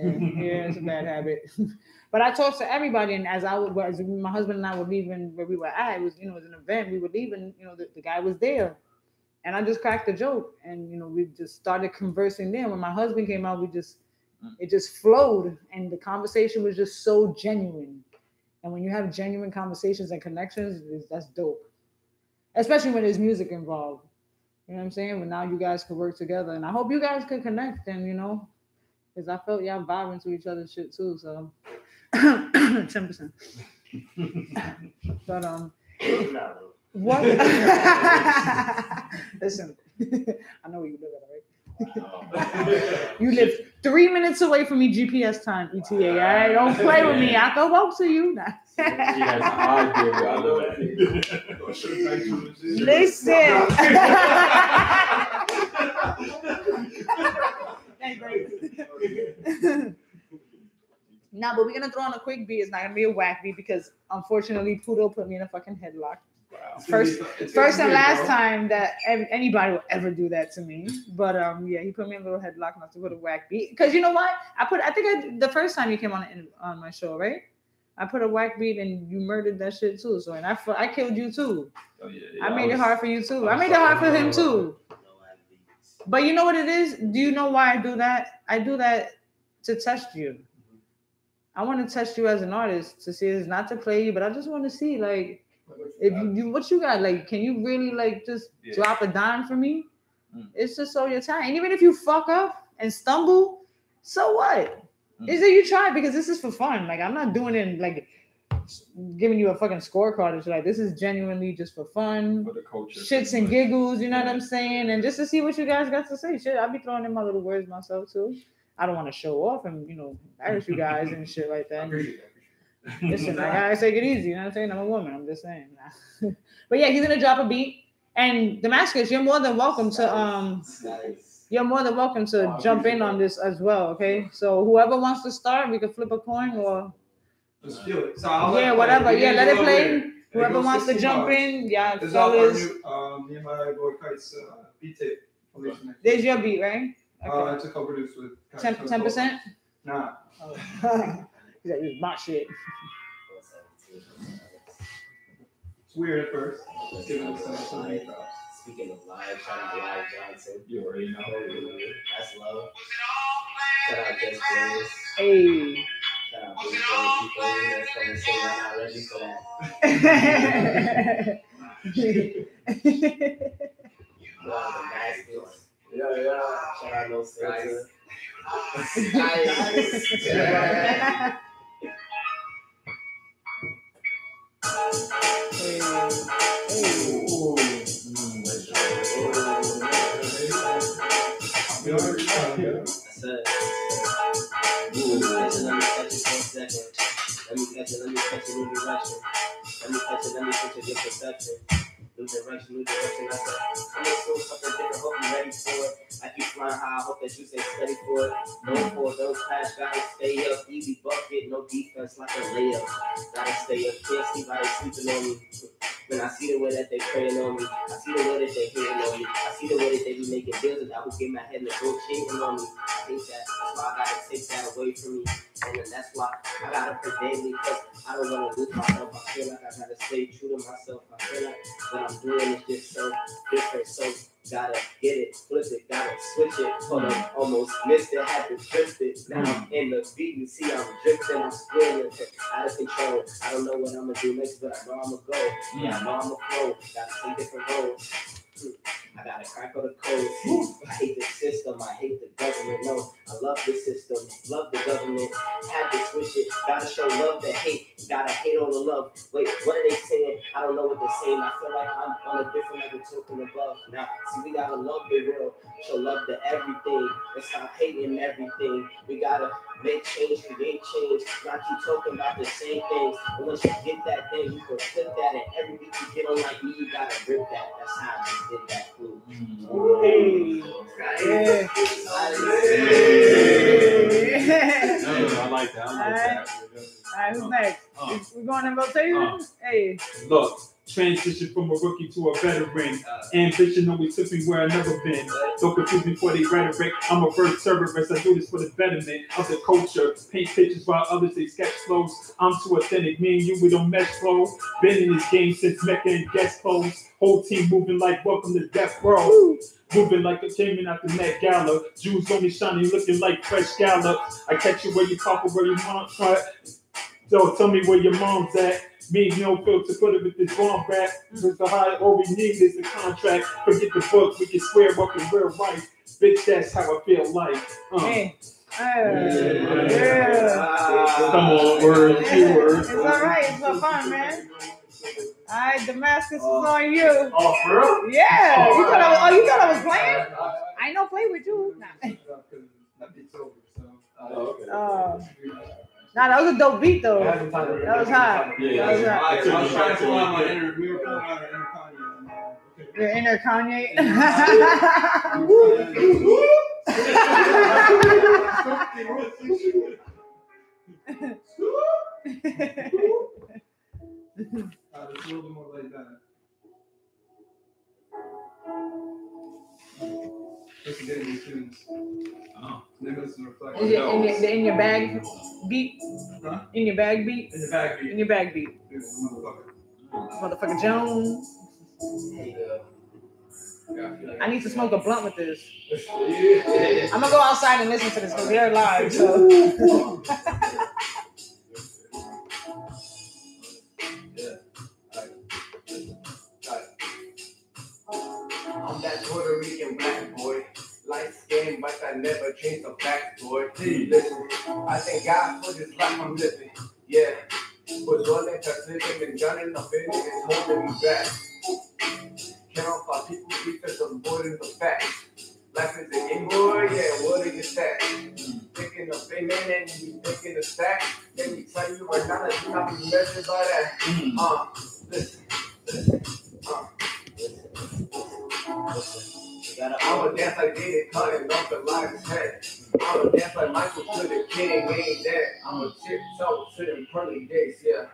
it's a bad habit. But I talked to everybody, and as my husband and I were leaving where we were at, it was an event. We were leaving, the guy was there, and I just cracked a joke, and we just started conversing. Then when my husband came out, it just flowed, and the conversation was just so genuine. And when you have genuine conversations and connections, that's dope, especially when there's music involved. You know what I'm saying? But now you guys could work together, and I hope you guys could connect. And because I felt y'all vibing to each other's shit too. So 10%. But what? Listen, I know where you live at, right? You live 3 minutes away from me. GPS time, ETA. All right, don't play with me. I can walk to you. Listen. Nah, but we're gonna throw on a quick beat. It's not gonna be a whack beat because unfortunately Pluto put me in a fucking headlock. Wow. First and last time that anybody will ever do that to me. But he put me in a little headlock not to put a whack beat. Because you know what? The first time you came on my show, right? I put a whack beat and you murdered that shit too. So and I killed you too. Oh yeah. I made it hard for you too. I made it hard for him too. But you know what it is? Do you know why I do that? I do that to test you. I want to test you as an artist to see it's not to play you, but I just want to see like if you what you got. Like, can you really like just drop a dime for me? It's just so your time. And even if you fuck up and stumble, so what? Is that you try because this is for fun. Like I'm not doing it like giving you a fucking scorecard. It's like this is genuinely just for fun, for the culture, shits and giggles. You know what I'm saying? And just to see what you guys got to say. Shit, I'll be throwing in my little words myself too. I don't want to show off and embarrass you guys and shit like that. Listen, I gotta take it easy. You know what I'm saying? I'm a woman. I'm just saying. But yeah, he's gonna drop a beat. And Damascus, you're more than welcome to jump in on this as well. Okay, so whoever wants to start, we can flip a coin or. Just feel it. So whatever. Yeah, let it play. Whoever wants to jump in, it's all me and my boy Kite's beat tape. There's your beat, right? Okay. It's a co-produced with 10%. Nah. He's like, this is my shit. It's weird at first. Speaking of live, shout out Live Johnson. You already know. That's love. Shout out Just Blaze. Hey. Shout out Big people that's coming to say I'm not ready for that. Yeah. Shout out those guys. Let me catch it in direction. Your perception. New direction. I said, I'm gonna do something different. Hope you're ready for it. Like you flying high, I hope that you stay steady for it. No for those pass, gotta stay up. Easy bucket, no defense like a layup. Gotta stay up. Can't sleep while they sleeping on me. When I see the way that they praying on me, I see the way that they hating on me, I see the way that they be making deals and I will get my head and go cheating on me. I hate that. That's why I gotta take that away from me. And then that's why I gotta pray daily, because I don't wanna lose myself. I feel like I gotta stay true to myself. I feel like what I'm doing is just so different. So gotta get it, flip it, gotta switch it. Hold up, almost missed it, had to drift it. Now I'm in the beat, you see I'm drifting, I'm splitting it, out of control. I don't know what I'm gonna do next, but I know I'm gonna go. Yeah, I know I'm gonna flow, gotta take different roads. I gotta crack all the codes. I hate the system, I hate the government. No, I love the system, love the government. Had to switch it, gotta show love to hate. Gotta hate all the love. Wait, what are they saying? I don't know what they're saying. I feel like I'm on a different level, talking above. Now, see, we gotta love the world, show love to everything, and stop hating everything. We gotta make change, create change, not keep talking about the same things. And once you get that thing, you can flip that, and every week you get on like me, you gotta rip that. That's how I just did that. I like that. All right, who's next? We're going in rotation? Hey. Look, transition from a rookie to a veteran. Ambition always took me where I've never been. Don't confuse me for the rhetoric. I'm a first terrorist. I do this for the betterment of the culture. Paint pictures while others they sketch flows. I'm too authentic. Me and you, we don't mesh flow. Been in this game since Mecca and guest clothes. Whole team moving like welcome to death row. Moving like a champion at the Met Gala. Jewels only shining, looking like fresh gala. I catch you where you pop or where your mom's at. So tell me where your mom's at. Me and you don't feel to put it with this bomb back. Because the high, all we need is a contract. Forget the book, we can swear up in real life. Bitch, that's how I feel like. Hey. Come on, words, It's all right, it's so fun, man. All right, Damascus is on you. Oh, for real? Yeah. You thought I was playing? I ain't no play with you. Nah, that was a dope beat though. That was hot. Yeah, that was hot. I was trying to pull out my inner. We were pulling out our inner Kanye. Your inner Kanye. It's a little bit more like that. Listen to these tunes. Is it in your bag beat? Huh? In your bag beat? In the bag beat. In your bag beat. Motherfucker Jones. I need to smoke a blunt with this. I'm gonna go outside and listen to this because they're live. So. I'm that Puerto Rican black boy. Light skin, but I never changed the back boy. Hey, listen, I thank God for this life I'm living. Yeah, but all that has living and done in the finish is holding me back. Can't off our people because I'm more than the fact. Life is a game boy, yeah, what are you stack? Thinking of payment and you thinking of stack. Let me tell you right now that you not be measured by that. Listen. I'ma dance like Diddy, cutting off the lion's head. I'ma dance like Michael to the king, ain't dead. I'ma tiptoe to them pearly days, yeah.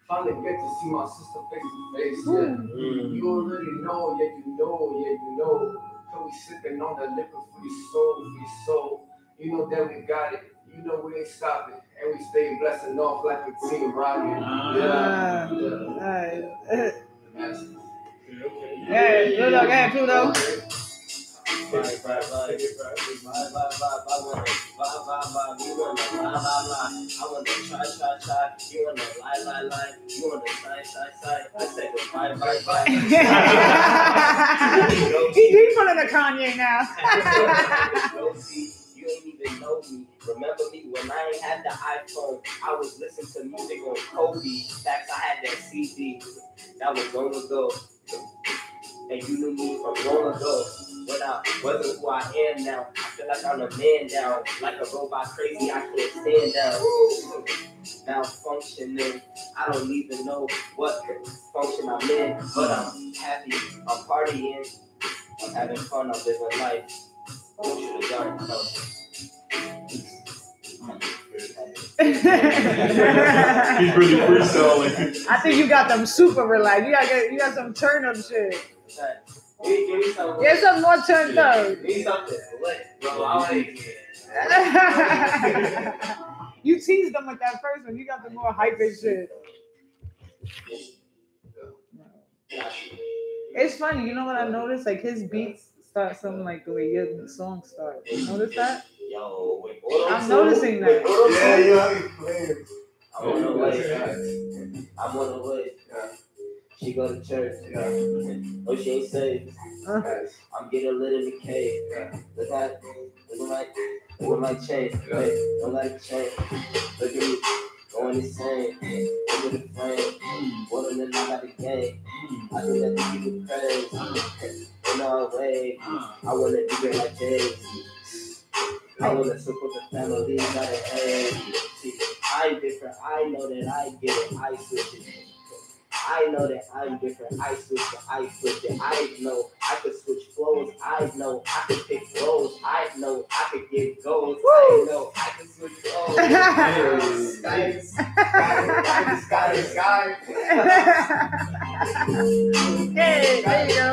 Finally get to see my sister face to face, yeah. You already know, yeah, you know. So we sipping on the liquor for your soul. You know that we got it. You know we ain't stopping. And we stay blessing off like a team riding. Yeah, Pluto, He deep into the Kanye now. You ain't even know me. Remember me when I ain't had the iPhone? I was listening to music on Kobe. Facts, I had that CD. That was long ago. And you knew me from long ago. When I wasn't who I am now. I feel like I'm a man down. Like a robot crazy, I can't stand down. Malfunctioning. I don't even know what function I'm in. But I'm happy. I'm partying. I'm having fun. I'm living life. What should have done? No. He's really freestyling. I think you got them super relaxed. You got some turn up shit. Give me some. Get some more turned up. Give me something. Bro, I You teased them with that first one. You got the more hype and shit. It's funny. You know what I noticed? Like his beats start something like the way your song starts. You notice that? Yo, wait, I'm noticing that. I'm on the way. I'm on the way. She go to church. Oh, she ain't safe. I'm getting lit in the cave. Look at my chain. Don't let it change. Look at me. Going insane. Look at the frame. One of them I got the game. I do that to people crazy. In our way. I wanna do it like Jay. I wanna support the family, got an A. See, I'm different. I know that I get it. I switch it. I know that I'm different. I switch it. I switch it. I know I could switch flows. I know I could pick roles. I know I could get goals. I know I could switch flows. Hey, there you go.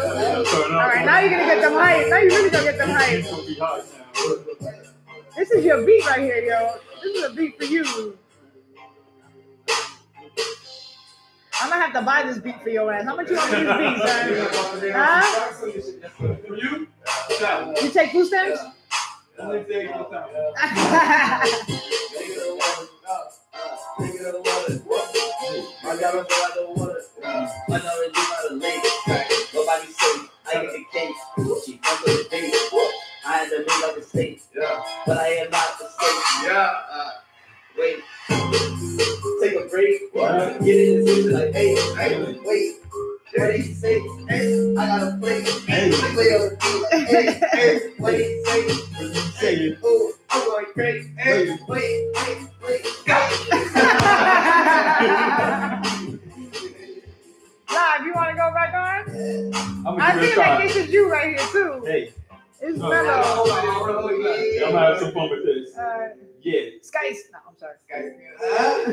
All right, now you're gonna get them hype. Now you really gonna get them hype. This is your beat right here, yo. This is a beat for you. I'm gonna have to buy this beat for your ass. How much you want for this beat, son? Huh? For you? You take food stamps? Only take one time. Nobody safe. I get the case. She comes with the face. I had to make up a mistake. But I am not the state. Wait. Take a break. Get in the season like, hey, wait. What did he say? Hey, I gotta play. Hey, play on the beat. Hey, what did he say? Oh, I'm going crazy. Hey, wait. Live, you want to go back on? I feel like this is you right here too. Hey. It's mellow. I'm gonna have some fun with this. Yeah. Skies. No, I'm sorry. Skies.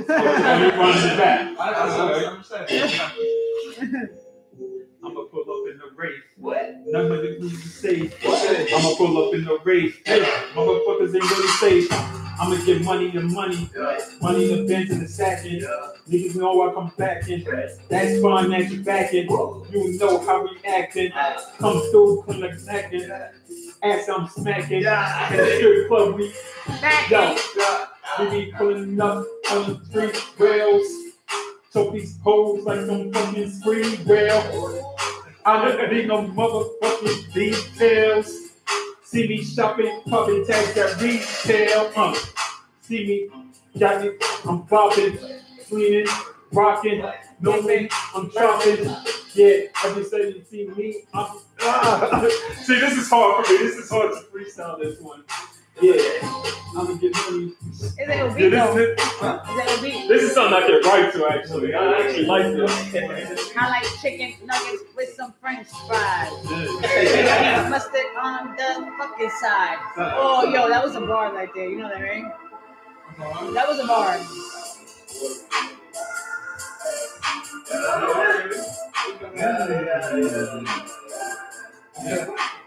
Running it back. I'm gonna pull up in the race. What? None of the news is safe. I'm gonna pull up in the race. Hey, motherfuckers ain't really safe. I'm gonna get money to money. Money to Benz and the sacking. Niggas know I come back in. That's fine that you back in. You know how we acting. Come through, clean like snacking. Ass I'm smacking. At the strip club we be pulling up on the street rails. So these hoes like some fucking spree rail. I don't need no motherfucking details. See me shopping, popping tags at retail. See me, got me, I'm bopping, cleaning, rocking. No man, I'm chopping. Yeah, every time you see me, I'm. See, this is hard for me. This is hard to freestyle this one. Yeah, I'm gonna get money. Is it a beat though? Is it a beat? This is something I can write to actually. I actually like this. I like chicken nuggets with some French fries. Yeah. Mustard on the fucking side. Oh, yo, that was a bar right there. You know that, right? That was a bar.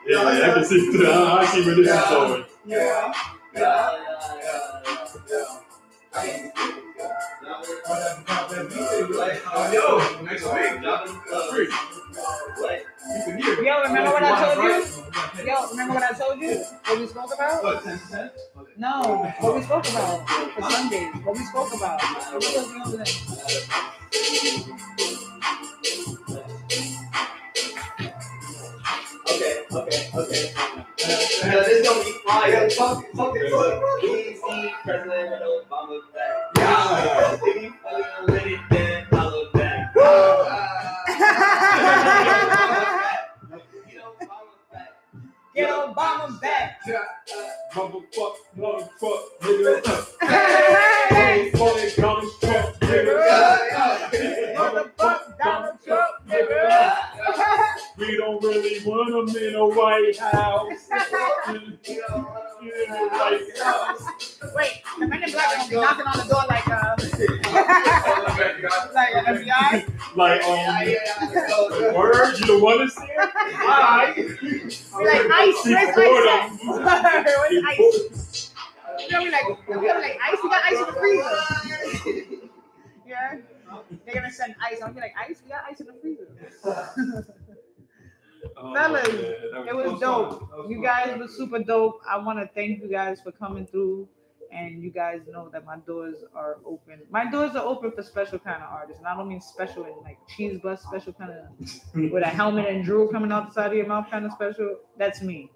Yeah, I can see. I see where this is going. Yeah. I Yo, next week. Yo, remember what I told you? Yo, remember what I told you? What we spoke about? What, 10%? No, what we spoke about for Sunday. What we spoke about. What was the other thing? Okay. This gonna be fire. Fuck it. Easy, President Obama back. Yeah. If you fucking let it, then I'll look back. Get Obama back. Motherfuck, nigga. Hey, Motherfuck, Donald Trump, nigga. motherfuck Donald Trump, nigga. We don't really want him in a White House. Wait, the men in black gonna be knocking on the door like like an FBI? Like, word, you don't want to see it? Alright. Be like, Ice, where's Ice at? Where's Ice? They'll be like, Ice, we got Ice in the freezer. Yeah? They're gonna send Ice. I'll be like, Ice, we got Ice in the freezer. Fellas, it was dope. You guys were super dope. I want to thank you guys for coming through, and you guys know that my doors are open. My doors are open for special kind of artists, and I don't mean special in like cheese bus special kind of with a helmet and drool coming out the side of your mouth kind of special. That's me,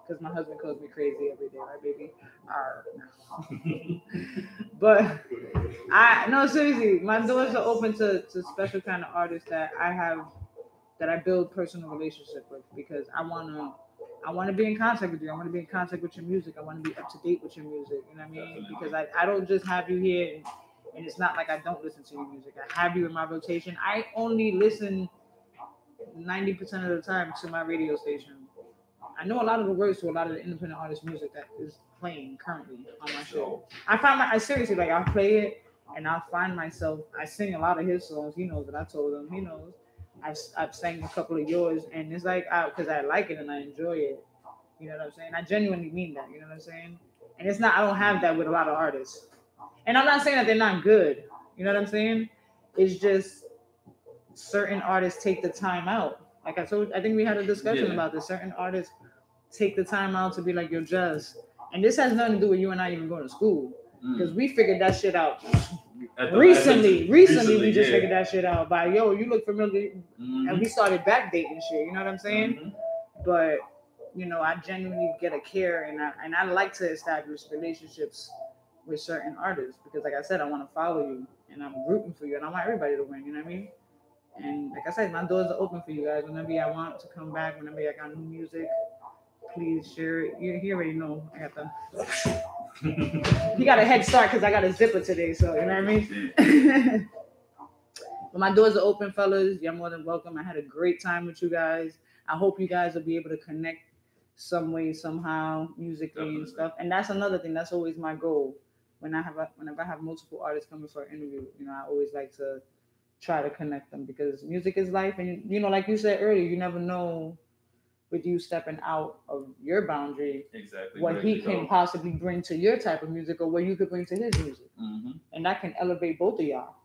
because my husband calls me crazy every day, right, baby? But no, seriously, my doors are open to special kind of artists that I build personal relationship with, because I wanna be in contact with you. I want to be in contact with your music. I want to be up to date with your music. You know what I mean? Because I don't just have you here, and it's not like I don't listen to your music. I have you in my rotation. I only listen 90% of the time to my radio station. I know a lot of the words to a lot of the independent artist music that is playing currently on my show. I seriously, like, I'll play it, and I'll find myself, I sing a lot of his songs. He knows that I told him. He knows. I've sang a couple of yours, and it's like, because I like it and I enjoy it. You know what I'm saying? I genuinely mean that. You know what I'm saying? And it's not, I don't have that with a lot of artists. And I'm not saying that they're not good. You know what I'm saying? It's just certain artists take the time out. Like I think we had a discussion about this. Certain artists take the time out to be like, yo, Jazz. And this has nothing to do with you and I even going to school. Because we figured that shit out recently we just figured that shit out by, yo, you look familiar. And we started backdating shit, you know what I'm saying? But, you know, I genuinely get a care, and I like to establish relationships with certain artists, because like I said, I want to follow you, and I'm rooting for you, and I want everybody to win, you know what I mean? And like I said, my doors are open for you guys. Whenever I want to come back, whenever I got new music, please share it. You already know I got the you got a head start because I got a zipper today, so you know what I mean? But my doors are open, fellas. You're more than welcome. I had a great time with you guys. I hope you guys will be able to connect some way, somehow, musically and stuff. And that's another thing. That's always my goal. Whenever I have multiple artists coming for an interview, you know, I always like to try to connect them, because music is life. And, you know, like you said earlier, you never know with you stepping out of your boundary, exactly what he can possibly bring to your type of music, or what you could bring to his music. And that can elevate both of y'all.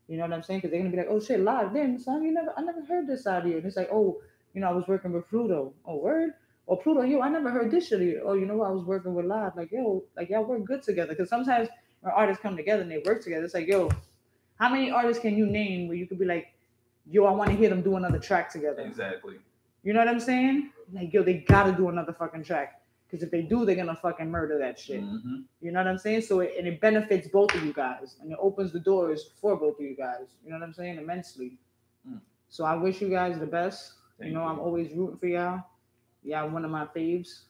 You know what I'm saying? Because they're going to be like, oh, shit, live, damn, son, I never heard this out here. And it's like, oh, you know, I was working with Pluto. Oh, word? Or Pluto, yo, I never heard this shit. Oh, you know what? I was working with Live. Like, yo, like, y'all work good together. Because sometimes when artists come together and they work together, it's like, yo, how many artists can you name where you could be like, yo, I want to hear them do another track together? Exactly. You know what I'm saying? Like, yo, they got to do another fucking track. Because if they do, they're going to fucking murder that shit. You know what I'm saying? So it benefits both of you guys. And it opens the doors for both of you guys. You know what I'm saying? Immensely. So I wish you guys the best. Thank you. I'm always rooting for y'all. Y'all one of my faves.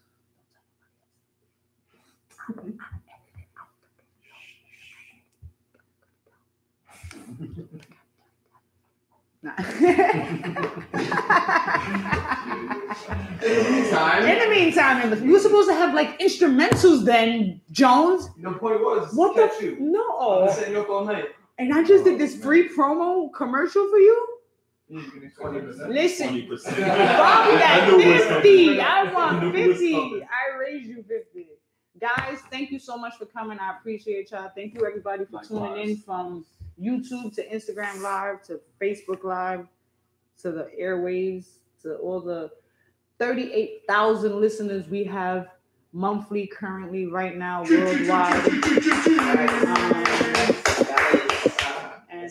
In the meantime, you were supposed to have like instrumentals then, Jones. No point was. What the? You. No. I'm setting you up all night. And I just did this free promo commercial for you. 20%. Listen, 20%. Bobby got 50. I want 50. I raised you 50. Guys, thank you so much for coming. I appreciate y'all. Thank you everybody for tuning in from YouTube to Instagram Live to Facebook Live to the airwaves to all the 38,000 listeners we have monthly currently right now worldwide. And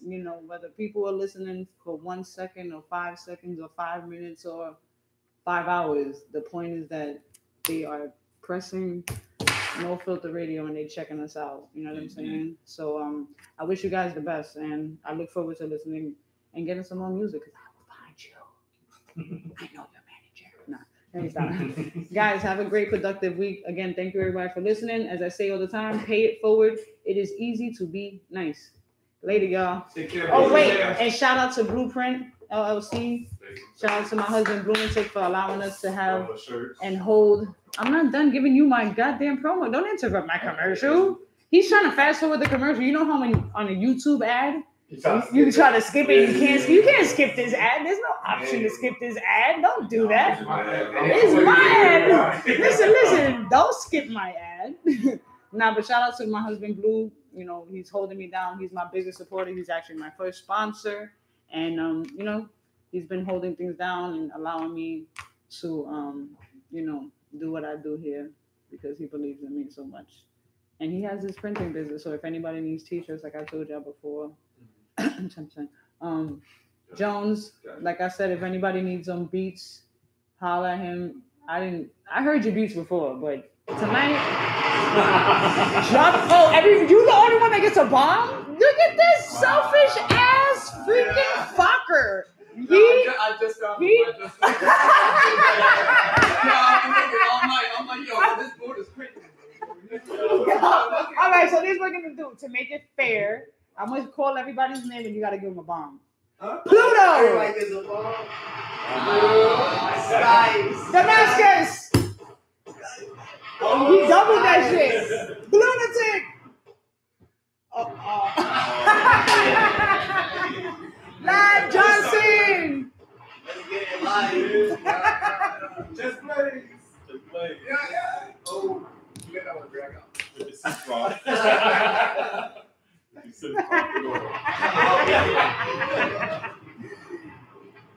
you know, whether people are listening for 1 second or 5 seconds or 5 minutes or 5 hours, the point is that they are pressing No Filter Radio and they checking us out. You know what I'm saying? So I wish you guys the best, and I look forward to listening and getting some more music because I will find you. I know your manager. No, guys, have a great productive week. Again, thank you everybody for listening. As I say all the time, pay it forward. It is easy to be nice. Later, y'all. Take care. Oh wait, and shout out to Blueprint LLC. Shout out to my husband Blumenthal for allowing us to have and hold. I'm not done giving you my goddamn promo. Don't interrupt my commercial. He's trying to fast forward the commercial. You know how many on a YouTube ad you try to skip it? You can't skip this ad. There's no option to skip this ad. Don't do that. It's my ad. Listen. Don't skip my ad. Nah, but shout out to my husband Blue. You know, he's holding me down. He's my biggest supporter. He's actually my first sponsor. And, you know, he's been holding things down and allowing me to, you know, do what I do here because he believes in me so much. And he has his printing business. So if anybody needs t-shirts, like I told y'all before, Jones, like I said, if anybody needs some beats, holler at him. I heard your beats before, but tonight, you the only one that gets a bomb? Look at this selfish ass freaking fucker. I just got I'm like, yo, this board is crazy. All right, so this is what we're gonna do to make it fair. I'm gonna call everybody's name and you gotta give them a bomb. Pluto! Like there's a bomb. Damascus! He doubled that shit. Lunatic! Lad Johnson! Let's get it live. Just play. Yeah. Oh, you got that one drag out.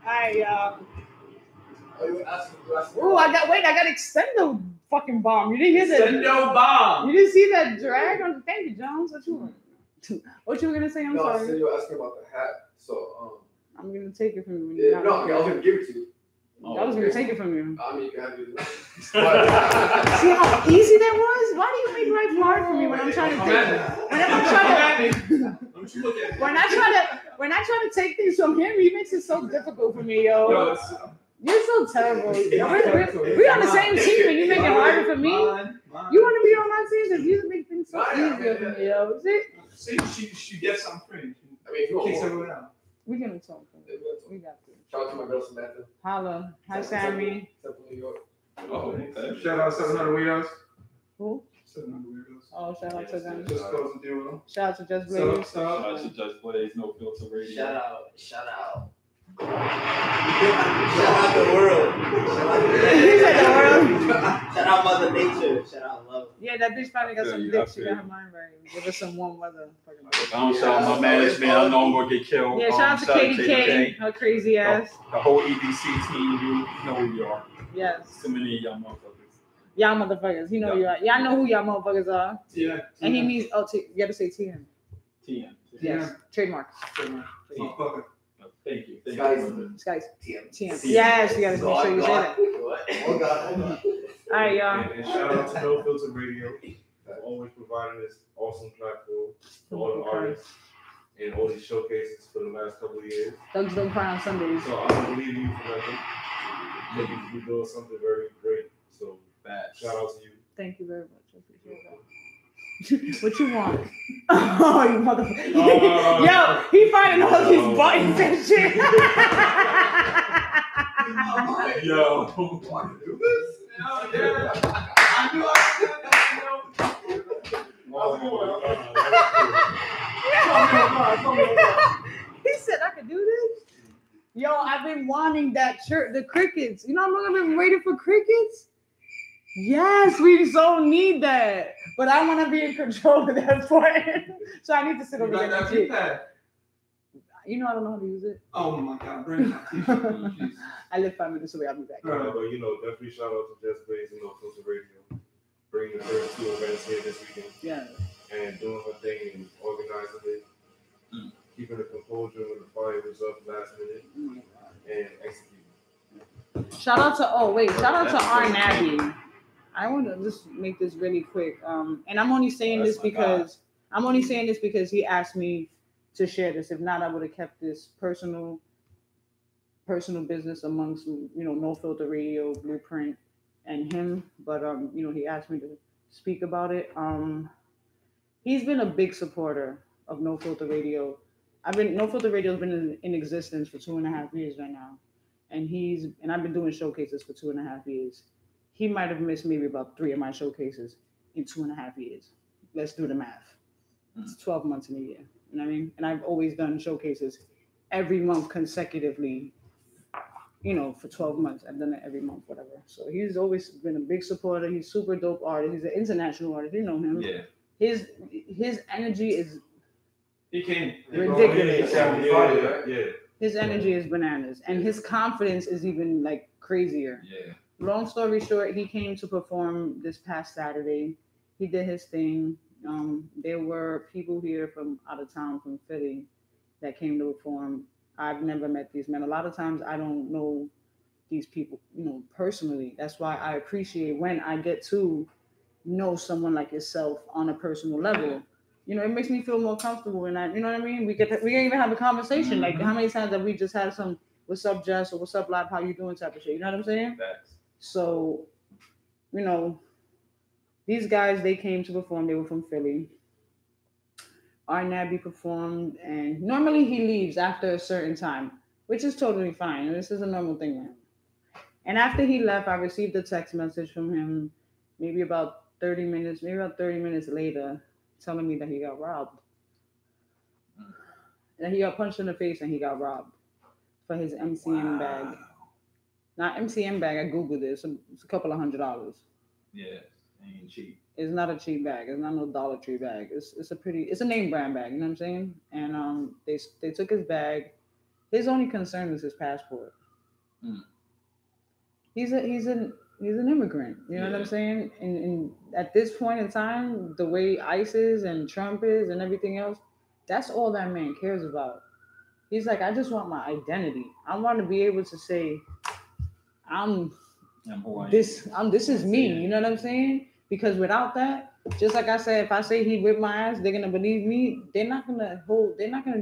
Alright, y'all. Oh, I got extendo fucking bomb. You didn't hear that? Extendo bomb. You didn't see that drag on? Thank you, Jones. What you want? What you were gonna say? I'm sorry. I said you were asking about the hat, so I'm gonna take it from you. Yeah, no, okay, I was gonna give it to you. I was gonna take it from you. I mean, you can have it. See how easy that was? Why do you make life hard for me when I'm trying to take? When I try to take things from him, he makes it so difficult for me, yo. You're so terrible. We're on the same team, and you make it harder for me. You want to be on my team because you make things so easier for me, yo. See, she gets some free. I mean, if you kicks want everyone out. We're gonna talk. We got to. Shout out to my girl Samantha. Holla. Hi, Sammy. Central New York. Oh, okay. Shout out 700 Weirdos. Who? 700 Weirdos. Oh, shout out to them. Just close the deal with them. Shout out to Just Blaze. Shout out to Just Blaze, No Filter Radio. Shout out. Shout out the world. He said the world. Shout out Mother Nature. Shout out love. Yeah, that bitch finally got some dick. She got her mind right. Give us some warm weather. I don't shout out my management. I know I'm gonna get killed. Yeah, shout out to Katie K. Her crazy ass. The whole EDC team, you know who you are. Yes. So many of y'all motherfuckers. Y'all motherfuckers. You know who you are. Y'all know who y'all motherfuckers are. Yeah. And he means, you gotta say TM. TM. Yes. Trademark. Motherfucker. Thank you. Skies. TM. Yes, you gotta make sure you say that. Oh God. All right, y'all. And shout out to No Filter Radio for always providing this awesome platform for all the artists and all these showcases for the last couple of years. Thugs don't cry on Sundays. So I don't believe you for nothing. Maybe you're doing something very great. So shout out to you. Thank you very much. I appreciate that. What you want? Oh, you motherfucker. Yo, he finding all these buttons and shit. Yo. Want to do this? I knew He said I could do this. Yo, I've been wanting that shirt, the crickets. You know how long I've been waiting for crickets? Yes, we so need that. But I want to be in control of that point. So I need to sit over You there. got that and keypad. You know I don't know how to use it. Oh my God, bring it. I live 5 minutes away. I'll be back. But definitely shout out to Jess Blaze and No Filter Radio, bringing the first 2 events here this weekend. Yeah. And doing her thing and organizing it, keeping the composure when the fire was up last minute, and executing. Shout out to R. Nabby. I want to just make this really quick. And I'm only saying this because he asked me to share this. If not, I would have kept this personal business amongst No Filter Radio, Blueprint, and him. But he asked me to speak about it. He's been a big supporter of No Filter Radio. No Filter Radio has been in existence for 2.5 years right now, and I've been doing showcases for 2.5 years. He might have missed maybe about 3 of my showcases in 2.5 years. Let's do the math. It's 12 months in a year. You know what I mean? And I've always done showcases every month consecutively, for 12 months. I've done it every month, whatever. So he's always been a big supporter. He's super dope artist. He's an international artist. You know him. Yeah. His energy is ridiculous. Yeah. His energy is bananas. And his confidence is even like crazier. Yeah. Long story short, he came to perform this past Saturday. He did his thing. There were people here from out of town, from Philly, that came to perform. I've never met these men. A lot of times I don't know these people, personally. That's why I appreciate when I get to know someone like yourself on a personal level. It makes me feel more comfortable, and you know what I mean? We can even have a conversation. Mm-hmm. Like, how many times have we just had some "What's up, Jess?" or "What's up, Lab? How you doing?" type of shit. You know what I'm saying? Facts. So, these guys, they came to perform. They were from Philly. R. Nabby performed, and normally he leaves after a certain time, which is totally fine. This is a normal thing now. And after he left, I received a text message from him maybe about 30 minutes later, telling me that he got robbed. And he got punched in the face and he got robbed for his MCM bag. Not MCM bag, I Googled it. It's a couple of $100. Yeah, ain't cheap. It's not a cheap bag. It's not no Dollar Tree bag. It's a name brand bag. You know what I'm saying? And they took his bag. His only concern was his passport. He's an immigrant. You know what I'm saying? And at this point in time, the way ICE is and Trump is and everything else, that's all that man cares about. He's like, I just want my identity. I want to be able to say, this is me. You know what I'm saying? Because without that, just like I said, if I say he whipped my ass, they're gonna believe me. They're not gonna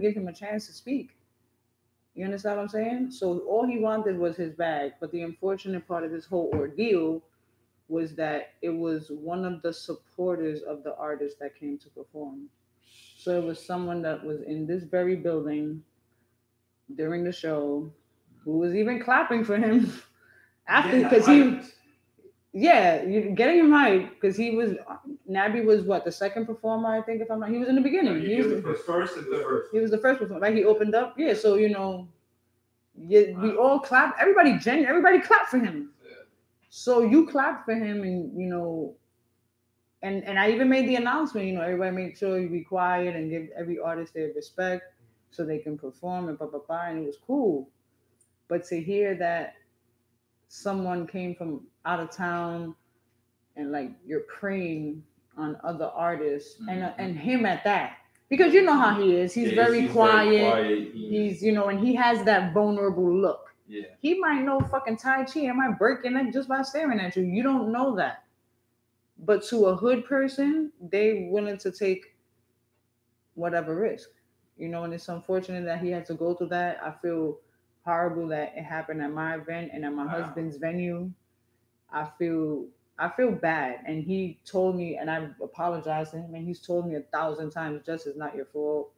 give him a chance to speak. You understand what I'm saying? So all he wanted was his bag. But the unfortunate part of this whole ordeal was that it was one of the supporters of the artist that came to perform. So it was someone that was in this very building during the show who was even clapping for him after, because you're getting him hype, because Nabby was the second performer, I think, if I'm not. He was in the beginning. He was the first performer, right? He opened up. Yeah, so we all clapped. Everybody clapped for him. Yeah. So you clapped for him, and and I even made the announcement. Everybody make sure you be quiet and give every artist their respect so they can perform and and it was cool. But to hear that someone came from out of town and you're preying on other artists and him at that, because you know how he is. He's very quiet. He's and he has that vulnerable look. Yeah. He might know fucking Tai Chi and might break your neck just by staring at you. You don't know that. But to a hood person, they willing to take whatever risk. And it's unfortunate that he had to go through that. I feel horrible that it happened at my event and at my husband's venue. I feel bad, and he told me, and I apologized to him, and he's told me 1,000 times, "Just it's not your fault."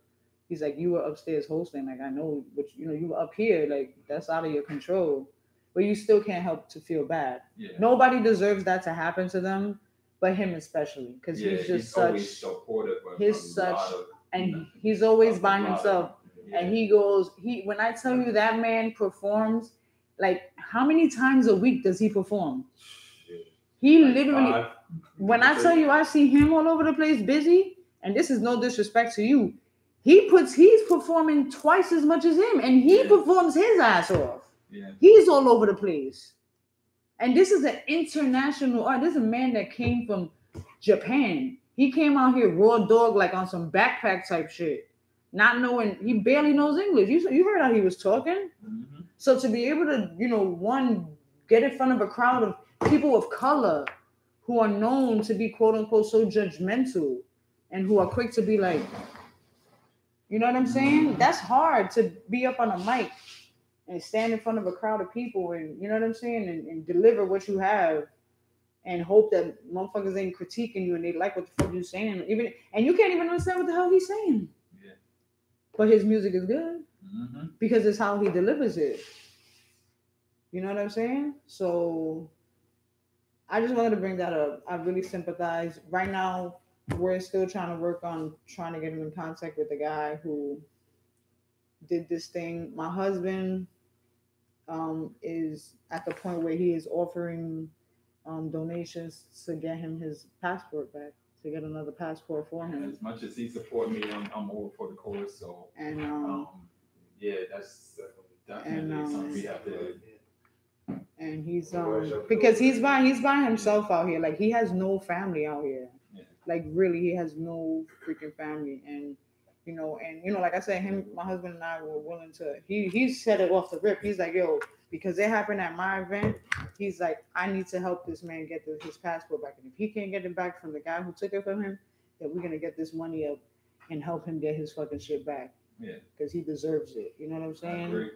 He's like, "You were upstairs hosting, I know, but you were up here, that's out of your control." But you still can't help to feel bad. Yeah. Nobody deserves that to happen to them, but him especially, because he's just always supportive. And he's always by himself. Yeah. And when I tell you that man performs, how many times a week does he perform? He Like literally, 5. when I tell you I see him all over the place busy, and this is no disrespect to you, he's performing twice as much as him, and he performs his ass off. Yeah. He's all over the place. And this is an international art. This is a man that came from Japan. He came out here raw dog, like on some backpack type shit. Not knowing, he barely knows English. You heard how he was talking? Mm-hmm. So to be able to, one, get in front of a crowd of people of color who are known to be quote unquote so judgmental and who are quick to be like, you know what I'm saying? That's hard to be up on a mic and stand in front of a crowd of people and, you know what I'm saying? And deliver what you have and hope that motherfuckers ain't critiquing you and they like what the fuck you're saying. And you can't even understand what the hell he's saying. Yeah. But his music is good Mm-hmm. because it's how he delivers it. You know what I'm saying? So I just wanted to bring that up. I really sympathize. Right now, we're still trying to work on trying to get him in contact with the guy who did this thing. My husband is at the point where he is offering donations to get him his passport back, to get another passport for him. And as much as he support me, I'm over for the cause. So And yeah, that's definitely something we have to. and he's because he's by himself out here. Like he has no family out here. Yeah. Like really, he has no freaking family. And like I said, my husband and I were willing to. He said it off the rip. He's like, yo, because it happened at my event. He's like, I need to help this man get his passport back, and if he can't get it back from the guy who took it from him, then we're gonna get this money up and help him get his fucking shit back. Yeah. Because he deserves it. You know what I'm I saying? agree.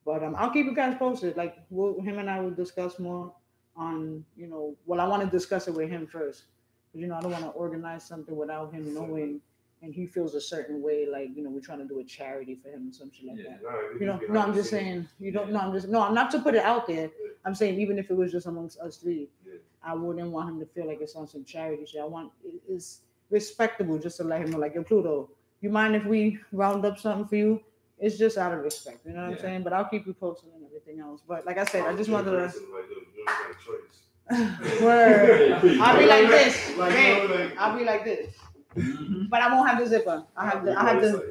But I'll keep you guys posted. Like him and I will discuss more on, I want to discuss it with him first. Because, I don't want to organize something without him knowing and he feels a certain way, like, we're trying to do a charity for him or some shit like that. No, I'm just saying, I'm not to put it out there. I'm saying even if it was just amongst us three, I wouldn't want him to feel like it's on some charity shit. It's respectable just to let him know, like, yo, Pluto, you mind if we round up something for you? It's just out of respect, you know what I'm saying? But I'll keep you posted and everything else. But like I said, I just wanted to. Word. I'll be like this. Babe, I'll be like this. Mm-hmm. But I won't have the zipper. I have the.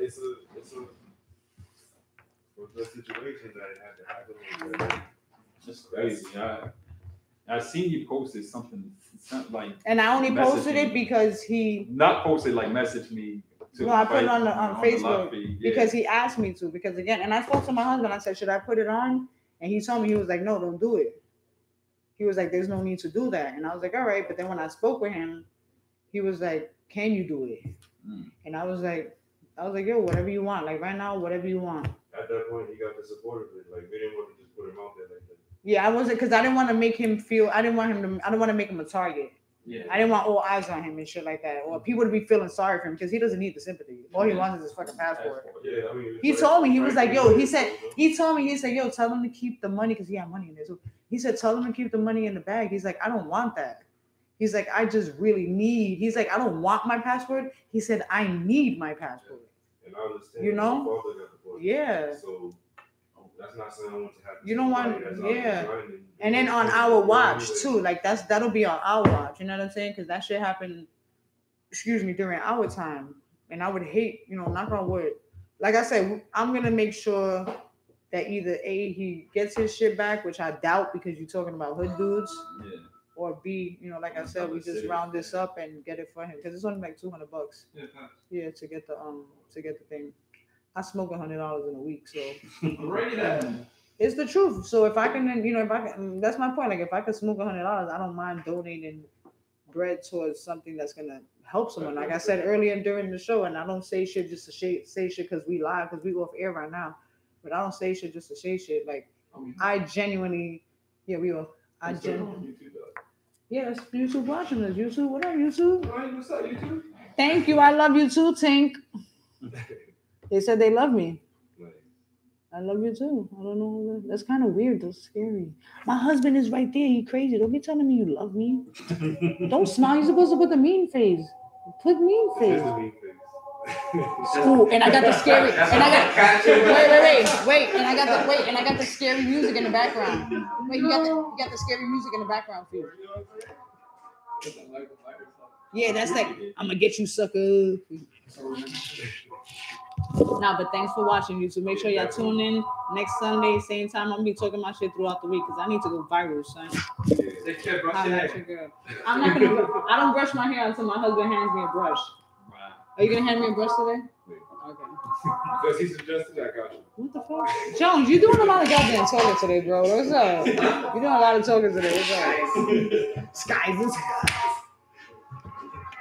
It's a situation that had to happen. That's crazy. I seen you posted something like. And I only posted it because he. Not posted, like messaged me. No, I put it on Facebook yeah. because he asked me to. Because again, and I spoke to my husband. I said, should I put it on? And he told me, he was like, no, don't do it. He was like, there's no need to do that. And I was like, all right. But then when I spoke with him, he was like, can you do it? And I was like, yo, whatever you want. Like right now, whatever you want. At that point, he got the support of it. Like we didn't want to just put him out there like that. Yeah, I wasn't, because I didn't want to make him feel. I didn't want to make him a target. Yeah. I didn't want all eyes on him and shit like that, or people to be feeling sorry for him because he doesn't need the sympathy. All he wants is his fucking passport. Yeah, I mean, he told me, he was like, yo, he said, yo, tell him to keep the money because he had money in there. So he said, tell him to keep the money in the bag. He's like, I don't want that. He's like, I just really need. He's like, I don't want my passport. He said, I need my passport. And I understand. You know? Yeah. So that's not something I want to happen. You don't want, yeah. And then on our watch too, like that'll be on our watch. You know what I'm saying? Because that shit happened, during our time. And I would hate, knock on wood. Like I said, I'm gonna make sure that either A, he gets his shit back, which I doubt because you're talking about hood dudes. Yeah. Or B, like I said, we just round this up and get it for him because it's only like $200. Yeah, to get the thing. I smoke $100 in a week, so it's the truth. So if I can, that's my point. Like if I could smoke $100, I don't mind donating bread towards something that's gonna help someone. Like I said earlier during the show, and I don't say shit just to say shit because we live, because we off air right now. But I don't say shit just to say shit. Like I genuinely, we are. Yes, YouTube watching us. YouTube, what up, YouTube? What's up, YouTube? Thank you. I love you too, Tink. They said they love me. I love you too. I don't know. That's kind of weird. That's scary. My husband is right there. He crazy. Don't be telling me you love me. Don't smile. You're supposed to put the mean face. Put mean face. Ooh, and I got the scary, and I got wait, and I got the scary music in the background. Wait, you got the scary music in the background for you. Yeah, that's like I'm gonna get you, sucker. Nah, but thanks for watching, YouTube. Make sure y'all tune in next Sunday, same time. I'm gonna be talking my shit throughout the week because I need to go viral, son. I'm not gonna. I don't brush my hair until my husband hands me a brush. Are you gonna hand me a brush today? Okay. Because he suggested that, got you. What the fuck? Jones, you doing a lot of goddamn talking today, bro. What's up? You doing a lot of talking today. What's up? Skies.